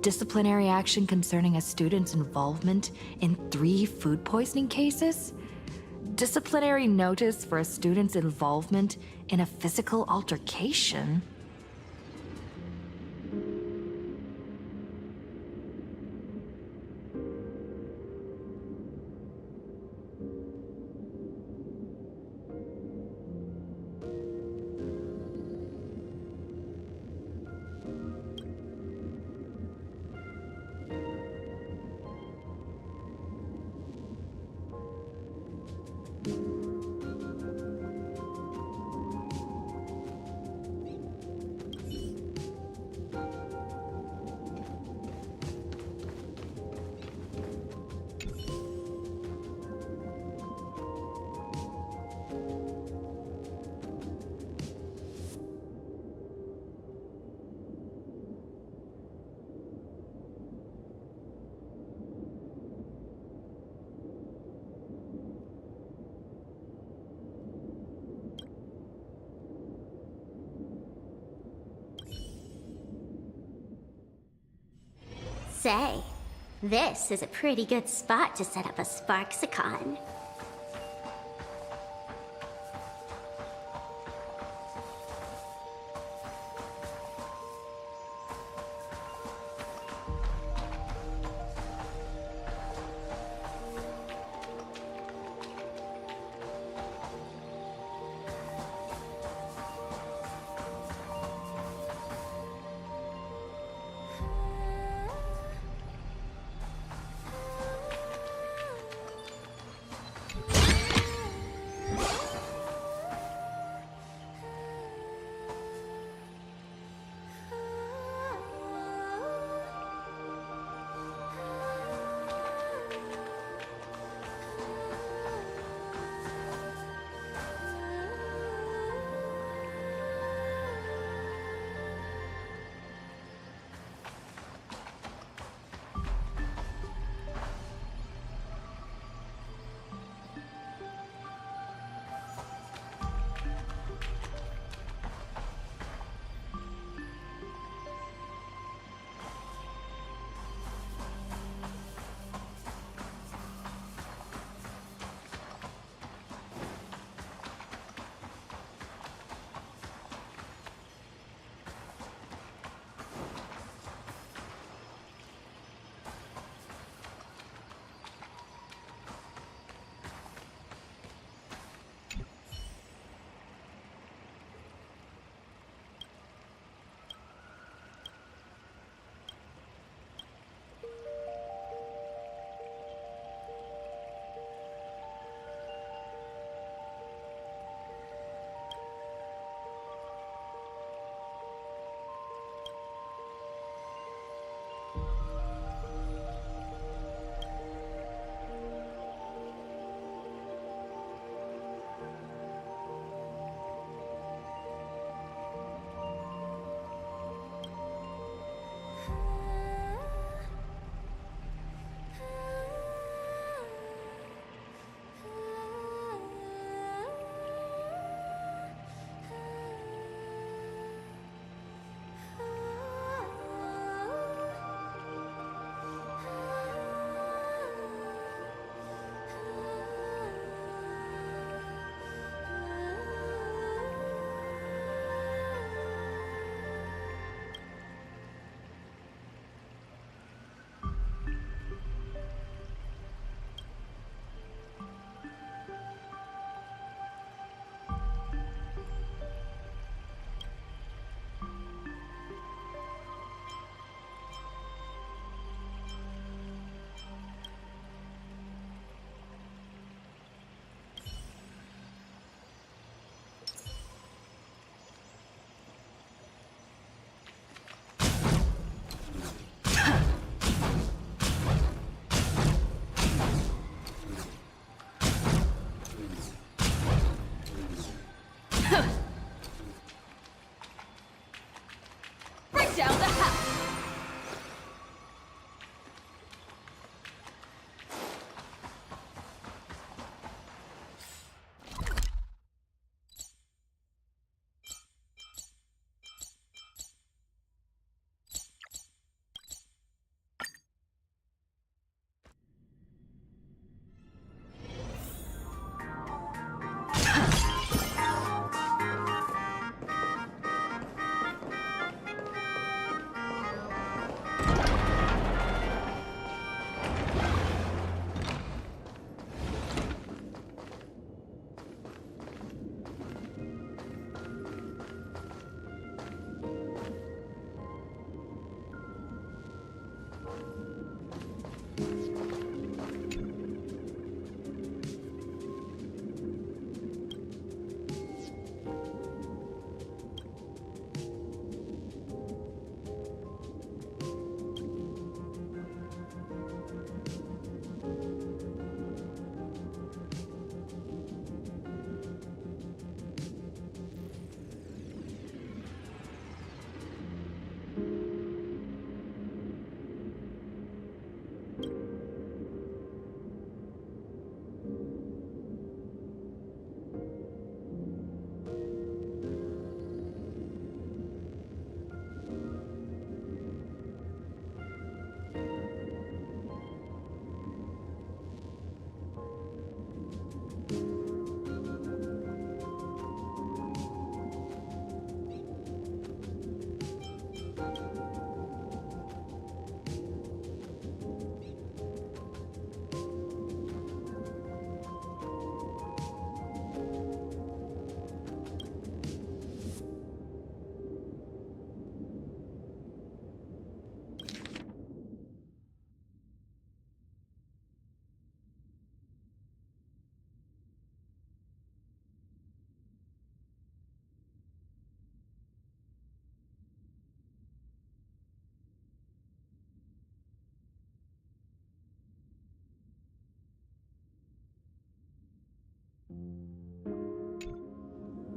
Disciplinary action concerning a student's involvement in 3 food poisoning cases. Disciplinary notice for a student's involvement in a physical altercation. Say, this is a pretty good spot to set up a Sparksicon.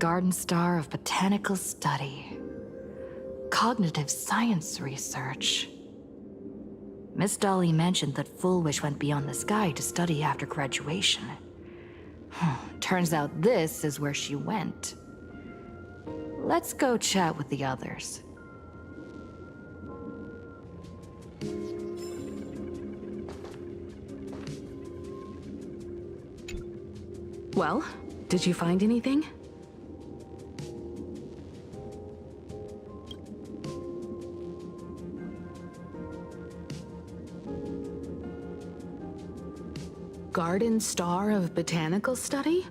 Garden Star of Botanical Study. Cognitive science research. Miss Dolly mentioned that Full Wish went beyond the sky to study after graduation. Turns out this is where she went. Let's go chat with the others. Well, did you find anything? Garden Star of Botanical Study?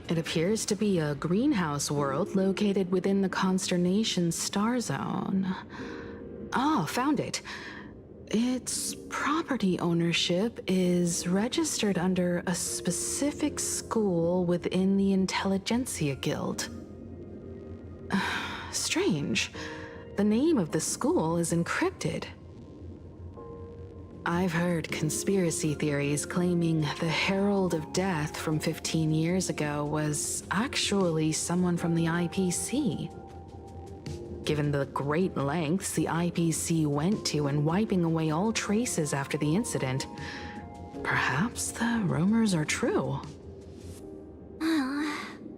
It appears to be a greenhouse world located within the Consternation Star Zone. Oh, found it. Its property ownership is registered under a specific school within the Intelligentsia Guild. Strange. The name of the school is encrypted. I've heard conspiracy theories claiming the Herald of Death from 15 years ago was actually someone from the IPC. Given the great lengths the IPC went to in wiping away all traces after the incident, perhaps the rumors are true.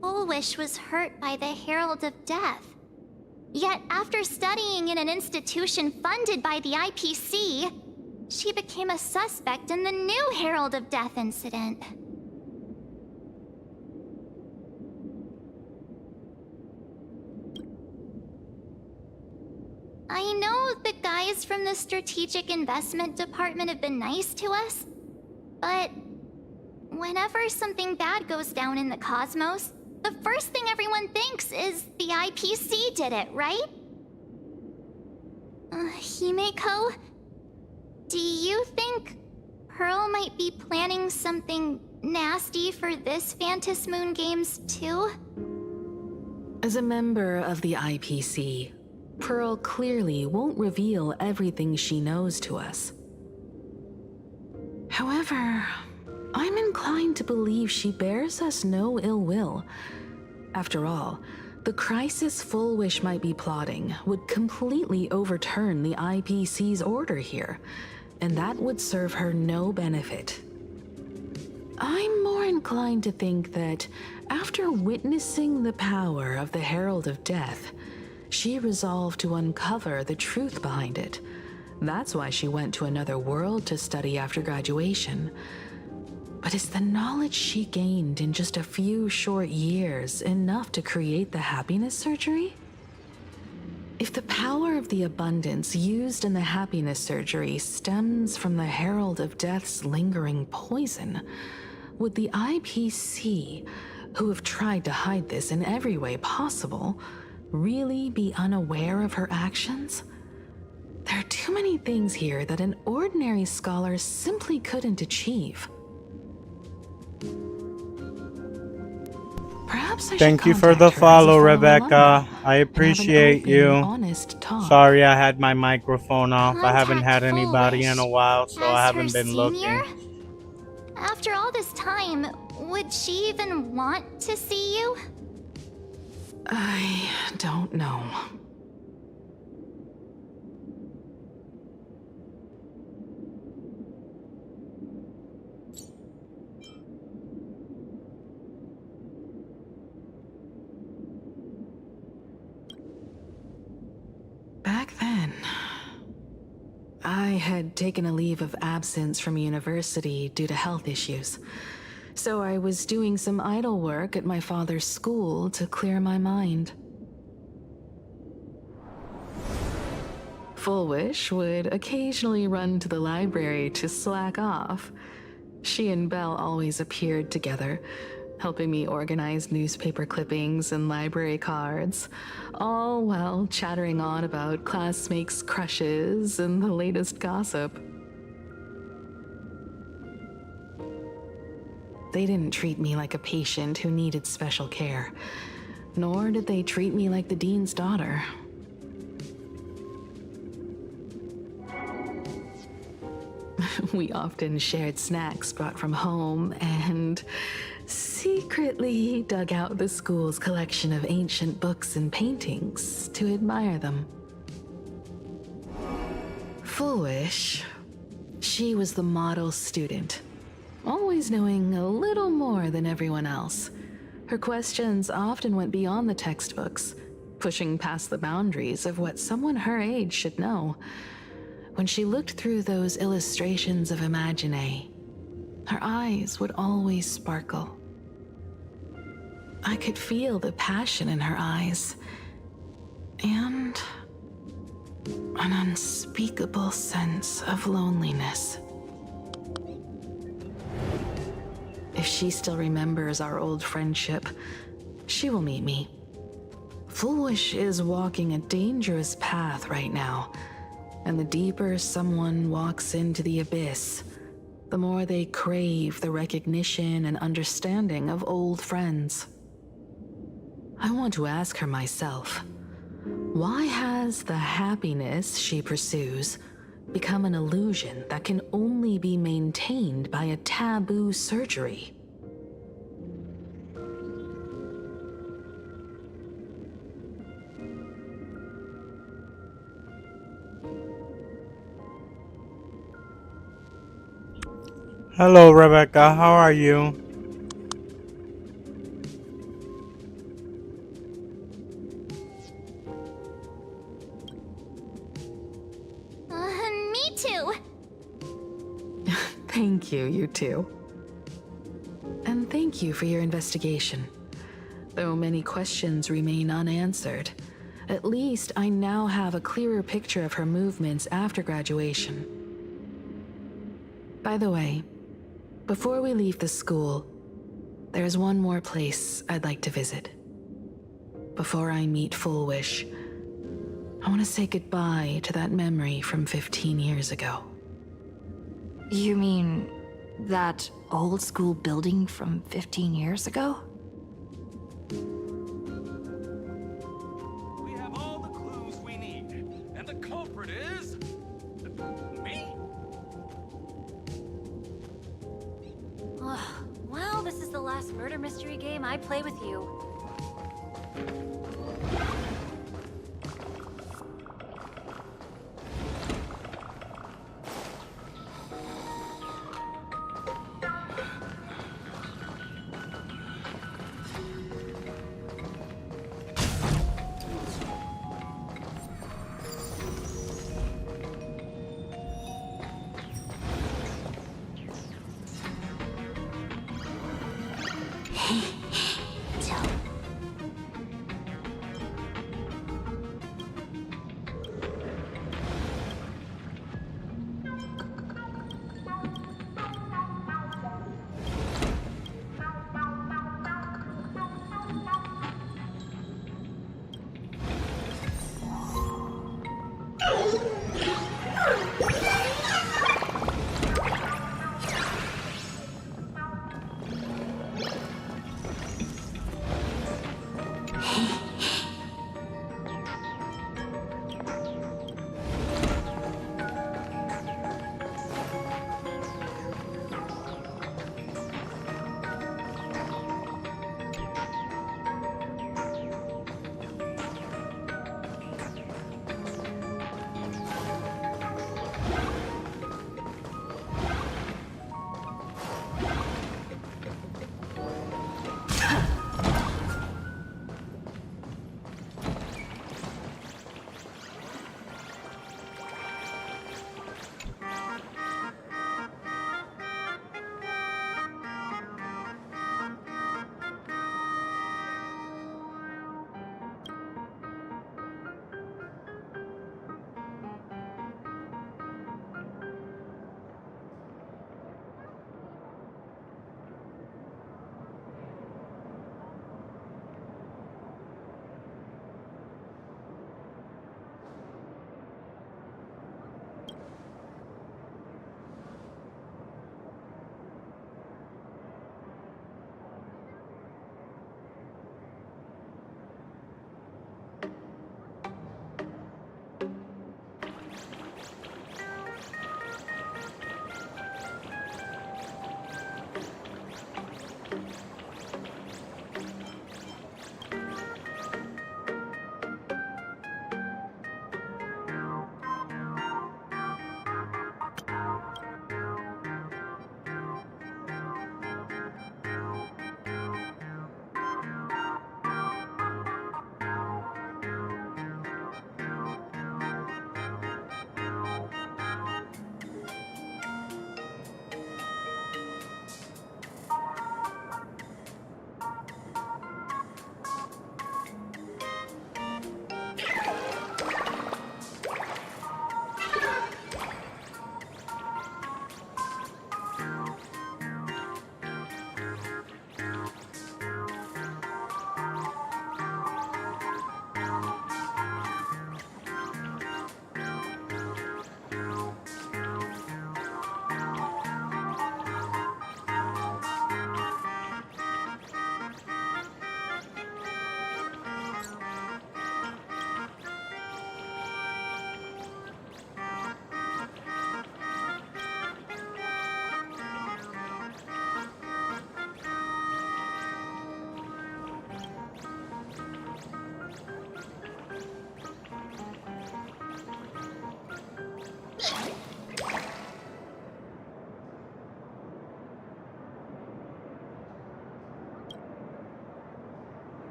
Full Wish was hurt by the Herald of Death. Yet after studying in an institution funded by the IPC, she became a suspect in the new Herald of Death incident. I know the guys from the Strategic Investment Department have been nice to us, but whenever something bad goes down in the cosmos, the first thing everyone thinks is the IPC did it, right? Himeko? Do you think Pearl might be planning something nasty for this Phantom Moon Games too? As a member of the IPC, Pearl clearly won't reveal everything she knows to us. However, I'm inclined to believe she bears us no ill will. After all, the crisis Full Wish might be plotting would completely overturn the IPC's order here, and that would serve her no benefit. I'm more inclined to think that after witnessing the power of the Herald of Death, she resolved to uncover the truth behind it. That's why she went to another world to study after graduation. But is the knowledge she gained in just a few short years enough to create the happiness surgery? If the power of the abundance used in the happiness surgery stems from the Herald of Death's lingering poison, would the IPC, who have tried to hide this in every way possible, really be unaware of her actions? There are too many things here that an ordinary scholar simply couldn't achieve. Perhaps I Thank should you for the contact her as a follow, fellow Rebecca. alumni I and have an appreciate open, you. honest talk. Sorry I had my microphone off. I haven't Contact had anybody in a Foolish. while, so I As haven't her been senior? looking. After all this time, would she even want to see you? I don't know. Back then, I had taken a leave of absence from university due to health issues. So I was doing some idle work at my father's school to clear my mind. Full Wish would occasionally run to the library to slack off. She and Belle always appeared together, helping me organize newspaper clippings and library cards, all while chattering on about classmates' crushes and the latest gossip. They didn't treat me like a patient who needed special care, nor did they treat me like the dean's daughter. We often shared snacks brought from home and secretly dug out the school's collection of ancient books and paintings to admire them. Foolish, she was the model student, always knowing a little more than everyone else. Her questions often went beyond the textbooks, pushing past the boundaries of what someone her age should know. When she looked through those illustrations of Imagine, her eyes would always sparkle. I could feel the passion in her eyes, and an unspeakable sense of loneliness. If she still remembers our old friendship, she will meet me. Foolish is walking a dangerous path right now, and the deeper someone walks into the abyss, the more they crave the recognition and understanding of old friends. I want to ask her myself, why has the happiness she pursues become an illusion that can only be maintained by a taboo surgery? Hello, Rebecca. How are you? Me too. Thank you, you two. And thank you for your investigation. Though many questions remain unanswered, at least I now have a clearer picture of her movements after graduation. By the way, before we leave the school, there's one more place I'd like to visit. Before I meet Full Wish, I want to say goodbye to that memory from 15 years ago. You mean that old school building from 15 years ago? We have all the clues we need, and the culprit is me. Well, this is the last murder mystery game I play with you.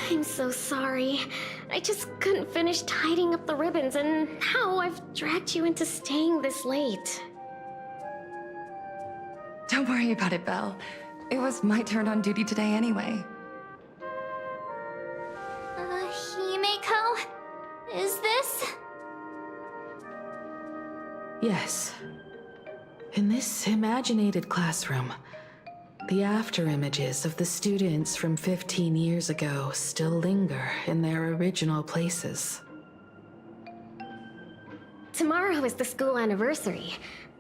I'm so sorry. I just couldn't finish tidying up the ribbons, and now I've dragged you into staying this late. Don't worry about it, Belle. It was my turn on duty today anyway. Himeko? Is this? Yes. In this imaginated classroom, the after images of the students from 15 years ago still linger in their original places. Tomorrow is the school anniversary.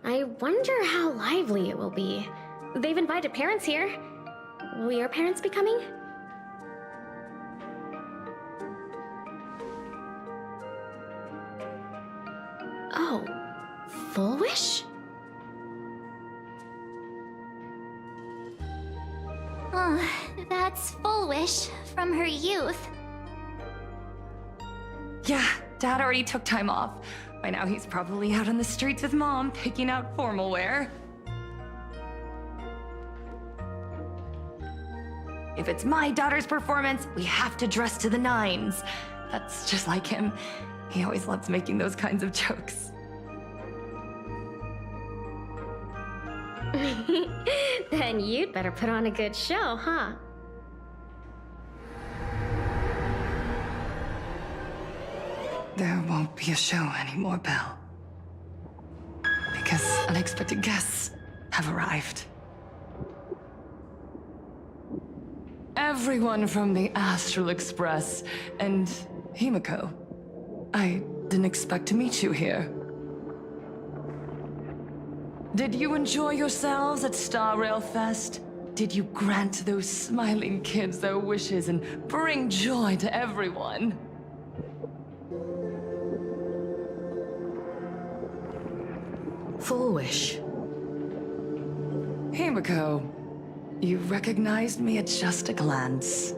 I wonder how lively it will be. They've invited parents here. Will your parents be coming? Oh, Full Wish? That's Full Wish from her youth. Yeah, Dad already took time off. By now he's probably out on the streets with Mom, picking out formal wear. If it's my daughter's performance, we have to dress to the nines. That's just like him. He always loves making those kinds of jokes. Then you'd better put on a good show, huh? There won't be a show anymore, Belle. Because unexpected guests have arrived. Everyone from the Astral Express and Himeko. I didn't expect to meet you here. Did you enjoy yourselves at Star Rail Fest? Did you grant those smiling kids their wishes and bring joy to everyone? Full Wish. Himeko, you recognized me at just a glance.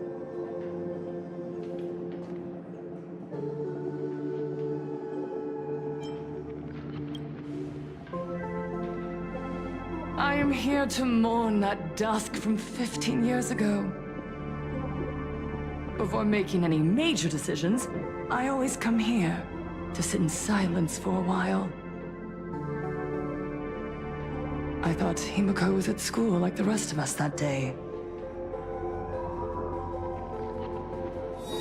I am here to mourn that dusk from 15 years ago. Before making any major decisions, I always come here to sit in silence for a while. I thought Himeko was at school like the rest of us that day.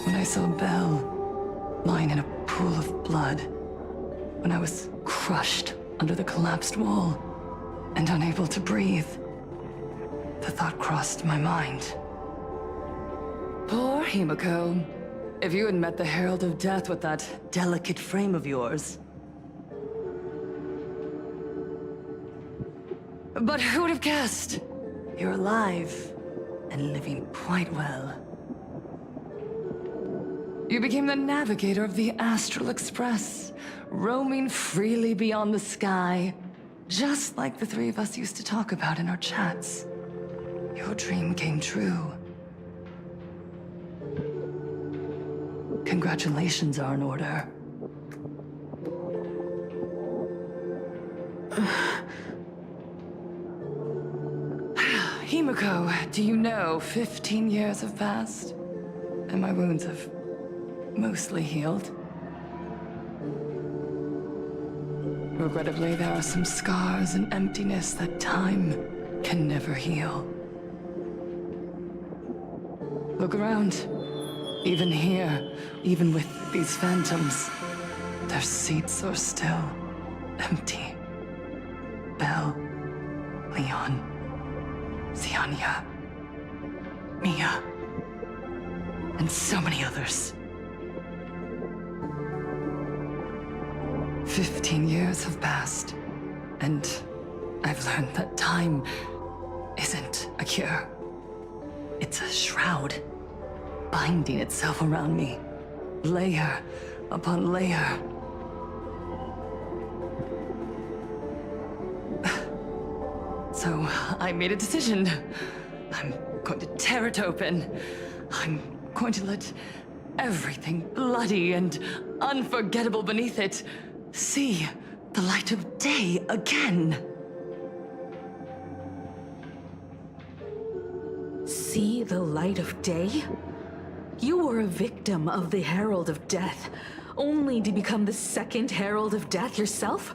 When I saw Belle lying in a pool of blood, when I was crushed under the collapsed wall and unable to breathe, the thought crossed my mind. Poor Himeko. If you had met the Herald of Death with that delicate frame of yours. But who would have guessed? You're alive and living quite well. You became the navigator of the Astral Express, roaming freely beyond the sky, just like the three of us used to talk about in our chats. Your dream came true. Congratulations are in order. Himeko, do you know 15 years have passed? And my wounds have mostly healed. Regrettably, there are some scars and emptiness that time can never heal. Look around. Even here, even with these phantoms, their seats are still empty. Belle, Leon, Xianya, Mia, and so many others. 15 years have passed, and I've learned that time isn't a cure. It's a shroud, binding itself around me, layer upon layer. So I made a decision. I'm going to tear it open. I'm going to let everything bloody and unforgettable beneath it see the light of day again. See the light of day? You were a victim of the Herald of Death, only to become the second Herald of Death yourself?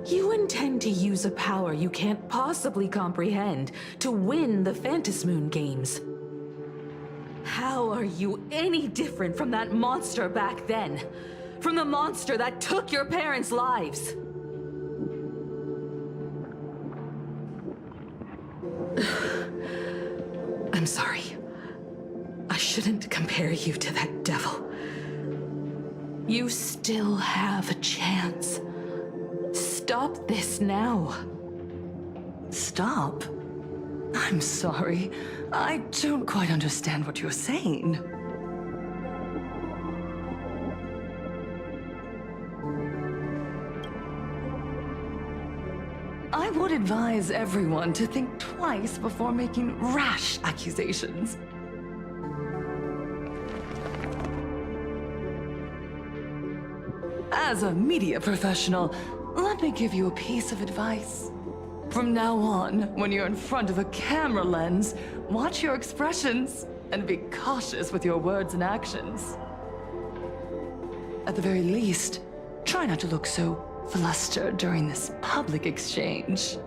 You intend to use a power you can't possibly comprehend to win the Phantasmoon Games. How are you any different from that monster back then? From the monster that took your parents' lives? I'm sorry. I shouldn't compare you to that devil. You still have a chance. Stop this now. Stop? I'm sorry. I don't quite understand what you're saying. I would advise everyone to think twice before making rash accusations. As a media professional, let me give you a piece of advice. From now on, when you're in front of a camera lens, watch your expressions and be cautious with your words and actions. At the very least, try not to look so flustered during this public exchange.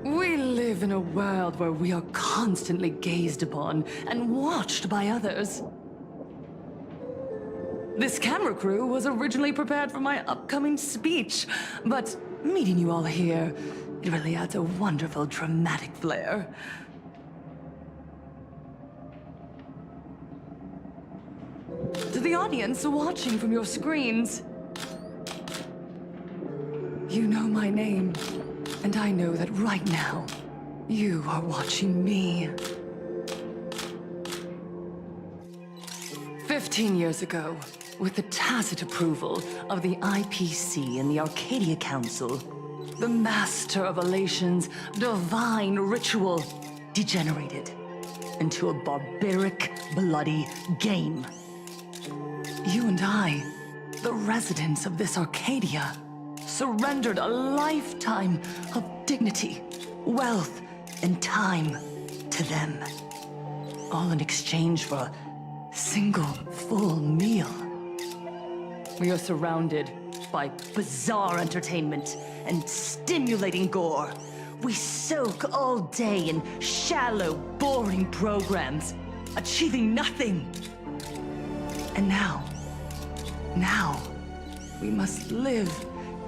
We live in a world where we are constantly gazed upon and watched by others. This camera crew was originally prepared for my upcoming speech, but meeting you all here, it really adds a wonderful dramatic flair. To the audience watching from your screens, you know my name, and I know that right now, you are watching me. 15 years ago, with the tacit approval of the IPC and the Arcadia Council, the Master of Elation's divine ritual degenerated into a barbaric, bloody game. You and I, the residents of this Arcadia, surrendered a lifetime of dignity, wealth, and time to them, all in exchange for a single full meal. We are surrounded by bizarre entertainment and stimulating gore. We soak all day in shallow, boring programs, achieving nothing. And now, we must live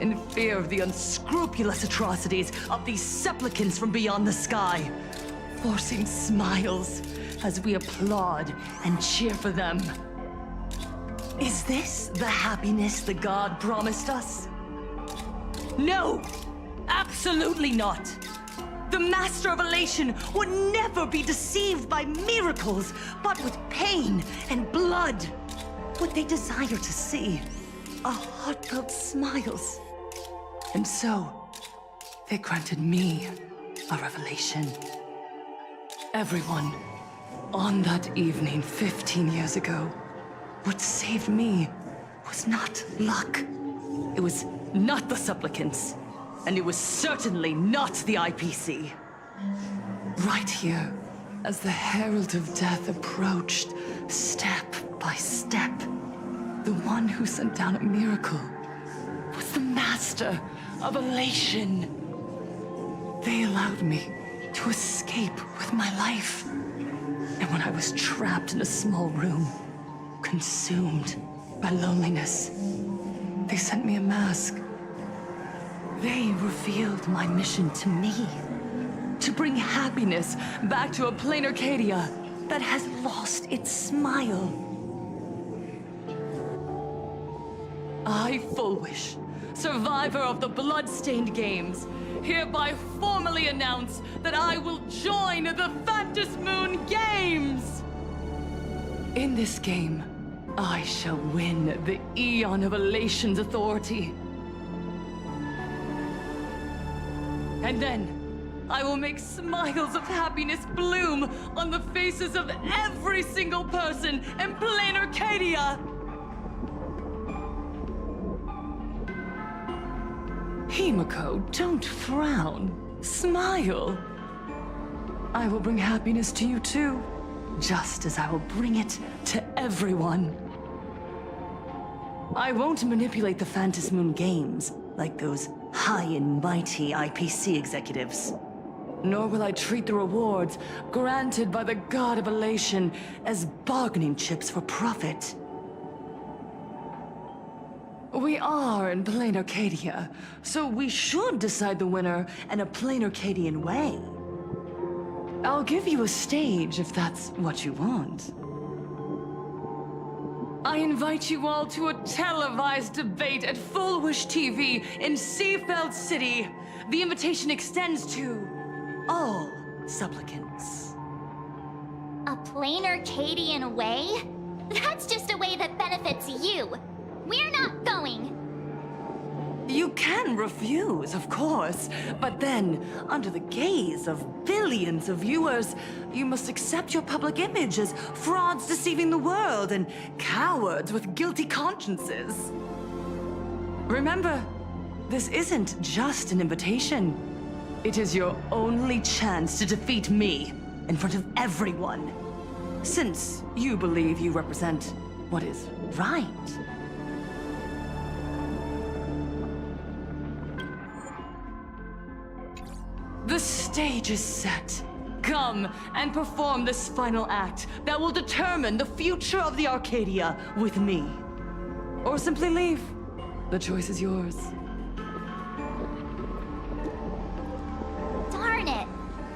in fear of the unscrupulous atrocities of these supplicants from beyond the sky, forcing smiles as we applaud and cheer for them. Is this the happiness the god promised us? No! Absolutely not! The Master of Elation would never be deceived by miracles, but with pain and blood. What they desire to see are heartfelt smiles. And so, they granted me a revelation. Everyone, on that evening 15 years ago, what saved me was not luck. It was not the supplicants, and it was certainly not the IPC. Right here, as the Herald of Death approached, step by step, the one who sent down a miracle was the Master of Elation. They allowed me to escape with my life. And when I was trapped in a small room, consumed by loneliness, they sent me a mask. They revealed my mission to me, to bring happiness back to a plain Arcadia that has lost its smile. I, Fullwish, survivor of the Bloodstained Games, hereby formally announce that I will join the Phantasmoon Games! In this game, I shall win the Eon of Elation's authority. And then, I will make smiles of happiness bloom on the faces of every single person in plain Arcadia! Himiko, don't frown. Smile. I will bring happiness to you too. just as I will bring it to everyone. I won't manipulate the Phantom Moon games like those high and mighty IPC executives. Nor will I treat the rewards granted by the God of Elation as bargaining chips for profit. We are in plain Arcadia, so we should decide the winner in a plain Arcadian way. I'll give you a stage if that's what you want. I invite you all to a televised debate at Full Wish TV in Seafeld City. The invitation extends to all supplicants. A plain Arcadian way? That's just a way that benefits you. We're not going. You can refuse, of course, but then, under the gaze of billions of viewers, you must accept your public image as frauds deceiving the world and cowards with guilty consciences. Remember, this isn't just an invitation. It is your only chance to defeat me in front of everyone, since you believe you represent what is right. The stage is set. Come and perform this final act that will determine the future of the Arcadia with me. Or simply leave. The choice is yours. Darn it!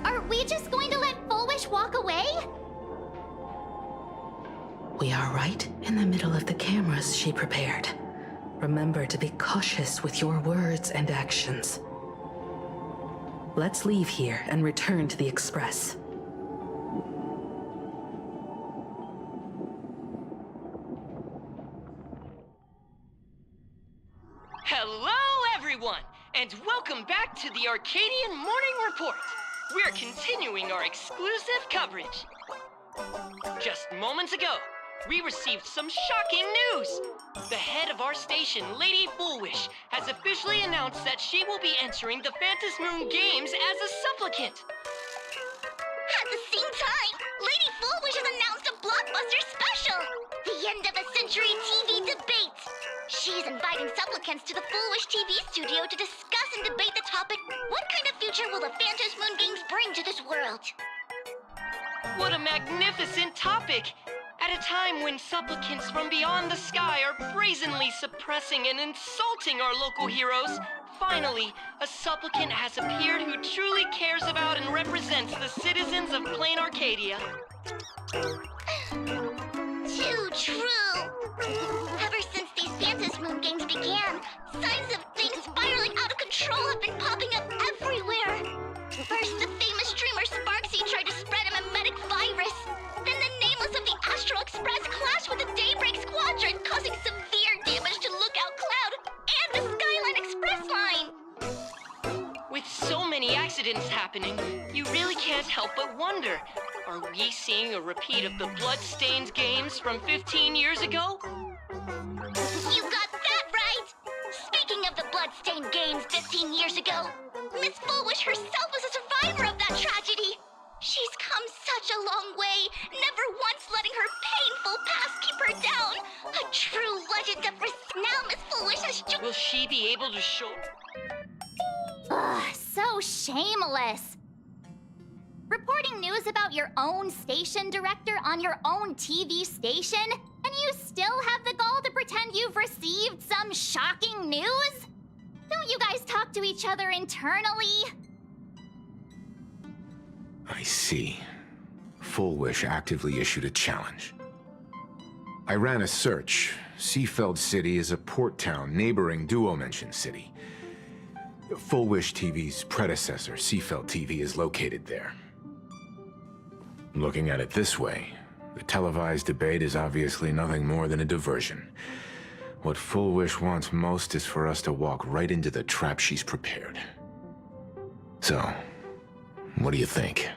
Are we just going to let Full Wish walk away? We are right in the middle of the cameras she prepared. Remember to be cautious with your words and actions. Let's leave here and return to the Express. Hello, everyone, and welcome back to the Arcadian Morning Report. We're continuing our exclusive coverage. Just moments ago, we received some shocking news. The head of our station, Lady Fullwish, has officially announced that she will be entering the Phantom Moon Games as a supplicant. At the same time, Lady Fullwish has announced a blockbuster special! The end of a century TV debate! She's inviting supplicants to the Fullwish TV studio to discuss and debate the topic, what kind of future will the Phantom Moon Games bring to this world? What a magnificent topic! At a time when supplicants from beyond the sky are brazenly suppressing and insulting our local heroes, finally, a supplicant has appeared who truly cares about and represents the citizens of Plain Arcadia. Too true! Ever since these Phantom Moon Games began, signs of things spiraling out of control have been popping up everywhere. First, the famous streamer Sparksy tried to spread a mimetic virus. Then the nameless of the Astral Express clashed with the Daybreak Squadron, causing severe damage to Lookout Cloud and the Skyline Express line. With so many accidents happening, you really can't help but wonder, are we seeing a repeat of the Bloodstained games from 15 years ago? You got that right! Speaking of the Bloodstained games 15 years ago, Miss Fullwish herself was a survivor of that tragedy. She's come such a long way, never once letting her painful past keep her down. A true legend of now Miss Fullwish has Will she be able to show... Ugh, so shameless. Reporting news about your own station director on your own TV station, and you still have the gall to pretend you've received some shocking news? Don't you guys talk to each other internally? I see. Full Wish actively issued a challenge. I ran a search. Seafeld City is a port town neighboring Duo-Mention City. Full Wish TV's predecessor, Seafeld TV, is located there. Looking at it this way, the televised debate is obviously nothing more than a diversion. What Full Wish wants most is for us to walk right into the trap she's prepared. So, what do you think?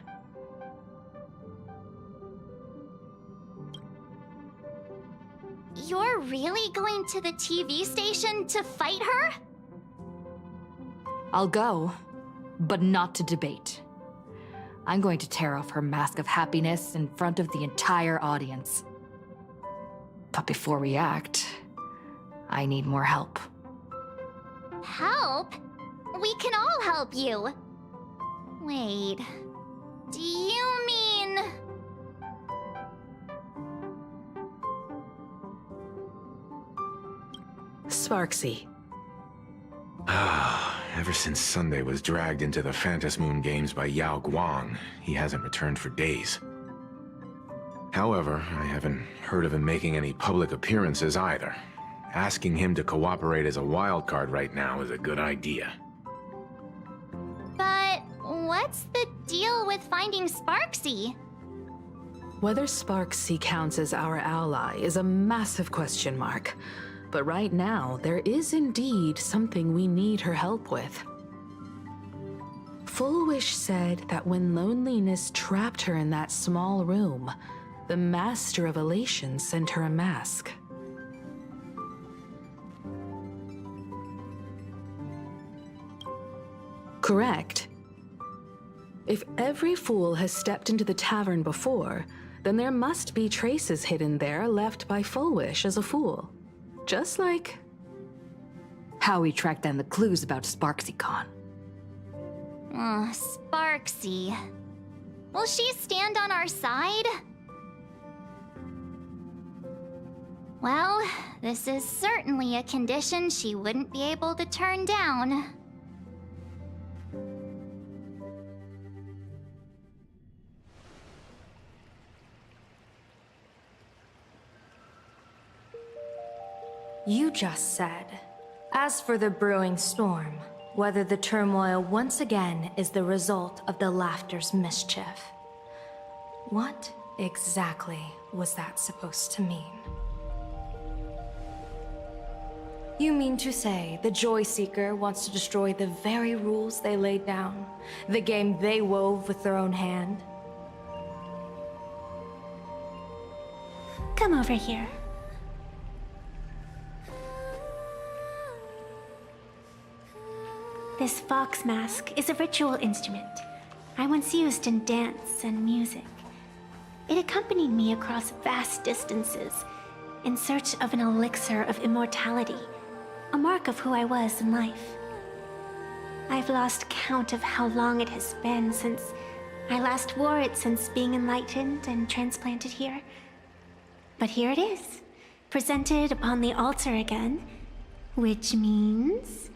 You're really going to the TV station to fight her? I'll go, but not to debate. I'm going to tear off her mask of happiness in front of the entire audience. But before we act, I need more help. Help? We can all help you. Wait, do you mean... Sparksy. Ever since Sunday was dragged into the Phantom Moon Games by Yao Guang, he hasn't returned for days. However, I haven't heard of him making any public appearances either. Asking him to cooperate as a wildcard right now is a good idea. But what's the deal with finding Sparksy? Whether Sparksy counts as our ally is a massive question mark. But right now, there is indeed something we need her help with. Full Wish said that when loneliness trapped her in that small room, the Master of Elation sent her a mask. Correct. If every fool has stepped into the tavern before, then there must be traces hidden there left by Full Wish as a fool. Just like how we tracked down the clues about SparksyCon. Sparksy. Will she stand on our side? Well, this is certainly a condition she wouldn't be able to turn down. You just said, as for the brewing storm, whether the turmoil once again is the result of the laughter's mischief. What exactly was that supposed to mean? You mean to say the Joy Seeker wants to destroy the very rules they laid down, the game they wove with their own hand? Come over here. This fox mask is a ritual instrument I once used in dance and music. It accompanied me across vast distances in search of an elixir of immortality, a mark of who I was in life. I've lost count of how long it has been since I last wore it since being enlightened and transplanted here. But here it is, presented upon the altar again, which means...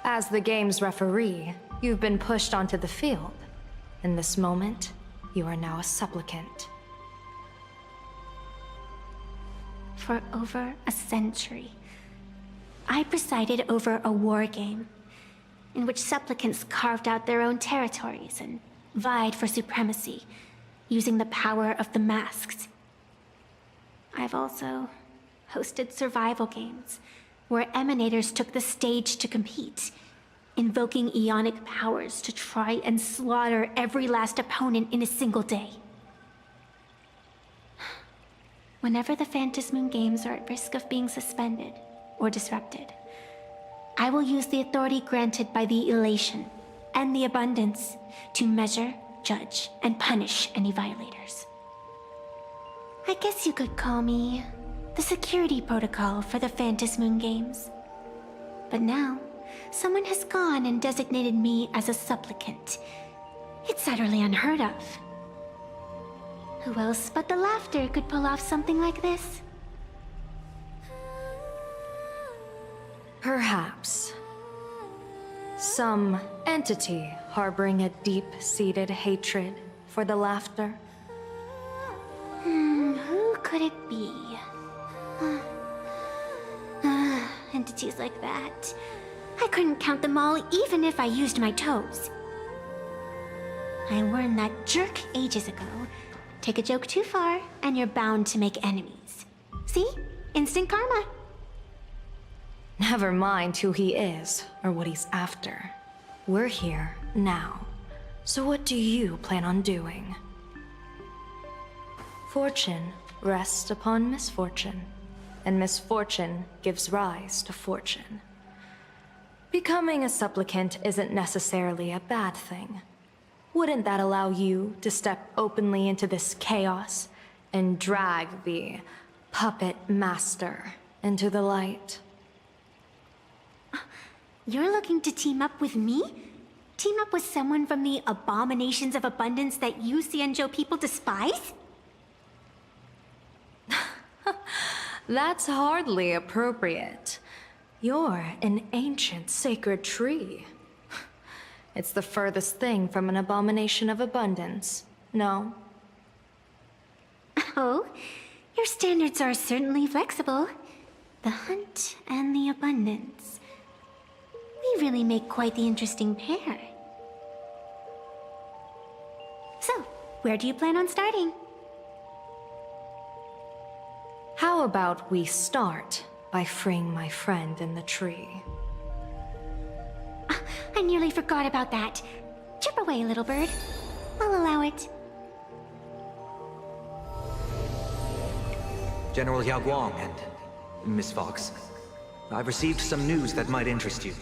As the game's referee, you've been pushed onto the field. In this moment, you are now a supplicant. For over a century, I presided over a war game in which supplicants carved out their own territories and vied for supremacy, using the power of the masks. I've also hosted survival games where emanators took the stage to compete, invoking eonic powers to try and slaughter every last opponent in a single day. Whenever the Phantom Moon Games are at risk of being suspended or disrupted, I will use the authority granted by the Elation and the Abundance to measure, judge, and punish any violators. I guess you could call me the security protocol for the Phantom Moon Games. But now, someone has gone and designated me as a supplicant. It's utterly unheard of. Who else but the laughter could pull off something like this? Perhaps. Some entity harboring a deep-seated hatred for the laughter. Who could it be? Entities like that. I couldn't count them all even if I used my toes. I warned that jerk ages ago. Take a joke too far, and you're bound to make enemies. See? Instant karma. Never mind who he is, or what he's after. We're here, now. So what do you plan on doing? Fortune rests upon misfortune, and misfortune gives rise to fortune. Becoming a supplicant isn't necessarily a bad thing. Wouldn't that allow you to step openly into this chaos and drag the puppet master into the light? You're looking to team up with me? Team up with someone from the abominations of abundance that you Xianzhou people despise? That's hardly appropriate. You're an ancient sacred tree. It's the furthest thing from an abomination of abundance, no? Oh, your standards are certainly flexible. The hunt and the abundance. We really make quite the interesting pair. So, where do you plan on starting? How about we start by freeing my friend in the tree? I nearly forgot about that. Chip away, little bird. I'll allow it. General Yao Guang and Miss Fox, I've received some news that might interest you.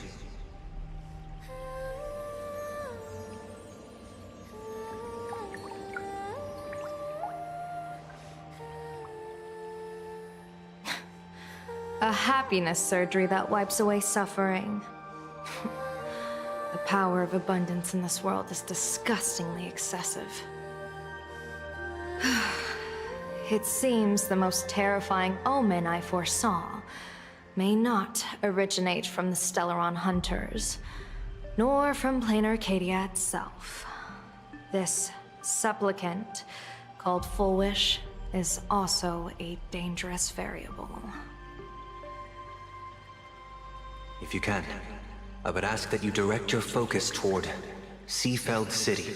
A happiness surgery that wipes away suffering. The power of abundance in this world is disgustingly excessive. It seems the most terrifying omen I foresaw may not originate from the Stellaron hunters, nor from plain Arcadia itself. This supplicant, called Full Wish, is also a dangerous variable. If you can, I would ask that you direct your focus toward Seafeld City.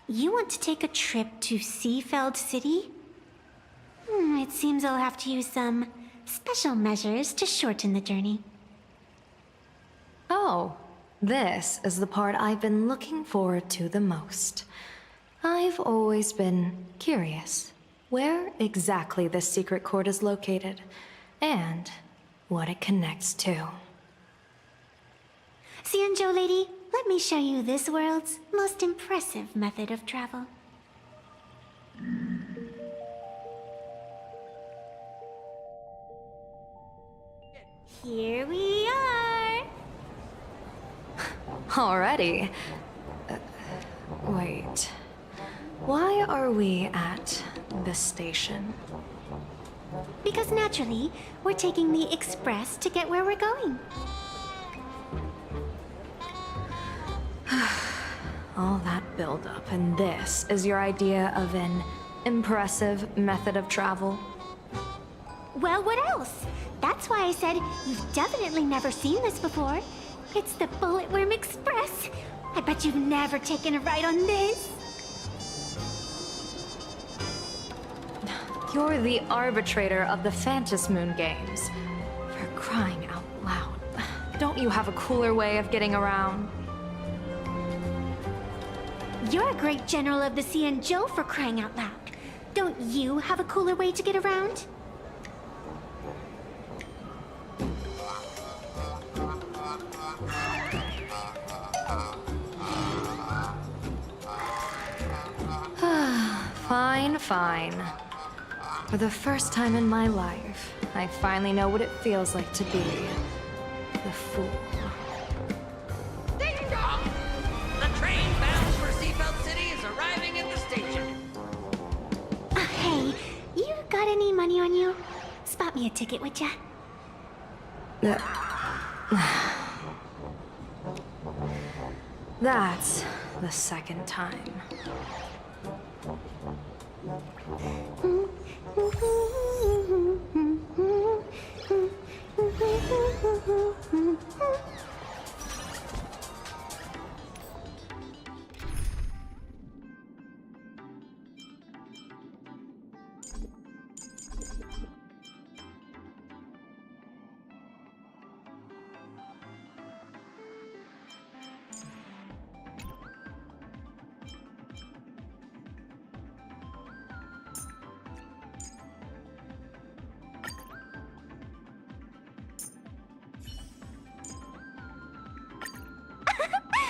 You want to take a trip to Seafeld City? It seems I'll have to use some special measures to shorten the journey. Oh, this is the part I've been looking forward to the most. I've always been curious where exactly this secret court is located, and what it connects to. Xianzhou lady, let me show you this world's most impressive method of travel. Here we are! Already? Wait. Why are we at this station? Because naturally, we're taking the express to get where we're going. All that buildup, and this is your idea of an impressive method of travel? Well, what else? That's why I said you've definitely never seen this before. It's the Bulletworm Express. I bet you've never taken a ride on this. You're the arbitrator of the Phantom Moon Games. For crying out loud. Don't you have a cooler way of getting around? You're a great general of the Xianzhou, for crying out loud. Don't you have a cooler way to get around? Fine, fine. For the first time in my life, I finally know what it feels like to be the fool. Ding dong! The train bound for Seafeld City is arriving at the station. Hey, you got any money on you? Spot me a ticket, would ya? That's the second time.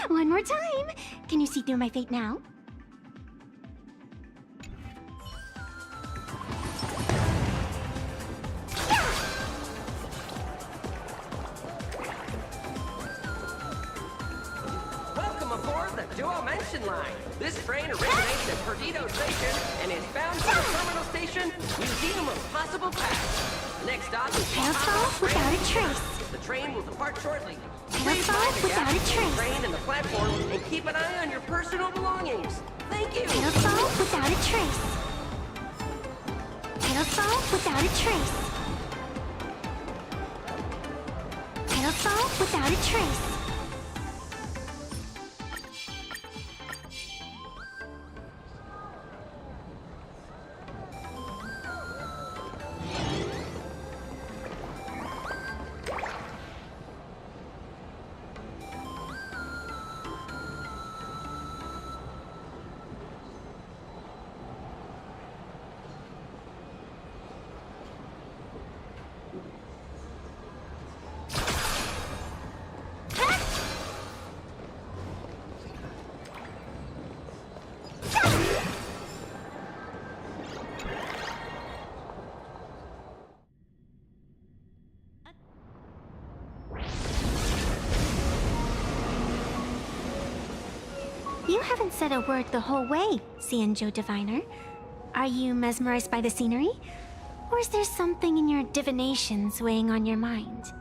One more time. Can you see through my fate now? Welcome aboard the Dual Mansion Line. This train originates at Perdido Station and is bound to the terminal station, Museum of Possible Past. Next stop is Parasol without a trace. The train will depart shortly. Parasol Mind the without gap a between trace. the train and the platform, and keep an eye on your personal belongings. Thank you. Parasol without a trace. Parasol without a trace. Parasol without a trace. You haven't said a word the whole way, Xianzhou Diviner. Are you mesmerized by the scenery? Or is there something in your divinations weighing on your mind?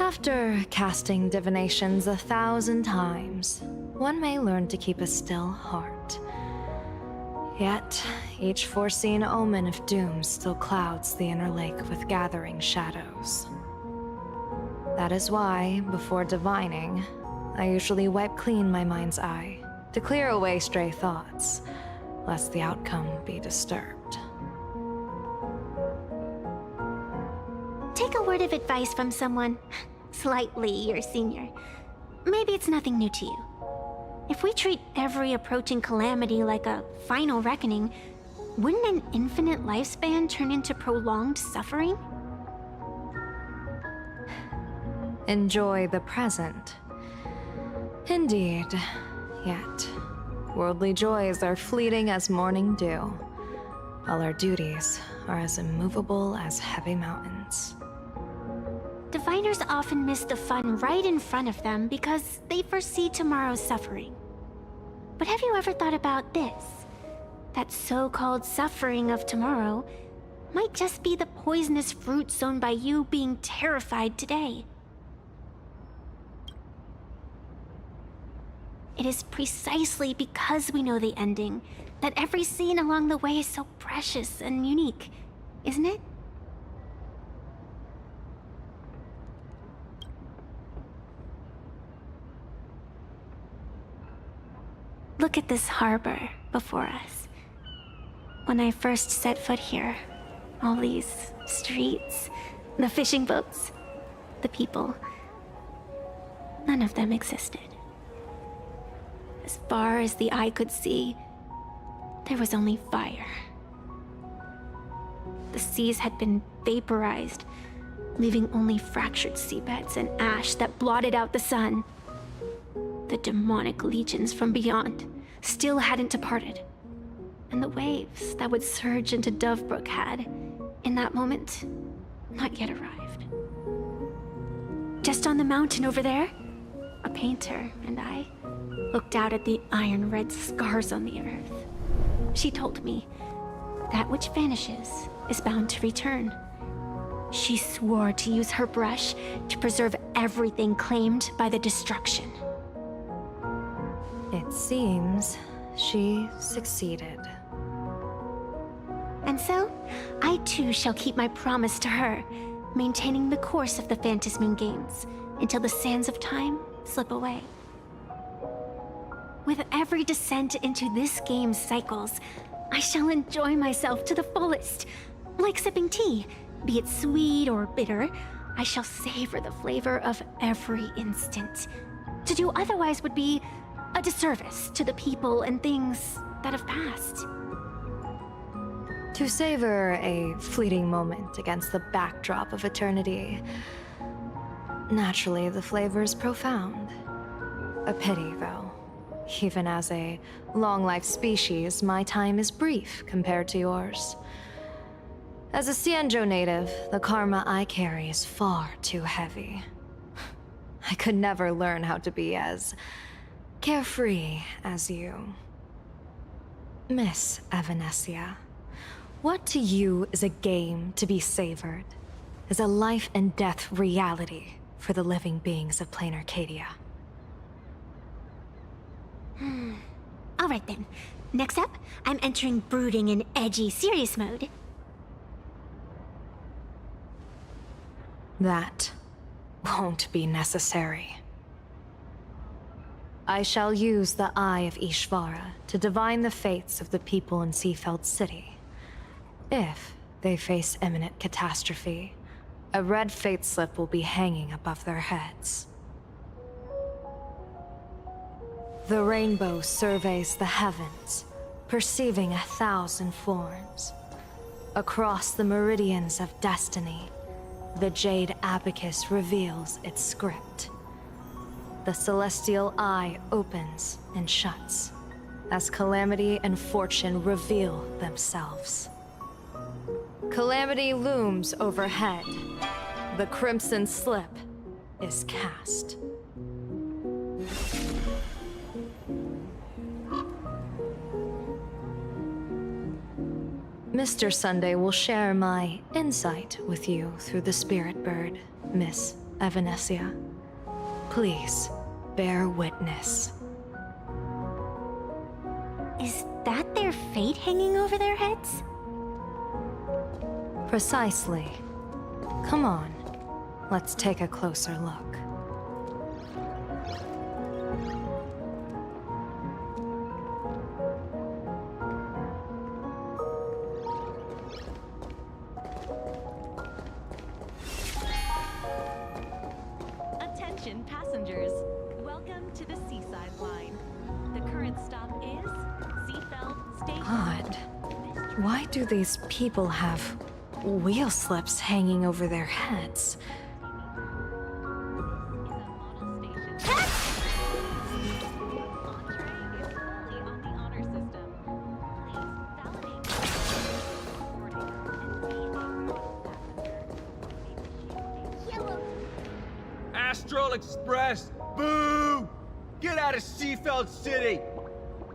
After casting divinations 1,000 times, one may learn to keep a still heart. Yet, each foreseen omen of doom still clouds the inner lake with gathering shadows. That is why, before divining, I usually wipe clean my mind's eye to clear away stray thoughts, lest the outcome be disturbed. Take a word of advice from someone slightly your senior. Maybe it's nothing new to you. If we treat every approaching calamity like a final reckoning, wouldn't an infinite lifespan turn into prolonged suffering? Enjoy the present. Indeed, yet worldly joys are fleeting as morning dew, while our duties are as immovable as heavy mountains. Diviners often miss the fun right in front of them because they foresee tomorrow's suffering. But have you ever thought about this? That so-called suffering of tomorrow might just be the poisonous fruit sown by you being terrified today. It is precisely because we know the ending that every scene along the way is so precious and unique, isn't it? Look at this harbor before us. When I first set foot here, all these streets, the fishing boats, the people, none of them existed. As far as the eye could see, there was only fire. The seas had been vaporized, leaving only fractured seabeds and ash that blotted out the sun. The demonic legions from beyond still hadn't departed, and the waves that would surge into Dovebrook had, in that moment, not yet arrived. Just on the mountain over there, a painter and I looked out at the iron red scars on the earth. She told me, that which vanishes is bound to return. She swore to use her brush to preserve everything claimed by the destruction. It seems she succeeded. And so, I too shall keep my promise to her, maintaining the course of the Phantasmoon Games until the sands of time slip away. With every descent into this game's cycles, I shall enjoy myself to the fullest, Like sipping tea, be it sweet or bitter, I shall savor the flavor of every instant. To do otherwise would be a disservice to the people and things that have passed. To savor a fleeting moment against the backdrop of eternity. Naturally, the flavor is profound. A pity, though. Even as a long-life species, my time is brief compared to yours. As a Cienjo native, the karma I carry is far too heavy. I could never learn how to be as carefree as you. Miss Evanescia, what to you is a game to be savored? Is a life and death reality for the living beings of plain Arcadia? Alright then. Next up, I'm entering brooding and edgy serious mode. That won't be necessary. I shall use the Eye of Ishvara to divine the fates of the people in Seafeld City. If they face imminent catastrophe, a red fate slip will be hanging above their heads. The rainbow surveys the heavens, perceiving 1,000 forms. Across the meridians of destiny, the Jade Abacus reveals its script. The celestial eye opens and shuts as calamity and fortune reveal themselves. Calamity looms overhead. The crimson slip is cast. Mr. Sunday will share my insight with you through the spirit bird, Miss Evanescia. Please, bear witness. Is that their fate hanging over their heads? Precisely. Come on, let's take a closer look. Attention passengers, welcome to the Seaside Line. The current stop is Seafeld Station. Odd. Why do these people have wheel slips hanging over their heads? Astral Express! Boo! Get out of Seafeld City!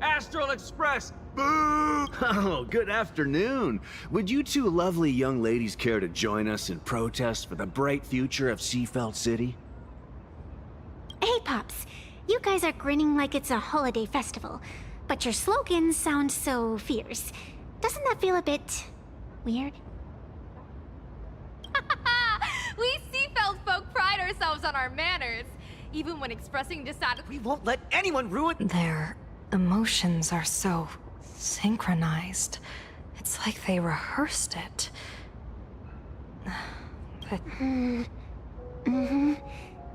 Astral Express! Boo! Oh, good afternoon. Would you two lovely young ladies care to join us in protest for the bright future of Seafeld City? Hey, Pops. You guys are grinning like it's a holiday festival, but your slogans sound so fierce. Doesn't that feel a bit weird? We Seafeld folk pride ourselves on our manners, even when expressing dissatisfaction. We won't let anyone ruin... Their emotions are so synchronized. It's like they rehearsed it. But...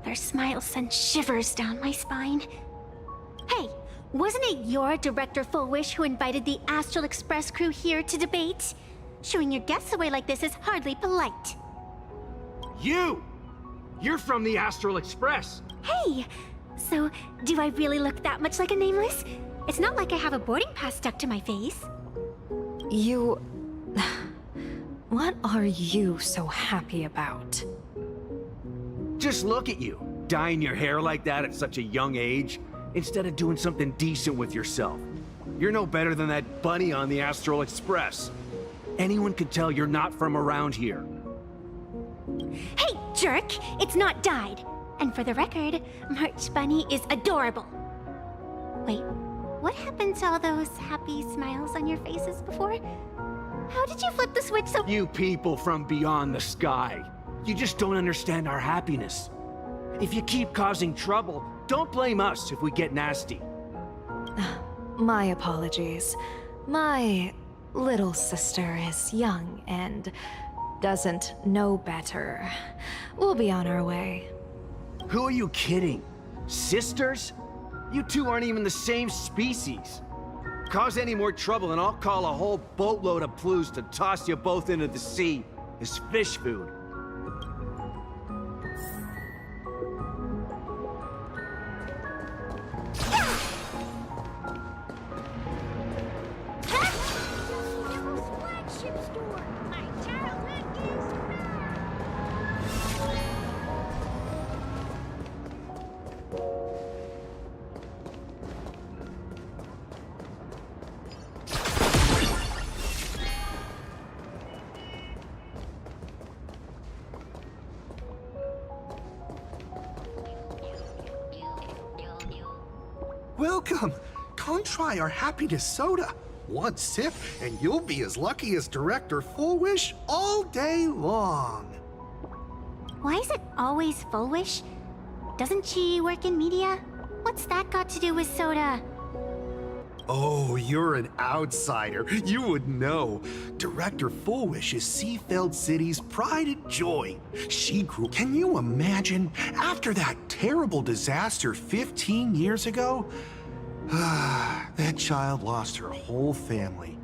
Their smiles send shivers down my spine. Hey, wasn't it your Director Fullwish who invited the Astral Express crew here to debate? Showing your guests away like this is hardly polite. You! You're from the Astral Express! Hey! So, do I really look that much like a nameless? It's not like I have a boarding pass stuck to my face. You... What are you so happy about? Just look at you, dyeing your hair like that at such a young age, instead of doing something decent with yourself. You're no better than that bunny on the Astral Express. Anyone could tell you're not from around here. Hey, jerk! It's not dyed. And for the record, March Bunny is adorable. Wait, what happened to all those happy smiles on your faces before? How did you flip the switch so— You people from beyond the sky. You just don't understand our happiness. If you keep causing trouble, don't blame us if we get nasty. My apologies. My little sister is young and doesn't know better. We'll be on our way. Who are you kidding? Sisters? You two aren't even the same species. Cause any more trouble and I'll call a whole boatload of Ploos to toss you both into the sea as fish food. Welcome! Come try our happiness soda. One sip, and you'll be as lucky as Director Fullwish all day long. Why is it always Fullwish? Doesn't she work in media? What's that got to do with soda? Oh, you're an outsider. You would know. Director Fullwish is Seafeld City's pride and joy. She grew. Can you imagine? After that terrible disaster 15 years ago, that child lost her whole family.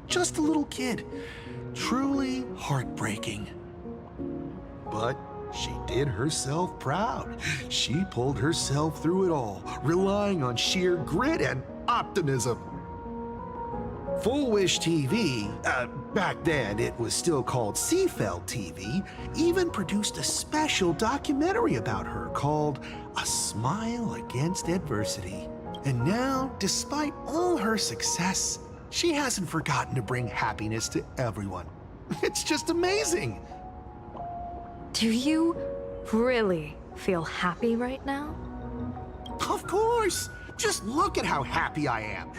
Just a little kid. Truly heartbreaking. But she did herself proud. She pulled herself through it all, relying on sheer grit and optimism. Full Wish TV, back then it was still called Seafeld TV, even produced a special documentary about her called A Smile Against Adversity. And now, despite all her success, she hasn't forgotten to bring happiness to everyone. It's just amazing. Do you really feel happy right now? Of course! Just look at how happy I am.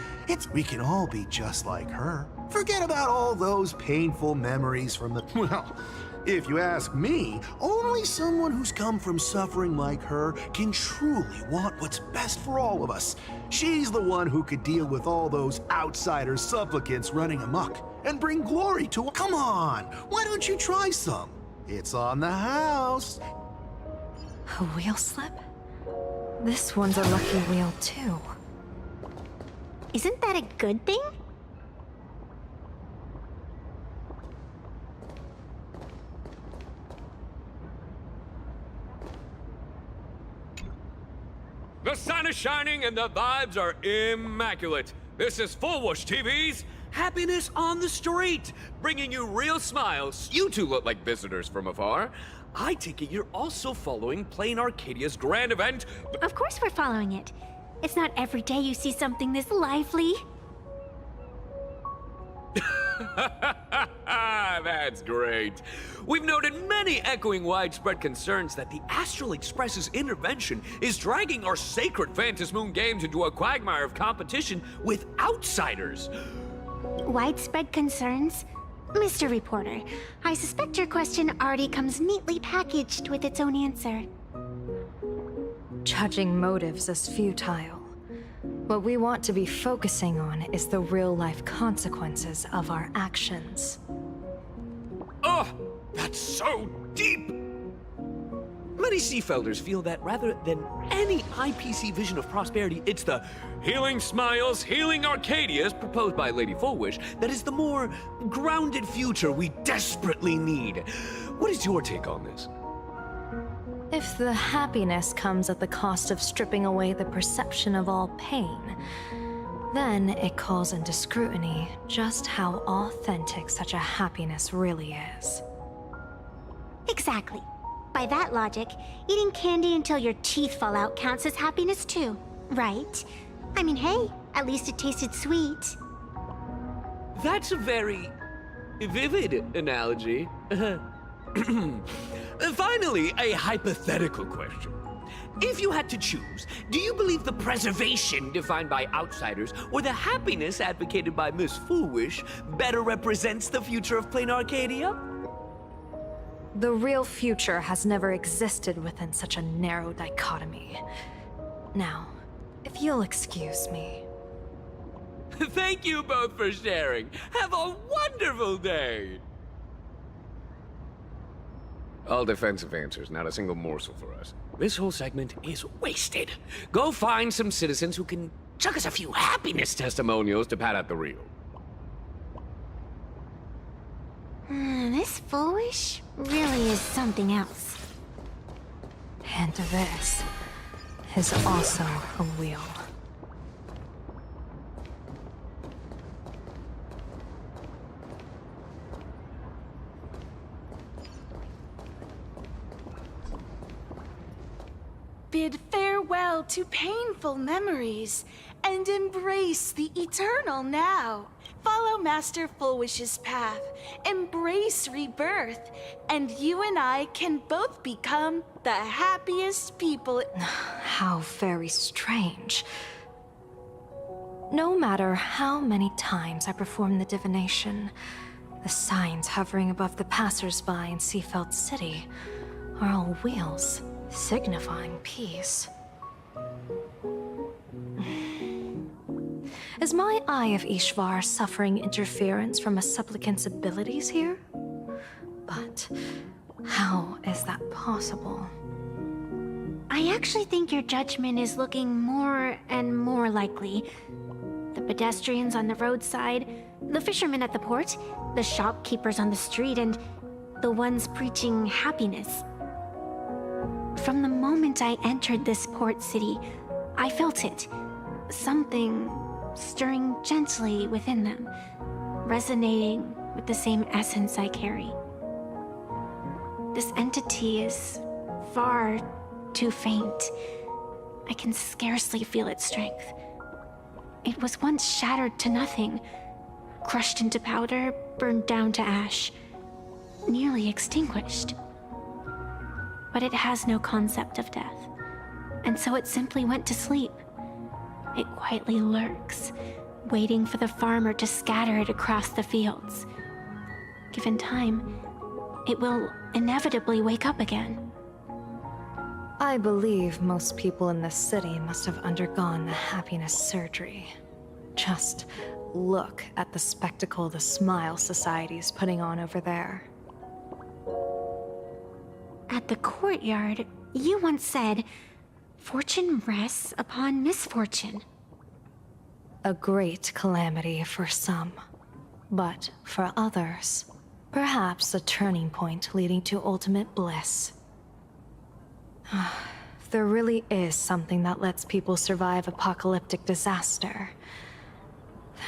We can all be just like her. Forget about all those painful memories from the... Well, if you ask me, only someone who's come from suffering like her can truly want what's best for all of us. She's the one who could deal with all those outsider supplicants running amok and bring glory to... Come on, why don't you try some? It's on the house. A wheel slip? This one's a lucky wheel, too. Isn't that a good thing? The sun is shining and the vibes are immaculate. This is Full Wish TV's Happiness on the Street, bringing you real smiles. You two look like visitors from afar. I take it you're also following Plain Arcadia's grand event. Of course we're following it. It's not every day you see something this lively. That's great. We've noted many echoing widespread concerns that the Astral Express's intervention is dragging our sacred Phantasmoon games into a quagmire of competition with outsiders. Widespread concerns? Mr. Reporter, I suspect your question already comes neatly packaged with its own answer. Judging motives is futile. What we want to be focusing on is the real-life consequences of our actions. Oh, that's so deep! Many Seafelders feel that rather than any IPC vision of prosperity, it's the healing smiles, healing Arcadias proposed by Lady Fullwish that is the more grounded future we desperately need. What is your take on this? If the happiness comes at the cost of stripping away the perception of all pain, then it calls into scrutiny just how authentic such a happiness really is. Exactly. By that logic, eating candy until your teeth fall out counts as happiness too, right? I mean, hey, at least it tasted sweet. That's a very vivid analogy. Finally, a hypothetical question. If you had to choose, do you believe the preservation defined by outsiders or the happiness advocated by Miss Foolish better represents the future of Plain Arcadia? The real future has never existed within such a narrow dichotomy. Now, if you'll excuse me. Thank you both for sharing. Have a wonderful day. All defensive answers, not a single morsel for us. This whole segment is wasted. Go find some citizens who can chuck us a few happiness testimonials to pad out the reel. This foolish really is something else. And this is also a wheel. Bid farewell to painful memories and embrace the eternal now. Follow Master Fullwish's path, embrace rebirth, and you and I can both become the happiest people. How very strange. No matter how many times I perform the divination, the signs hovering above the passers-by in Seafeld City are all wheels, signifying peace. Is my Eye of Ishvar suffering interference from a supplicant's abilities here? But how is that possible? I actually think your judgment is looking more and more likely. The pedestrians on the roadside, the fishermen at the port, the shopkeepers on the street, and the ones preaching happiness. From the moment I entered this port city, I felt it. Something stirring gently within them, resonating with the same essence I carry. This entity is far too faint. I can scarcely feel its strength. It was once shattered to nothing, crushed into powder, burned down to ash, nearly extinguished. But it has no concept of death, and so it simply went to sleep. It quietly lurks, waiting for the farmer to scatter it across the fields. Given time, it will inevitably wake up again. I believe most people in this city must have undergone the happiness surgery. Just look at the spectacle the Smile Society's putting on over there. At the courtyard, you once said, "Fortune rests upon misfortune." A great calamity for some, but for others, perhaps a turning point leading to ultimate bliss. There really is something that lets people survive apocalyptic disaster,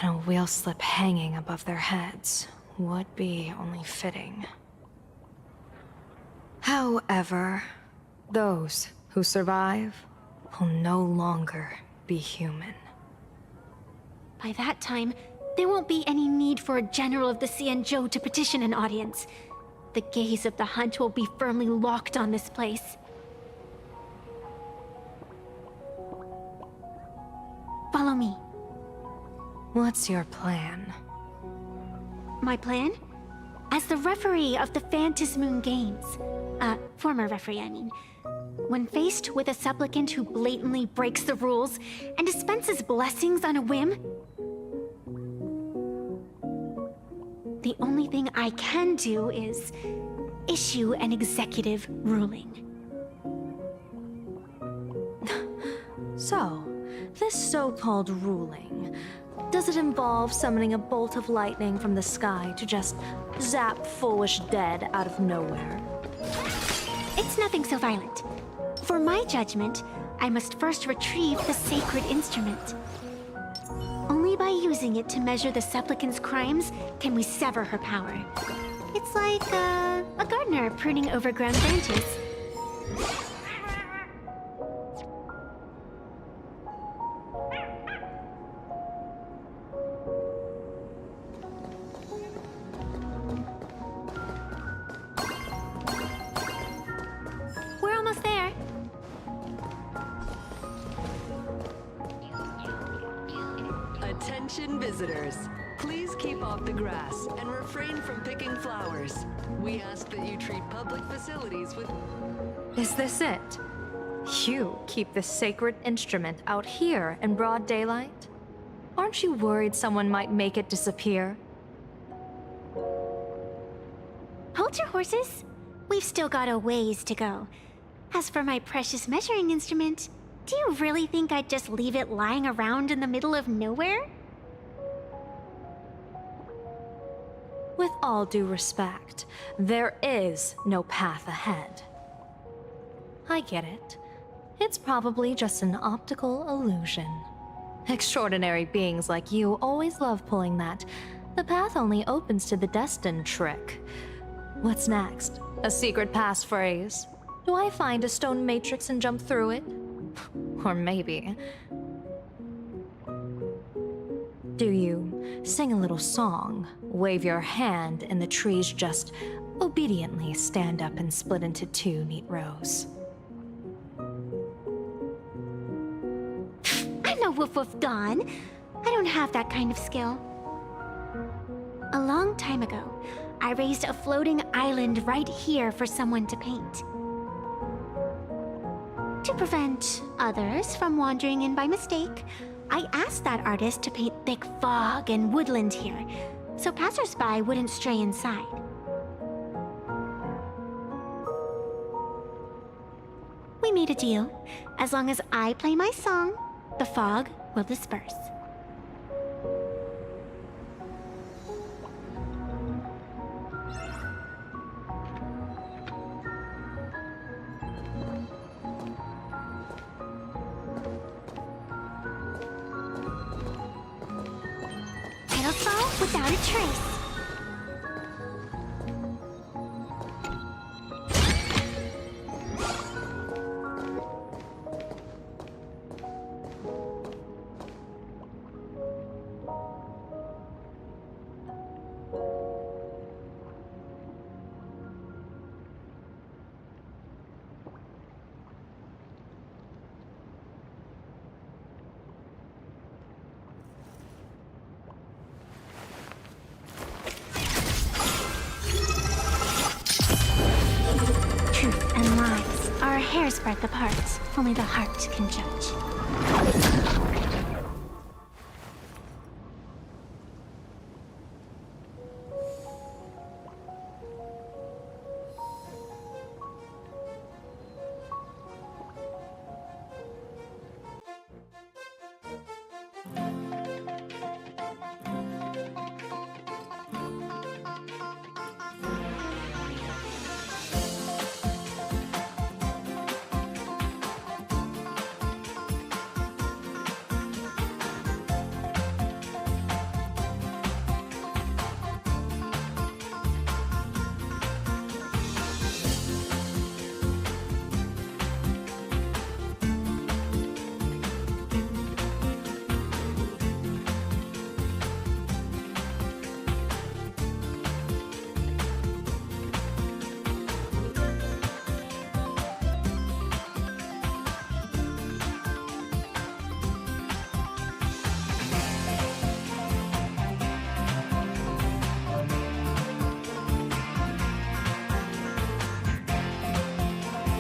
then a wheel slip hanging above their heads would be only fitting. However, those who survive will no longer be human. By that time, there won't be any need for a general of the Xianzhou to petition an audience. The gaze of the hunt will be firmly locked on this place. Follow me. What's your plan? My plan? As the referee of the Phantasmoon Games, former referee, I mean, when faced with a supplicant who blatantly breaks the rules and dispenses blessings on a whim, the only thing I can do is issue an executive ruling. So, this so-called ruling, does it involve summoning a bolt of lightning from the sky to just zap Foolish dead out of nowhere? It's nothing so violent. For my judgment, I must first retrieve the sacred instrument. Only by using it to measure the supplicant's crimes can we sever her power. It's like a gardener pruning overgrown branches. We're almost there. Attention visitors. Please keep off the grass and refrain from picking flowers. We ask that you treat public facilities with... Is this it? You keep this sacred instrument out here in broad daylight? Aren't you worried someone might make it disappear? Hold your horses. We've still got a ways to go. As for my precious measuring instrument, do you really think I'd just leave it lying around in the middle of nowhere? With all due respect, there is no path ahead. I get it. It's probably just an optical illusion. Extraordinary beings like you always love pulling that "the path only opens to the destined" trick. What's next? A secret passphrase? Do I find a stone matrix and jump through it? Or maybe... do you sing a little song, wave your hand, and the trees just obediently stand up and split into 2 neat rows? I'm no woof woof Dawn. I don't have that kind of skill. A long time ago, I raised a floating island right here for someone to paint. To prevent others from wandering in by mistake, I asked that artist to paint thick fog and woodland here, so passersby wouldn't stray inside. We made a deal. As long as I play my song, the fog will disperse. It'll fall without a trace. Truth and lies are a hair's breadth apart. Only the heart can judge.